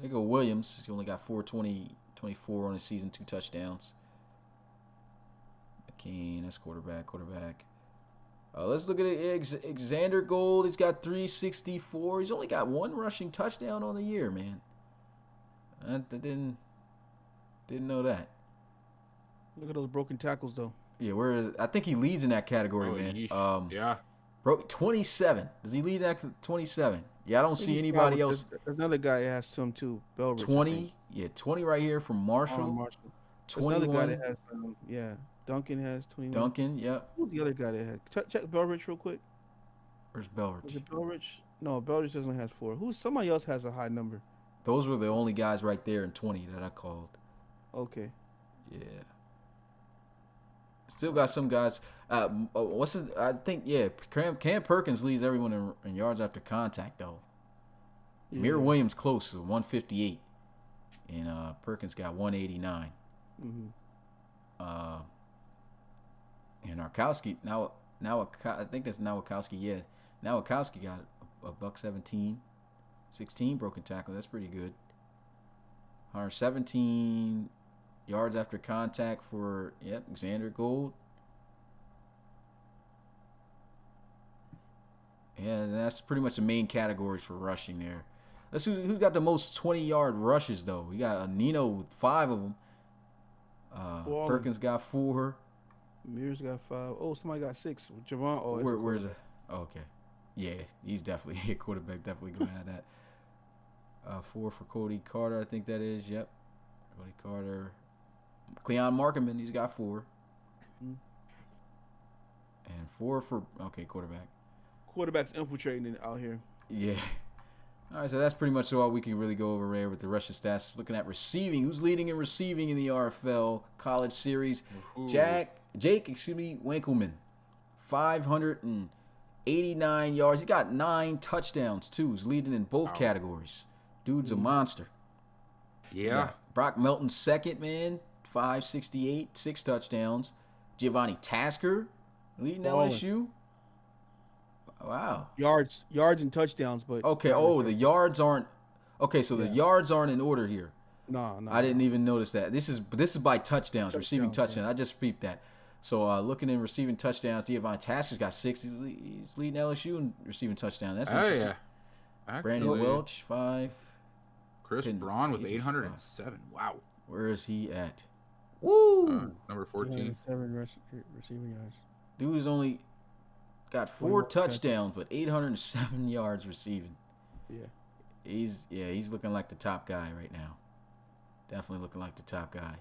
There go Williams. He only got 424 on the season, 2 touchdowns. McCain, that's quarterback. Let's look at it. Alexander Gold. He's got 364. He's only got 1 rushing touchdown on the year, man. I didn't know that. Look at those broken tackles, though. Yeah, I think he leads in that category, man. Yeah. Broke 27. Does he lead that 27? Yeah, I don't see anybody else. There's another guy that has some too. Belridge, 20. Yeah, 20 right here from Marshall. 21. There's another guy that has Duncan has 21. Duncan, yep. Who's the other guy that had? Check Belridge real quick. Where's Belridge? Is it Belridge? No, Belridge doesn't have 4. Somebody else has a high number. Those were the only guys right there in 20 that I called. Okay. Yeah. Still got some guys. I think, Cam Perkins leads everyone in yards after contact, though. Yeah. Amir Williams close to 158. And Perkins got 189. And Arkowski I think that's Nowakowski. Yeah, Nowakowski got a buck 17, 16 broken tackle. That's pretty good. 117 yards after contact for Xander Gould. Yeah, that's pretty much the main categories for rushing there. Let's see who's got the most 20-yard rushes though. We got Nino with 5 of them. Perkins got 4. Mears got 5. Oh, somebody got 6. Javon. Oh, where's it? Oh, okay. Yeah, he's definitely a quarterback. Definitely gonna have that. 4 for Cody Carter, I think that is. Yep. Cody Carter. Cleon Markman, he's got 4. And 4 for quarterback. Quarterbacks infiltrating it out here. Yeah. All right, so that's pretty much all we can really go over there with the rushing stats. Looking at receiving, who's leading in receiving in the RFL College Series? Jake, Winkleman, 589 yards. He got 9 touchdowns too. He's leading in both categories. Dude's a monster. Yeah. Brock Melton second, man, 568, 6 touchdowns. Giovanni Tasker leading LSU. Wow. Yards and touchdowns, but okay. Oh, the yards aren't. Okay, so the yards aren't in order here. No. I didn't even notice that. This is by touchdowns, receiving touchdowns. I just peeped that. So looking in receiving touchdowns, Giovanni Tasker's got 6. He's leading LSU in receiving touchdowns. That's interesting. Yeah. Brandon Welch 5. Chris Braun with 807. Wow. Where is he at? Woo! Number 14. 7 receiving yards. Dude's only got 4 touchdowns, but 807 yards receiving. Yeah. He's looking like the top guy right now. Definitely looking like the top guy.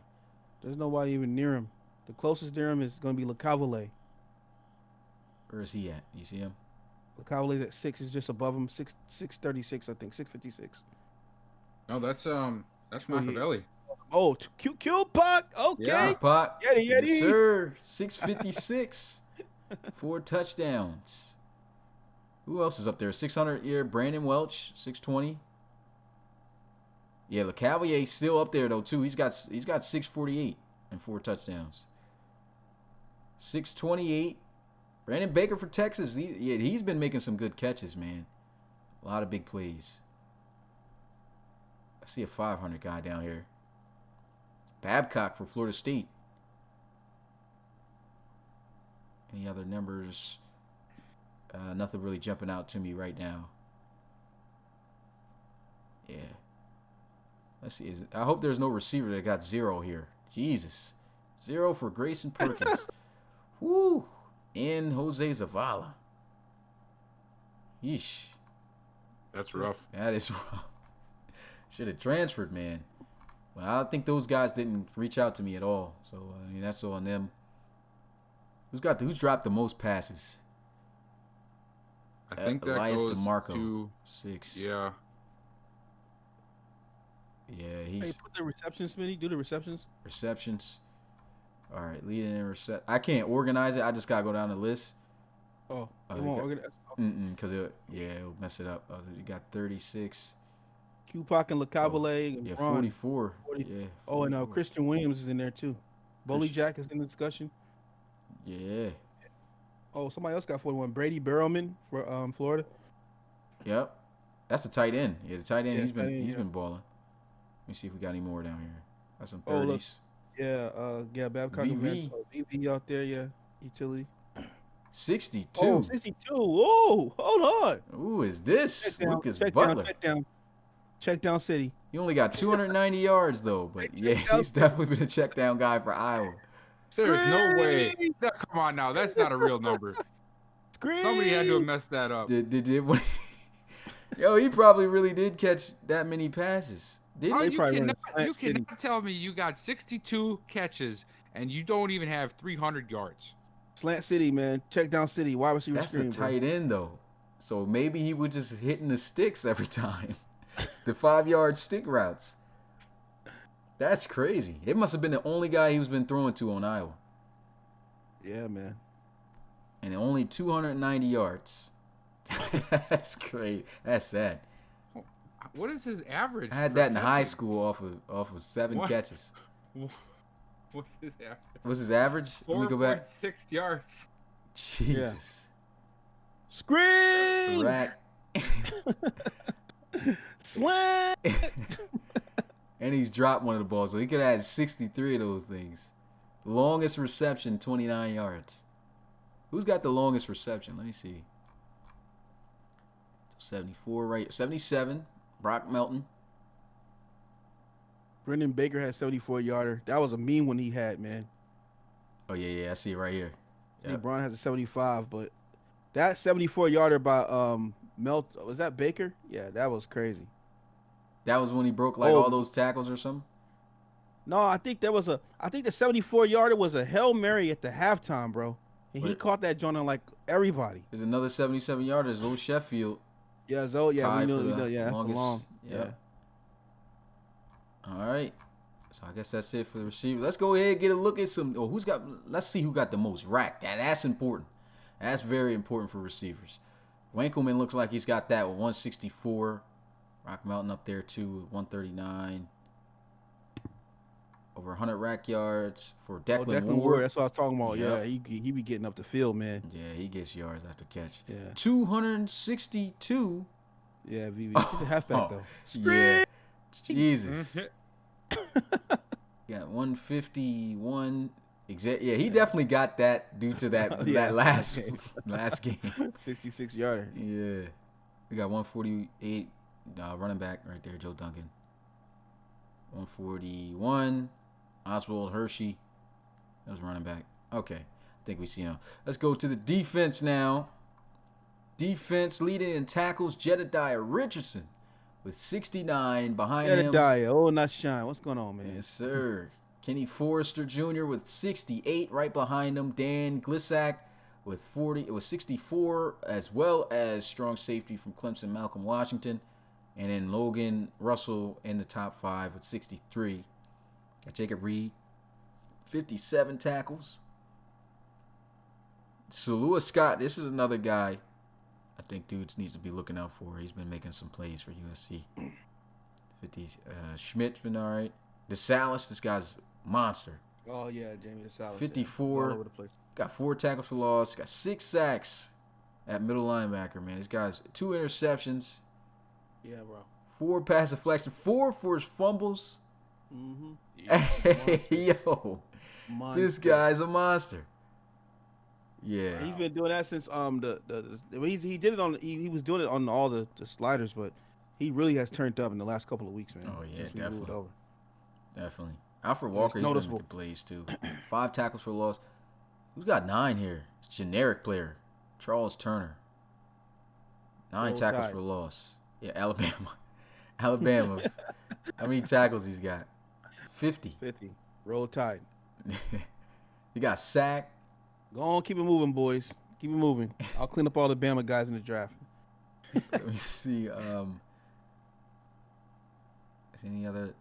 There's nobody even near him. The closest near him is going to be LeCavalier. Where is he at? You see him? LeCavalier's at 6. Is just above him. 636, I think. 656. No, that's Machiavelli. Oh, Q Puck. Okay. Yeah, Puck. Yeti. Yes, sir. 656. 4 touchdowns. Who else is up there? 600-year Brandon Welch, 620. Yeah, LeCavalier's still up there though too. He's got 648 and 4 touchdowns. 628. Brandon Baker for Texas. He's been making some good catches, man. A lot of big plays. I see a 500 guy down here. Babcock for Florida State. Any other numbers? Nothing really jumping out to me right now. Yeah. Let's see. I hope there's no receiver that got 0 here. Jesus. 0 for Grayson Perkins. Woo. And Jose Zavala. Yeesh. That's rough. That is rough. Should have transferred, man. Well, I think those guys didn't reach out to me at all. So, I mean, that's all on them. Who's dropped the most passes? I think that Elias goes DeMarco, to 6. Yeah. Yeah, Hey, put the receptions, Smitty. Do the receptions. Receptions. All right, leading in reception. I can't organize it. I just gotta go down the list. Oh, it won't organize. Because it'll mess it up. You got 36. Q-Pac and LeCavalier. Yeah, Braun. 44. 40. Yeah. Oh, and Christian Williams is in there too. Bully Jack is in the discussion. Yeah. Oh, somebody else got 41. Brady Barrowman for Florida. Yep. That's the tight end. Yeah, the tight end. Yeah, He's been balling. Let me see if we got any more down here. Got some 30s. Oh, look. Yeah, Babcock. VV. VV out there, yeah. Utility. 62. Oh, 62. Oh, hold on. Ooh, is this Lucas Butler? Check down City. He only got 290 yards though, but yeah, he's definitely been a check down guy for Iowa. There's no way. Come on now, that's not a real number. Somebody had to have messed that up. Yo, he probably really did catch that many passes. Did he? You cannot tell me you got 62 catches and you don't even have 300 yards. Slant City, man. Check down City. Wide receiver That's screen, the tight end though. So maybe he was just hitting the sticks every time. The 5-yard stick routes. That's crazy. It must have been the only guy he was been throwing to on Iowa. Yeah, man. And only 290 yards. That's great. That's sad. What is his average? I had that in high school off of 7 catches. What's his average? What's his average? Let me go back. 4.6 yards. Jesus. Screen. Rack. Slam. And he's dropped one of the balls, so he could have had 63 of those things. Longest reception, 29 yards. Who's got the longest reception? Let me see. 74, right? 77. Brock Melton. Brendan Baker had 74-yarder. That was a mean one he had, man. Oh, yeah, I see it right here. Yep. Braun has a 75, but that 74-yarder by was that Baker? Yeah, that was crazy. That was when he broke like all those tackles or something? No, I think the 74-yarder was a Hail Mary at the halftime, bro. And he caught that joint on like everybody. There's another 77-yarder. There's old Sheffield. Yeah, Zo. Yeah, we know. Yeah, that's longest, the long. Yeah. All right. So I guess that's it for the receivers. Let's go ahead and get a look at some. Oh, let's see who got the most rack. That's important. That's very important for receivers. Winkleman looks like he's got that with 164. Rock Mountain up there too with 139. Over 100 rack yards for Declan Ward. That's what I was talking about. Yep. Yeah, he be getting up the field, man. Yeah, he gets yards after catch. Yeah. 262. Yeah, VV. He's a halfback though. Yeah. Jesus. Got 151. Yeah, he definitely got that due to that last game. 66-yarder. Yeah. We got 148 running back right there, Joe Duncan. 141. Oswald Hershey. That was running back. Okay. I think we see him. Let's go to the defense now. Defense leading in tackles, Jedediah Richardson with 69 behind him. Jedediah, not shine. What's going on, man? Yes, sir. Kenny Forrester Jr. with 68 right behind him. Dan Glissack with 40. It was 64, as well as strong safety from Clemson, Malcolm Washington. And then Logan Russell in the top 5 with 63. Got Jacob Reed, 57 tackles. So Lewis Scott, this is another guy I think dudes needs to be looking out for. He's been making some plays for USC. 50. Schmidt's been all right. DeSalis, this guy's monster. Oh, yeah, Jamie DeSalis. 54. All over the place. Got 4 tackles for loss. Got 6 sacks at middle linebacker, man. This guy's 2 interceptions. Yeah, bro. 4 pass deflections. 4 for his fumbles. Mm-hmm. Hey, yo. Monster. This guy's a monster. Yeah. He's been doing that since he did it on he was doing it on all the sliders, but he really has turned up in the last couple of weeks, man. Oh yeah, since we definitely. moved over. Definitely. Alfred Walker, he's been making plays too. 5 tackles for loss. Who's got 9 here? It's generic player. Charles Turner. 9 tackles for loss. Yeah, Alabama. Alabama. How many tackles he's got? 50. 50. Roll Tide. He got sacked. Go on, keep it moving, boys. Keep it moving. I'll clean up all the Bama guys in the draft. Let me see. Any other?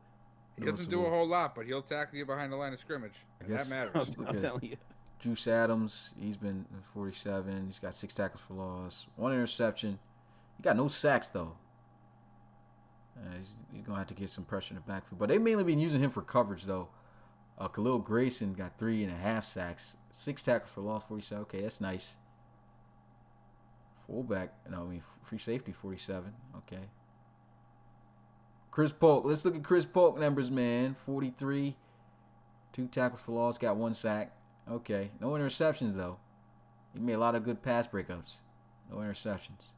He doesn't do a whole lot, but he'll tackle you behind the line of scrimmage. That matters. I'm telling you. Juice Adams, he's been 47. He's got 6 tackles for loss, 1 interception. He got no sacks though. He's gonna have to get some pressure in the backfield, but they mainly been using him for coverage though. Khalil Grayson got 3.5 sacks, 6 tackles for loss, 47. Okay, that's nice. Fullback, free safety, 47. Okay. Chris Polk, let's look at Chris Polk numbers, man. 43, 2 tackles for loss, got 1 sack. Okay, no interceptions though. He made a lot of good pass breakups. No interceptions.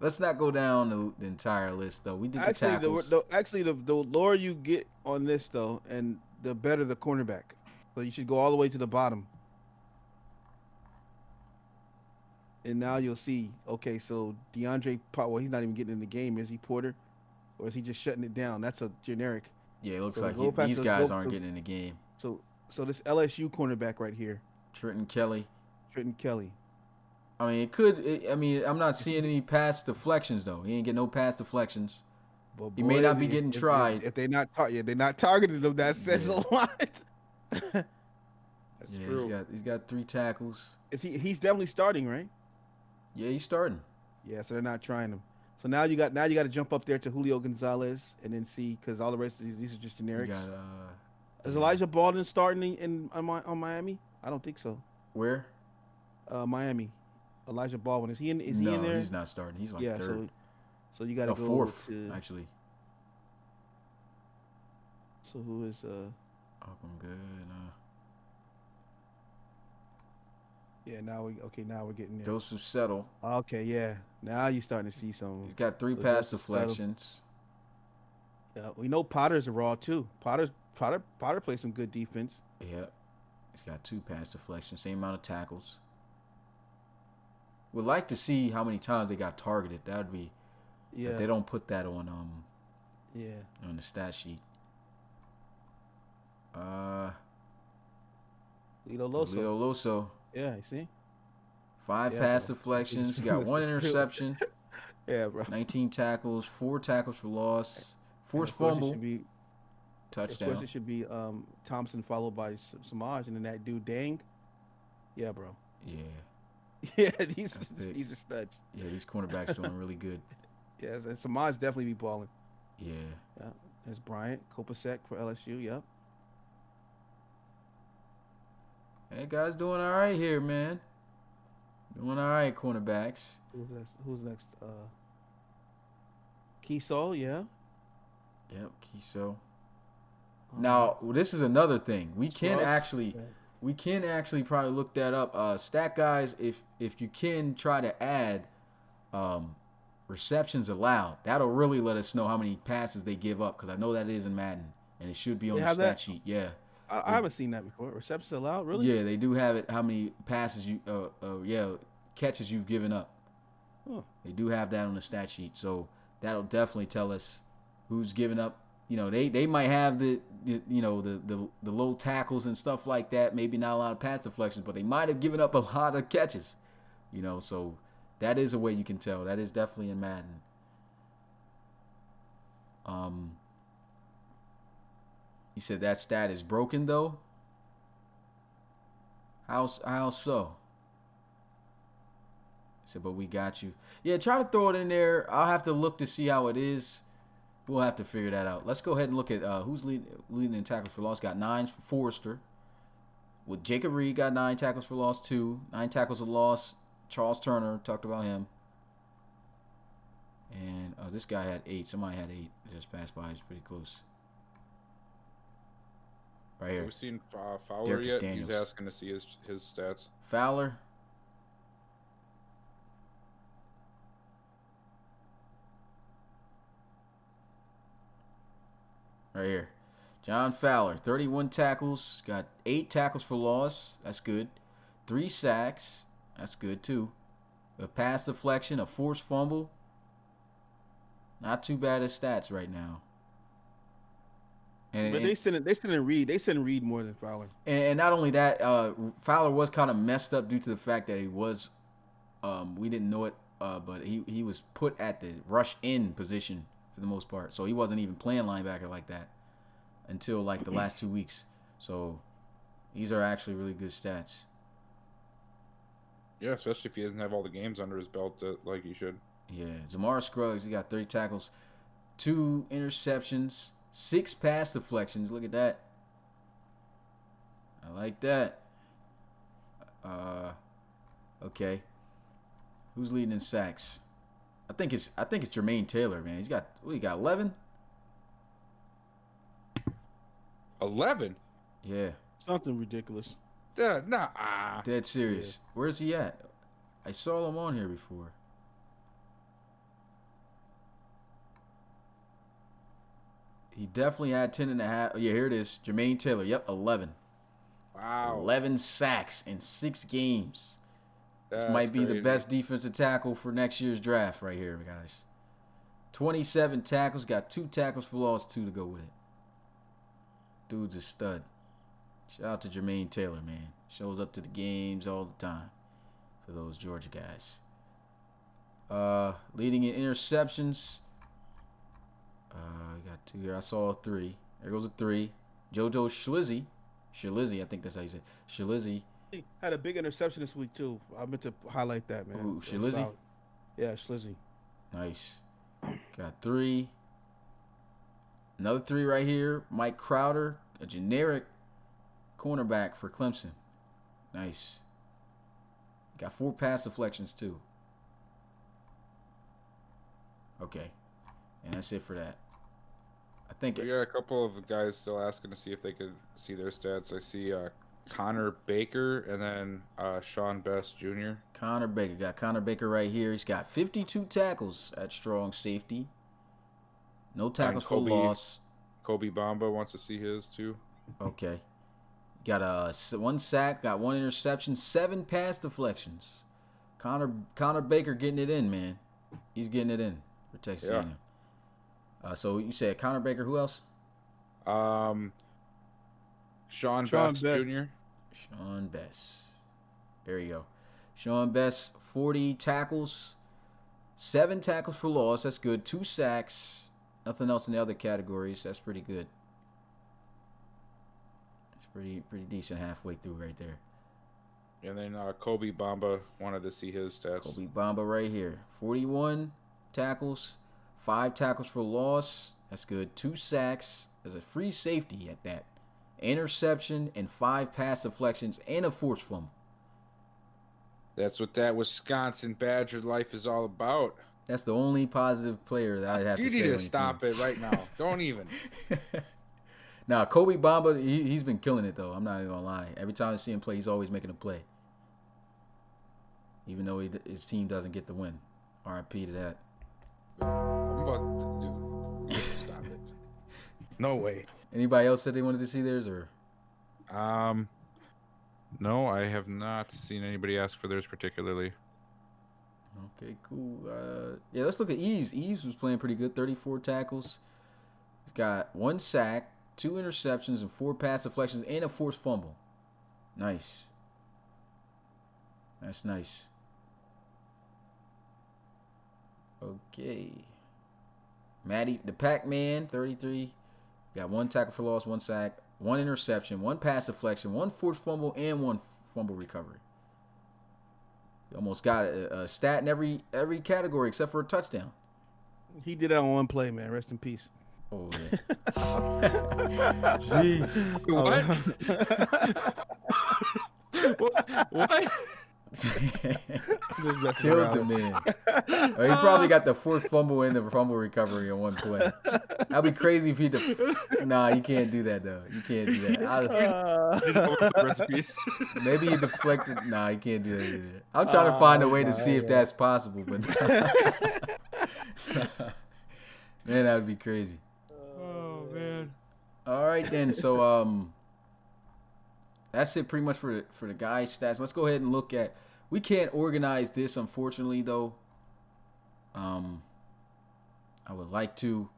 Let's not go down the entire list, though. We did the tackles. The lower you get on this, though, and the better the cornerback. So you should go all the way to the bottom. And now you'll see, okay, so DeAndre, well, he's not even getting in the game. Is he Porter? Or is he just shutting it down? That's a generic. Yeah, it looks like these guys aren't getting in the game. So this LSU cornerback right here. Trenton Kelly. I mean, I'm not seeing any pass deflections though. He ain't getting no pass deflections. But he may not be getting tried. If they're not targeting him, that says a lot. That's true. He's got 3 tackles. He's definitely starting, right? Yeah, he's starting. Yeah, so they're not trying him. So now you got to jump up there to Julio Gonzalez and then see, because all the rest of these are just generics. You got, is Elijah Baldwin starting on Miami? I don't think so. Where? Miami. Elijah Baldwin, is he in? Is no, he in there? He's not starting. He's like third. So you got to go fourth to, actually. So who is I'm good. Yeah, now we're getting there. Joseph Settle. Okay, yeah. Now you're starting to see some. He's got 3 pass deflections. Yeah, we know Potter's a raw too. Potter plays some good defense. Yeah. He's got 2 pass deflections, same amount of tackles. Would like to see how many times they got targeted. That would be. Yeah. But they don't put that on on the stat sheet. Lito Loso. Yeah, you see? 5 pass deflections. He got 1 interception. Yeah, bro. 19 tackles, 4 tackles for loss, forced fumble, touchdown. Of course, it should be Thompson followed by Samaj, and then that dude Dang. Yeah, bro. Yeah. Yeah, these are studs. Yeah, these cornerbacks doing really good. Yeah, and Samaj definitely be balling. Yeah. Yeah. There's Bryant Kopasek for LSU. Yep. Hey, guys, doing all right here, man. Doing all right, cornerbacks. Who's next? Kiso, yeah. Yep, Kiso. Now, this is another thing. We can actually probably look that up. Stat guys, if you can try to add receptions allowed, that'll really let us know how many passes they give up, because I know that is in Madden, and it should be on the stat sheet. Yeah. I haven't seen that before. Receptions allowed, really? Yeah, they do have it. How many passes catches you've given up. Huh. They do have that on the stat sheet, so that'll definitely tell us who's giving up. You know, they might have the low tackles and stuff like that. Maybe not a lot of pass deflections, but they might have given up a lot of catches. You know, so that is a way you can tell. That is definitely in Madden. He said that stat is broken though. How so? He said, but we got you. Yeah, try to throw it in there. I'll have to look to see how it is. We'll have to figure that out. Let's go ahead and look at who's leading in tackles for loss. Got 9 for Forrester. With Jacob Reed, got 9 tackles for loss, 2. 9 tackles for loss. Charles Turner, talked about him. And this guy had 8. Somebody had 8. Just passed by. He's pretty close. Right here. Have we seen Fowler Derkus yet? Daniels. He's asking to see his stats. Fowler. Right here. John Fowler, 31 tackles. Got 8 tackles for loss. That's good. 3 sacks. That's good, too. A pass deflection, a forced fumble. Not too bad as stats right now. But they sending Reed more than Fowler. And not only that, Fowler was kind of messed up due to the fact that he was, we didn't know it, but he was put at the rush in position for the most part. So he wasn't even playing linebacker like that until like the last 2 weeks. So these are actually really good stats. Yeah, especially if he doesn't have all the games under his belt like he should. Yeah, Zamar Scruggs, he got 30 tackles, 2 interceptions, 6 pass deflections. Look at that. I like that. Okay. Who's leading in sacks? I think it's Jermaine Taylor, man. He got 11? 11? Yeah. Something ridiculous. Nah. Dead serious. Yeah. Where's he at? I saw him on here before. He definitely had 10.5. Yeah, here it is. Jermaine Taylor. Yep, 11. Wow. 11 sacks in 6 games. This That's might be crazy. the best defensive tackle for next year's draft right here, guys. 27 tackles. Got 2 tackles for loss, 2 to go with it. Dude's a stud. Shout out to Jermaine Taylor, man. Shows up to the games all the time for those Georgia guys. Leading in interceptions. We got 2 here. I saw 3. There goes a 3. JoJo Shalizzy, I think that's how you say it. Shalizzy. He had a big interception this week too. I meant to highlight that, man. Ooh, Shalizzy? Yeah, Shalizzy. Nice. Got 3. Another 3 right here. Mike Crowder, a generic cornerback for Clemson. Nice. Got 4 pass deflections too. Okay. And that's it for that. I think We got a couple of guys still asking to see if they could see their stats. I see Connor Baker and then Sean Best Jr. Connor Baker. Got Connor Baker right here. He's got 52 tackles at strong safety. No tackles for loss. Kobe Bamba wants to see his too. Okay. Got 1 sack, got 1 interception, 7 pass deflections. Connor Baker getting it in, man. He's getting it in for Texas A&M. So you said Connor Baker. Who else? Sean Best Jr. Sean Best. There you go. Sean Best, 40 tackles, 7 tackles for loss. That's good. 2 sacks. Nothing else in the other categories. That's pretty good. It's pretty decent halfway through right there. And then Kobe Bamba wanted to see his stats. Kobe Bamba right here. 41 tackles, 5 tackles for loss. That's good. 2 sacks. There's a free safety at that. Interception and 5 pass deflections and a forced fumble. That's what that Wisconsin Badger life is all about. That's the only positive player that I'd have to say. You need to stop it right now. Don't even. Now, Kobe Bamba, he's been killing it, though. I'm not even going to lie. Every time I see him play, he's always making a play. Even though his team doesn't get the win. RIP to that. I'm about to do. Stop it. No way. Anybody else said they wanted to see theirs, or? No, I have not seen anybody ask for theirs particularly. Okay, cool. Yeah, let's look at Eves. Eves was playing pretty good. 34 tackles. He's got 1 sack, 2 interceptions, and 4 pass deflections, and a forced fumble. Nice. That's nice. Okay. Matty, the Pac-Man, 33. Got 1 tackle for loss, 1 sack, 1 interception, 1 pass deflection, 1 forced fumble, and 1 fumble recovery. He almost got a stat in every category except for a touchdown. He did that on 1 play, man. Rest in peace. Oh, yeah. Jeez. What? Killed the man. Oh, he probably got the forced fumble and the fumble recovery in 1 play. That'd be crazy if he Nah, you can't do that, though. You can't do that. Recipes. Maybe he deflected. Nah, you can't do that either. I'm trying to find a way to see if that's possible, but man, that would be crazy. Oh man. All right then. So that's it pretty much for the guys' stats. Let's go ahead and look at. We can't organize this, unfortunately, though. I would like to.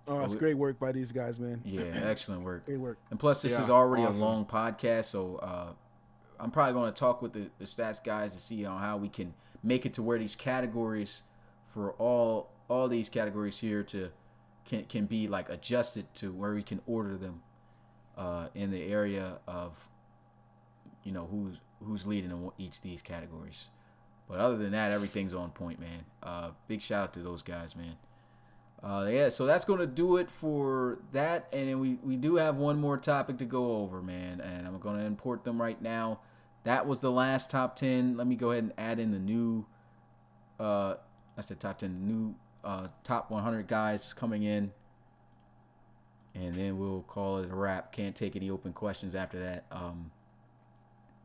Oh, it's great work by these guys, man. Yeah, excellent work. Great work. And plus, this is already a long podcast, so I'm probably going to talk with the stats guys to see how we can make it to where these categories for all these categories here can be like adjusted to where we can order them in the area of who's leading in each of these categories. But other than that, everything's on point, man. Big shout out to those guys, man. Yeah, so that's going to do it for that. And then we do have one more topic to go over, man. And I'm going to import them right now. That was the last top 10. Let me go ahead and add in the new, I said top 10, the new top 100 guys coming in. And then we'll call it a wrap. Can't take any open questions after that.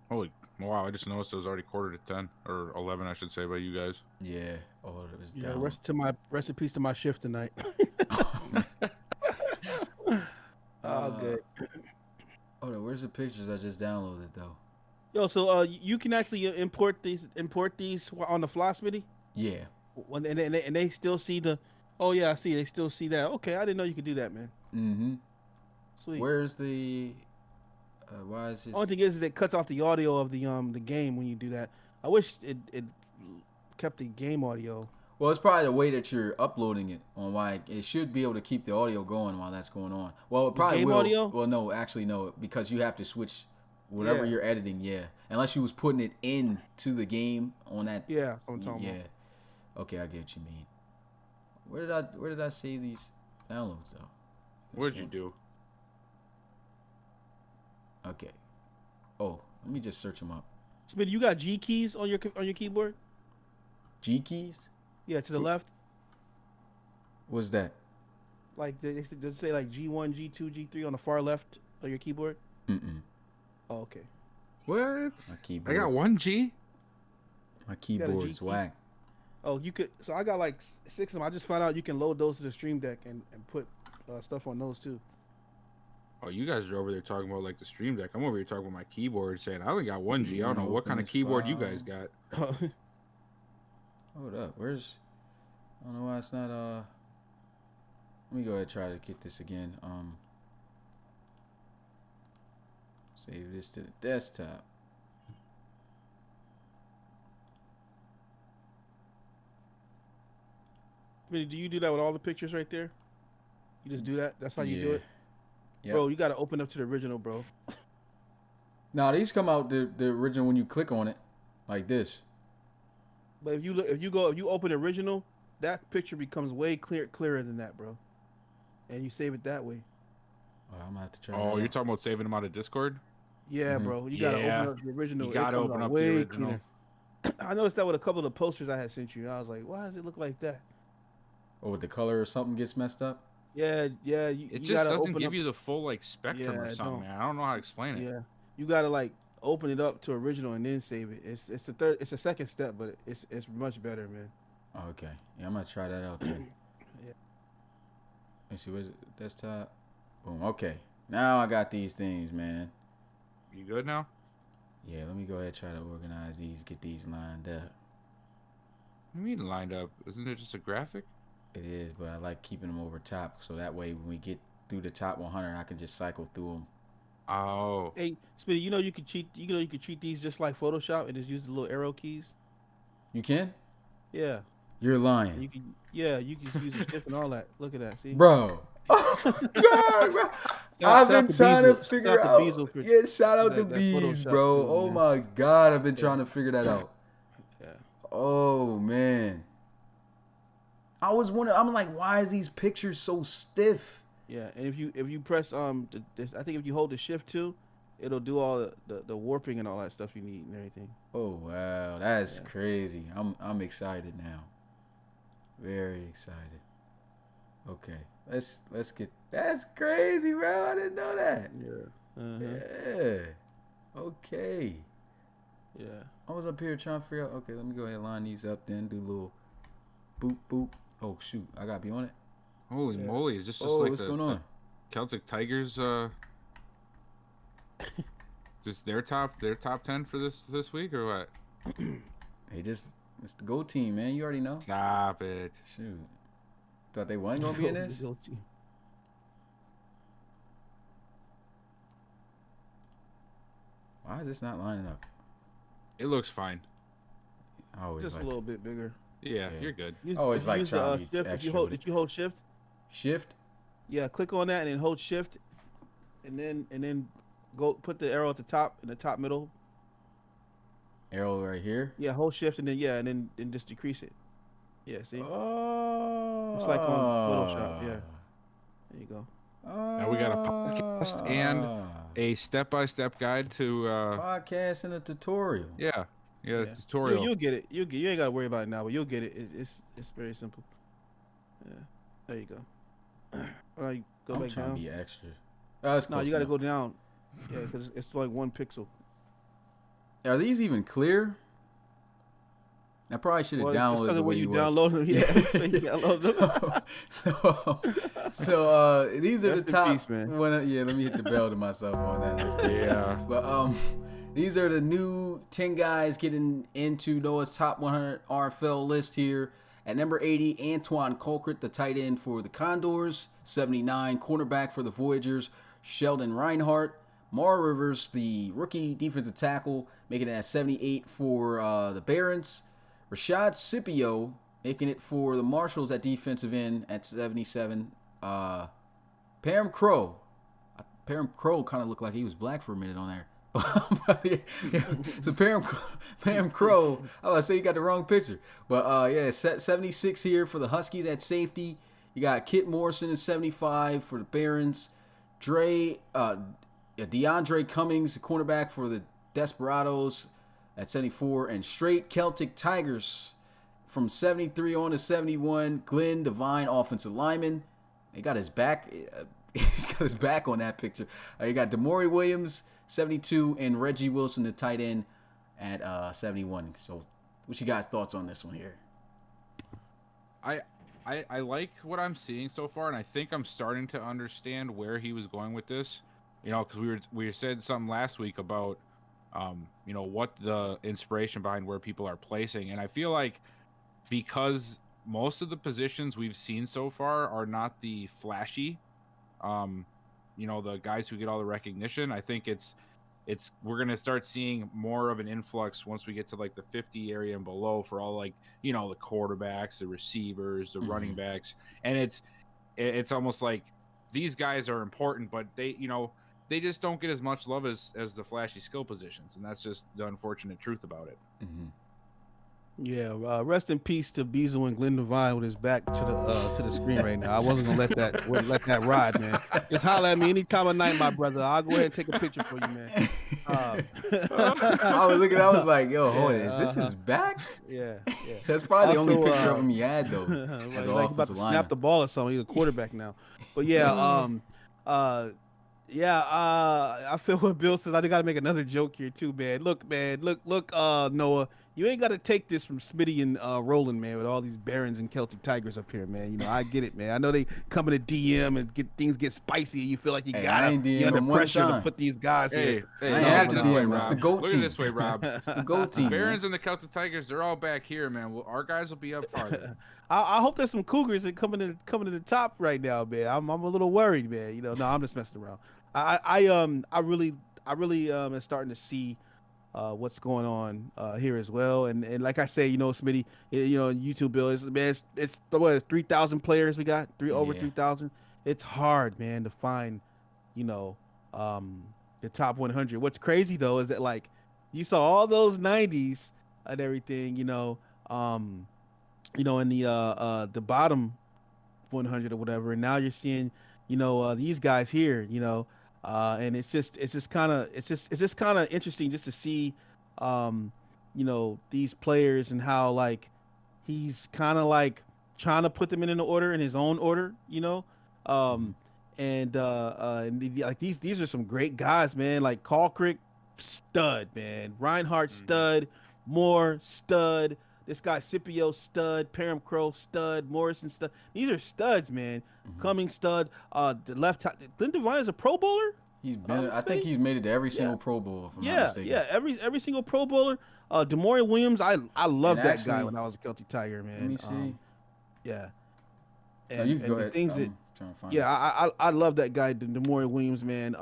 Holy wow! I just noticed it was already 9:45 or 11, I should say, by you guys. Yeah. Oh, it was Yeah. down. Rest in peace to my shift tonight. Oh, good. Hold on, where's the pictures I just downloaded though? Yo, so you can actually import these on the fly, Smitty? Yeah. And they still see the. Oh yeah, I see. They still see that. Okay, I didn't know you could do that, man. Mm-hmm. Sweet. Where's the? Why is this? Only thing is it cuts off the audio of the game when you do that. I wish it kept the game audio. Well, it's probably the way that you're uploading it on why it should be able to keep the audio going while that's going on. Well, it probably game will. Audio? Well, no, actually no, because you have to switch whatever you're editing. Yeah, unless you was putting it into the game on that. Yeah, I'm talking Yeah. about. Okay, I get what you mean. Where did I save these downloads though? What did you do? Okay. Oh, let me just search them up. Smitty, you got G keys on your keyboard? G keys? Yeah, to the left. What's that? Like does it say like G1, G2, G3 on the far left of your keyboard? Mm-mm. Oh, okay. What? My keyboard. I got 1G. My keyboard's G key? whack. Oh, you could. So I got like 6 of them. I just found out you can load those to the Stream Deck and put stuff on those too. Oh, you guys are over there talking about like the Stream Deck. I'm over here talking about my keyboard, saying I only got 1G. I don't know what kind of keyboard you guys got. Hold up. Where's? I don't know why it's not. Let me go ahead and try to get this again. Save this to the desktop. Smitty, do you do that with all the pictures right there? You just do that? That's how you do it? Yep. Bro, you got to open up to the original, bro. Nah, these come out the original when you click on it, like this. But if you open the original, that picture becomes way clearer than that, bro. And you save it that way. Oh, I'm gonna have to try. Oh, you're talking about saving them out of Discord? Yeah, bro. You gotta open up the original. You gotta open up the original. I noticed that with a couple of the posters I had sent you. I was like, why does it look like that? Or with the color or something gets messed up. Yeah. It just doesn't give you the full like spectrum or Yeah, something, man. I don't know how to explain it. Yeah, you gotta like open it up to original and then save it. It's a second step, but it's much better, man. Oh, okay. Yeah, I'm gonna try that out then. Yeah. Let's see, where's it? Desktop. Boom. Okay. Now I got these things, man. You good now? Yeah, let me go ahead and try to organize these, get these lined up. What do you mean lined up? Isn't it just a graphic? It is, but I like keeping them over top, so that way when we get through the top 100, I can just cycle through them. Oh. Hey, Speedy, you know you could cheat. You know you could treat these just like Photoshop and just use the little arrow keys. You can? Yeah. You're lying. You can. Yeah, you can use the shift and all that. Look at that. See, Bro. Oh my God, bro. I've been trying to figure out. Yeah, shout out to Bees, bro. Oh my God, I've been trying to figure that out. Yeah. Oh man. I was wondering. I'm like, why is these pictures so stiff? Yeah, and if you press I think if you hold the shift too, it'll do all the warping and all that stuff you need and everything. Oh wow, that's crazy. I'm excited now. Very excited. Okay, let's get. That's crazy, bro. I didn't know that. Yeah. Yeah. Okay. Yeah. I was up here trying to figure out. Okay, let me go ahead and line these up. Then do a little boop boop. Oh shoot, I gotta be on it. Holy moly! Is this just Oh, like what's the going on? Celtic Tigers? Just their top 10 for this week or what? Hey, it's the GO team, man. You already know. Stop it. Shoot. Thought they wasn't gonna be in this. Why is this not lining up? It looks fine. I always Just like a little bit bigger. Yeah, you're good. always like trying to be shift. extra. Did you hold shift? Shift. Yeah, click on that and then hold shift, and then go put the arrow at the top in the top middle. Arrow right here. Yeah, hold shift and then just decrease it. Yeah, see? Oh. It's like on Photoshop. Yeah. There you go. Now we got a podcast and a step-by-step guide to podcast and a tutorial. Yeah. Tutorial. You'll get it. You ain't gotta worry about it now, but you'll get it. It's very simple. Yeah. There you go. All right, go I'm back trying down. to be extra. Oh, that's No, close you gotta enough. go down. Yeah, because it's like 1 pixel. Are these even clear? I probably should have downloaded the way you was. download them. Yeah, you download them. So these are That's the top. beast, man. Let me hit the bell to myself on that. That's great. Yeah. But these are the new 10 guys getting into Noah's top 100 RFL list here. At number 80, Antoine Colquitt, the tight end for the Condors. 79, cornerback for the Voyagers, Sheldon Reinhardt. Mar Rivers, the rookie defensive tackle, making it at 78 for the Barons. Rashad Scipio making it for the Marshals at defensive end at 77. Parham Crow kind of looked like he was black for a minute on there. So Pam Crow, I say you got the wrong picture. But yeah, 76 here for the Huskies at safety. You got Kit Morrison at 75 for the Barons. DeAndre Cummings, the cornerback for the Desperados at 74. And straight Celtic Tigers from 73 on to 71. Glenn Devine, offensive lineman. He got his back. He's got his back on that picture. You got Damori Williams, 72, and Reggie Wilson, the tight end, at 71. So, what you guys' thoughts on this one here? I like what I'm seeing so far, and I think I'm starting to understand where he was going with this. You know, because we said something last week about, you know, what the inspiration behind where people are placing, and I feel like because most of the positions we've seen so far are not the flashy, you know, the guys who get all the recognition. I think we're gonna start seeing more of an influx once we get to like the 50 area and below for all, like, you know, the quarterbacks, the receivers, the running backs, and it's almost like these guys are important, but they just don't get as much love as the flashy skill positions, and that's just the unfortunate truth about it. Yeah, rest in peace to Beazle and Glenn Devine with his back to the screen right now. I wasn't gonna let that ride, man. Just holler at me any time of night, my brother. I'll go ahead and take a picture for you, man. I was looking, I was like, yo, hold on, is this his back? Yeah. That's probably the Also, only picture of him he had, though. As like he's about to snap the ball or something. He's a quarterback now. But yeah, I feel what Bill says. I gotta make another joke here too, man. Look, Noah, you ain't gotta take this from Smitty and Roland, man, with all these Barons and Celtic Tigers up here, man. You know, I get it, man. I know they come in a DM and things get spicy, and you feel like you you're under pressure to put these guys here. I have to DM. It's the GOAT team. Look at it this way, Rob. It's the GOAT team. Barons and the Celtic Tigers, they're all back here, man. Well, our guys will be up farther. I hope there's some Cougars that coming to the top right now, man. I'm a little worried, man. You know, no, I'm just messing around. I really am starting to see what's going on here as well, and like I say, you know, Smitty, you know, YouTube, Bill, it's 3,000 players we got, over 3,000. It's hard, man, to find, you know, the top 100. What's crazy though is that, like, you saw all those 90s and everything, you know, in the bottom 100 or whatever, and now you're seeing, you know, these guys here, you know. And it's just kind of interesting just to see, you know, these players and how, like, he's kind of like trying to put them in an order, in his own order, you know. And like these are some great guys, man. Like Kalkrick, stud, man. Reinhardt, stud. Moore, stud. This guy Scipio, stud. Param Crow, stud. Morrison, stud. These are studs, man. Cummings, stud. The left tackle, Glenn Devine is a Pro Bowler. He's been. I think he's made it to every single Pro Bowl. If I'm not mistaken. Every single Pro Bowler. Damori Williams, I loved that guy when I was a Celtic Tiger, man. Let me see. Yeah. And you go ahead. Things I love that guy, Damori Williams, man.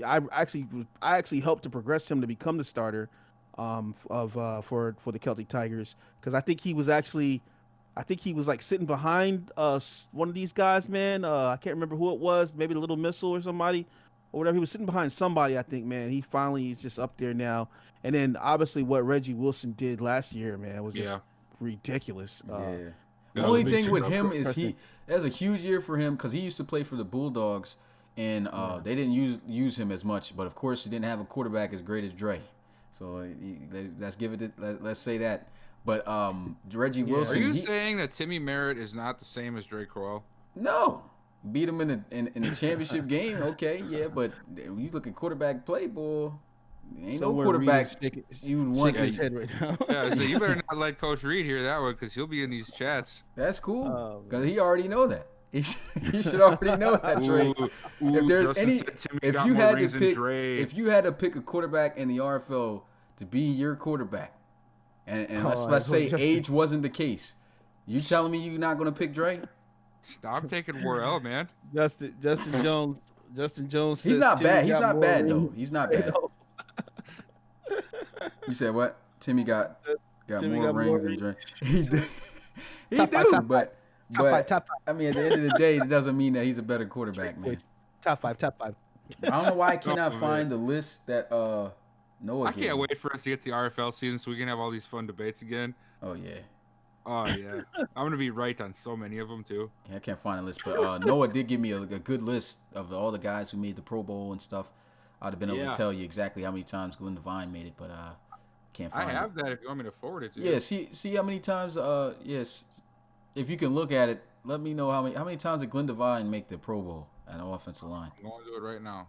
I actually helped to progress him to become the starter for the Celtic Tigers, because I think he was like sitting behind one of these guys, man. I can't remember who it was, maybe the Little Missile or somebody or whatever. He was sitting behind somebody, I think, man. He finally is just up there now. And then obviously what Reggie Wilson did last year, man, was just ridiculous. The only thing with him is that was a huge year for him, because he used to play for the Bulldogs, and they didn't use him as much. But of course, he didn't have a quarterback as great as Dre. So let's say that. But Reggie Wilson. Are you saying that Timmy Merritt is not the same as Dre Crowell? No, beat him in the championship game. Okay, yeah, but when you look at quarterback play, boy, ain't no quarterback you would want. His head right now. Yeah, so you better not let Coach Reed hear that one, because he'll be in these chats. That's cool, because he already know that. He should already know that, Dre. If there's if you had to pick a quarterback in the RFL to be your quarterback, and let's say age wasn't the case, you telling me you're not gonna pick Dre? Stop taking Worrell, man. Justin Jones. He's not bad. He's not bad though. He's not bad. You said what? Timmy got more rings than Dre. He do, but top five. I mean, at the end of the day, it doesn't mean that he's a better quarterback, man. Top five. I don't know why I cannot find the list that Noah. I can't wait for us to get to the RFL season so we can have all these fun debates again. Oh yeah. Oh yeah, I'm gonna be right on so many of them too. Yeah, I can't find a list, but Noah did give me a good list of all the guys who made the Pro Bowl and stuff. I'd have been able to tell you exactly how many times Glenn Devine made it, but can't find it. I have that if you want me to forward it to you. Yeah, see how many times. Yes, if you can look at it, let me know how many times did Glenn Devine make the Pro Bowl at an offensive line. I'm going to do it right now.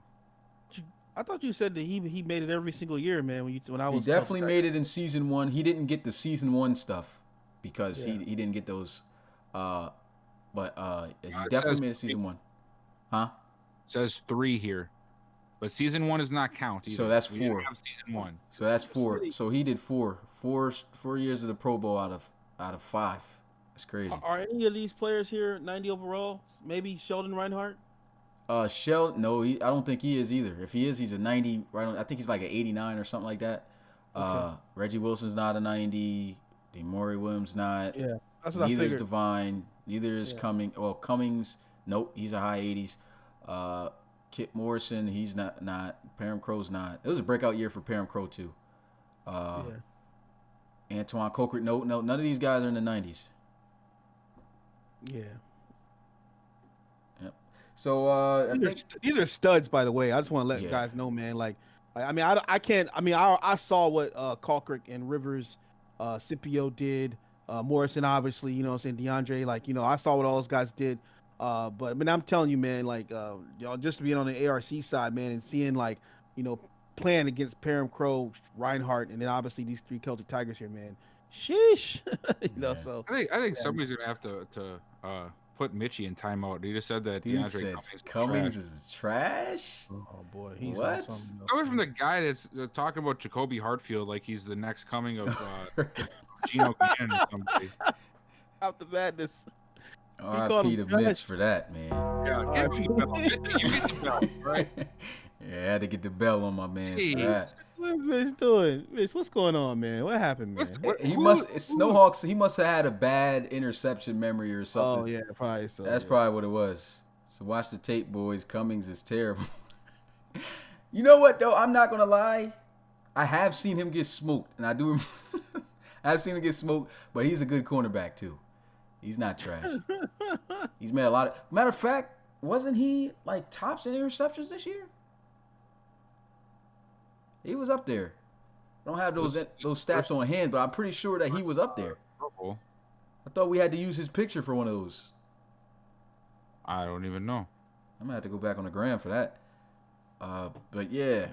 I thought you said that he made it every single year, man. When I was he definitely made it in season 1. He didn't get the season 1 stuff because he didn't get those. But he definitely made it season 1. Huh? It says 3 here, but season 1 does not count either. So that's 4. We didn't have season 1. So that's 4. So he did 4 years of the Pro Bowl out of 5. That's crazy. Are any of these players here 90 overall? Maybe Sheldon Reinhardt? Sheldon, no, I don't think he is either. If he is, he's a 90. Right on, I think he's like an 89 or something like that. Okay. Reggie Wilson's not a 90. DeMaury Williams not. Yeah, that's what I figured. Neither is Devine. Neither is Cummings. Well, Cummings, nope, he's a high 80s. Kit Morrison, he's not. Parham Crow's not. It was a breakout year for Parham Crow too. Antoine Coker, no, none of these guys are in the 90s. Yeah. So these are studs, by the way. I just want to let guys know, man. Like, I mean, I can't. I mean, I saw what Kalkrick and Rivers, Scipio did. Morrison, obviously, you know what I'm saying, DeAndre. Like, you know, I saw what all those guys did. But I mean, I'm telling you, man. Like, y'all just being on the ARC side, man, and seeing like, you know, playing against Parham Crow, Reinhardt, and then obviously these 3 Celtic Tigers here, man. Sheesh. You know, so I think somebody's gonna have to put Mitchie in timeout. He just said that DeAndre Cummings is trash. Oh boy, he's what? Coming from the guy that's talking about Jacoby Hartfield like he's the next coming of Geno Gannon or somebody. Out the madness. R.I.P. to Mitch for that, man. Yeah, get me the bell. You get the bell, right? Yeah, I had to get the bell on my man for that. What's Mitch doing? Mitch, what's going on, man? What happened, man? Snowhawks, he must have had a bad interception memory or something. Oh, yeah, probably so. That's probably what it was. So watch the tape, boys. Cummings is terrible. You know what, though? I'm not going to lie. I have seen him get smoked, and I do. I've seen him get smoked, but he's a good cornerback, too. He's not trash. He's made a lot of. Matter of fact, wasn't he like tops in interceptions this year? He was up there. I don't have those stats on hand, but I'm pretty sure that he was up there. I thought we had to use his picture for one of those. I don't even know. I'm gonna have to go back on the gram for that. But yeah.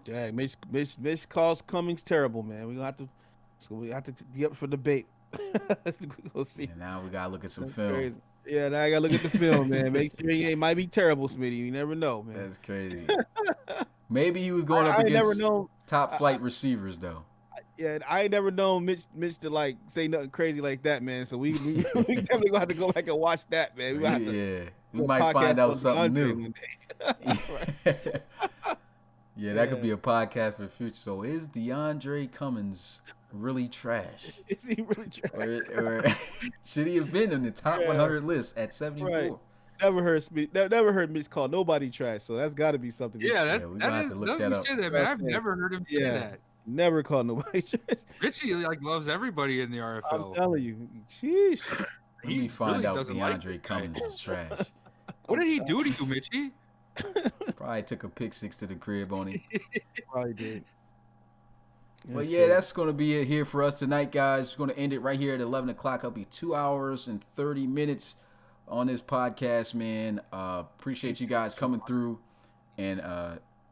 Yeah, Mitch calls Cummings terrible, man. We have to be up for debate. We'll see. And now we gotta look at some film. Crazy. Yeah, now I gotta look at the film, man. Make sure he might be terrible, Smitty. You never know, man. That's crazy. Maybe he was going up against top flight receivers, though. Yeah, I ain't never known Mitch to like say nothing crazy like that, man. So we definitely gonna have to go back and watch that, man. We might find out something new. Yeah, that could be a podcast for the future. So is DeAndre Cummings really trash? Is he really trash? Or should he have been in the top 100 list at 74? Right. Never heard Mitch call nobody trash, so that's got to be something. Yeah, that is. Look that up. That, man. I've never heard him say that. Never called nobody trash. Richie loves everybody in the RFL. I'm telling you, sheesh. Let me find out DeAndre Cummings is trash. What did he do to you, Mitchie? Probably took a pick 6 to the crib on him. Probably did. But yeah, that's going to be it here for us tonight, guys. We're going to end it right here at 11 o'clock. It'll be 2 hours and 30 minutes on this podcast, man. Appreciate you guys coming through. And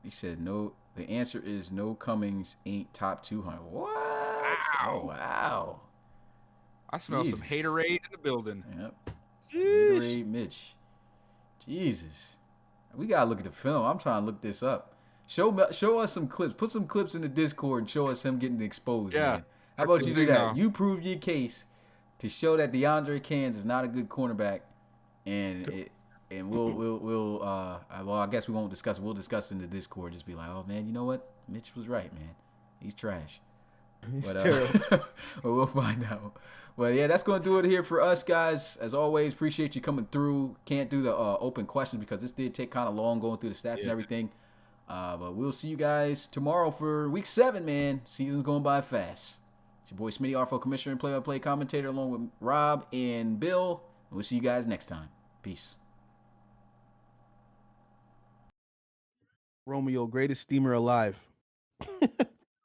he said, no, the answer is no, Cummings ain't top 200. What? Wow. Oh, wow. I smell some haterade in the building. Yep. Haterade Mitch. Jesus. We got to look at the film. I'm trying to look this up. Show us some clips. Put some clips in the Discord and show us him getting exposed, man. How about you do that? You prove your case to show that DeAndre Cairns is not a good cornerback, and we'll I guess we won't discuss it. We'll discuss it in the Discord. Just be like, oh man, you know what? Mitch was right, man. He's trash. But we'll find out. Well, yeah, that's going to do it here for us, guys. As always, appreciate you coming through. Can't do the open questions because this did take kind of long going through the stats and everything. But we'll see you guys tomorrow for week 7, man. Season's going by fast. It's your boy Smitty, RFL Commissioner and play-by-play commentator, along with Rob and Bill. We'll see you guys next time. Peace. Romeo, greatest steamer alive.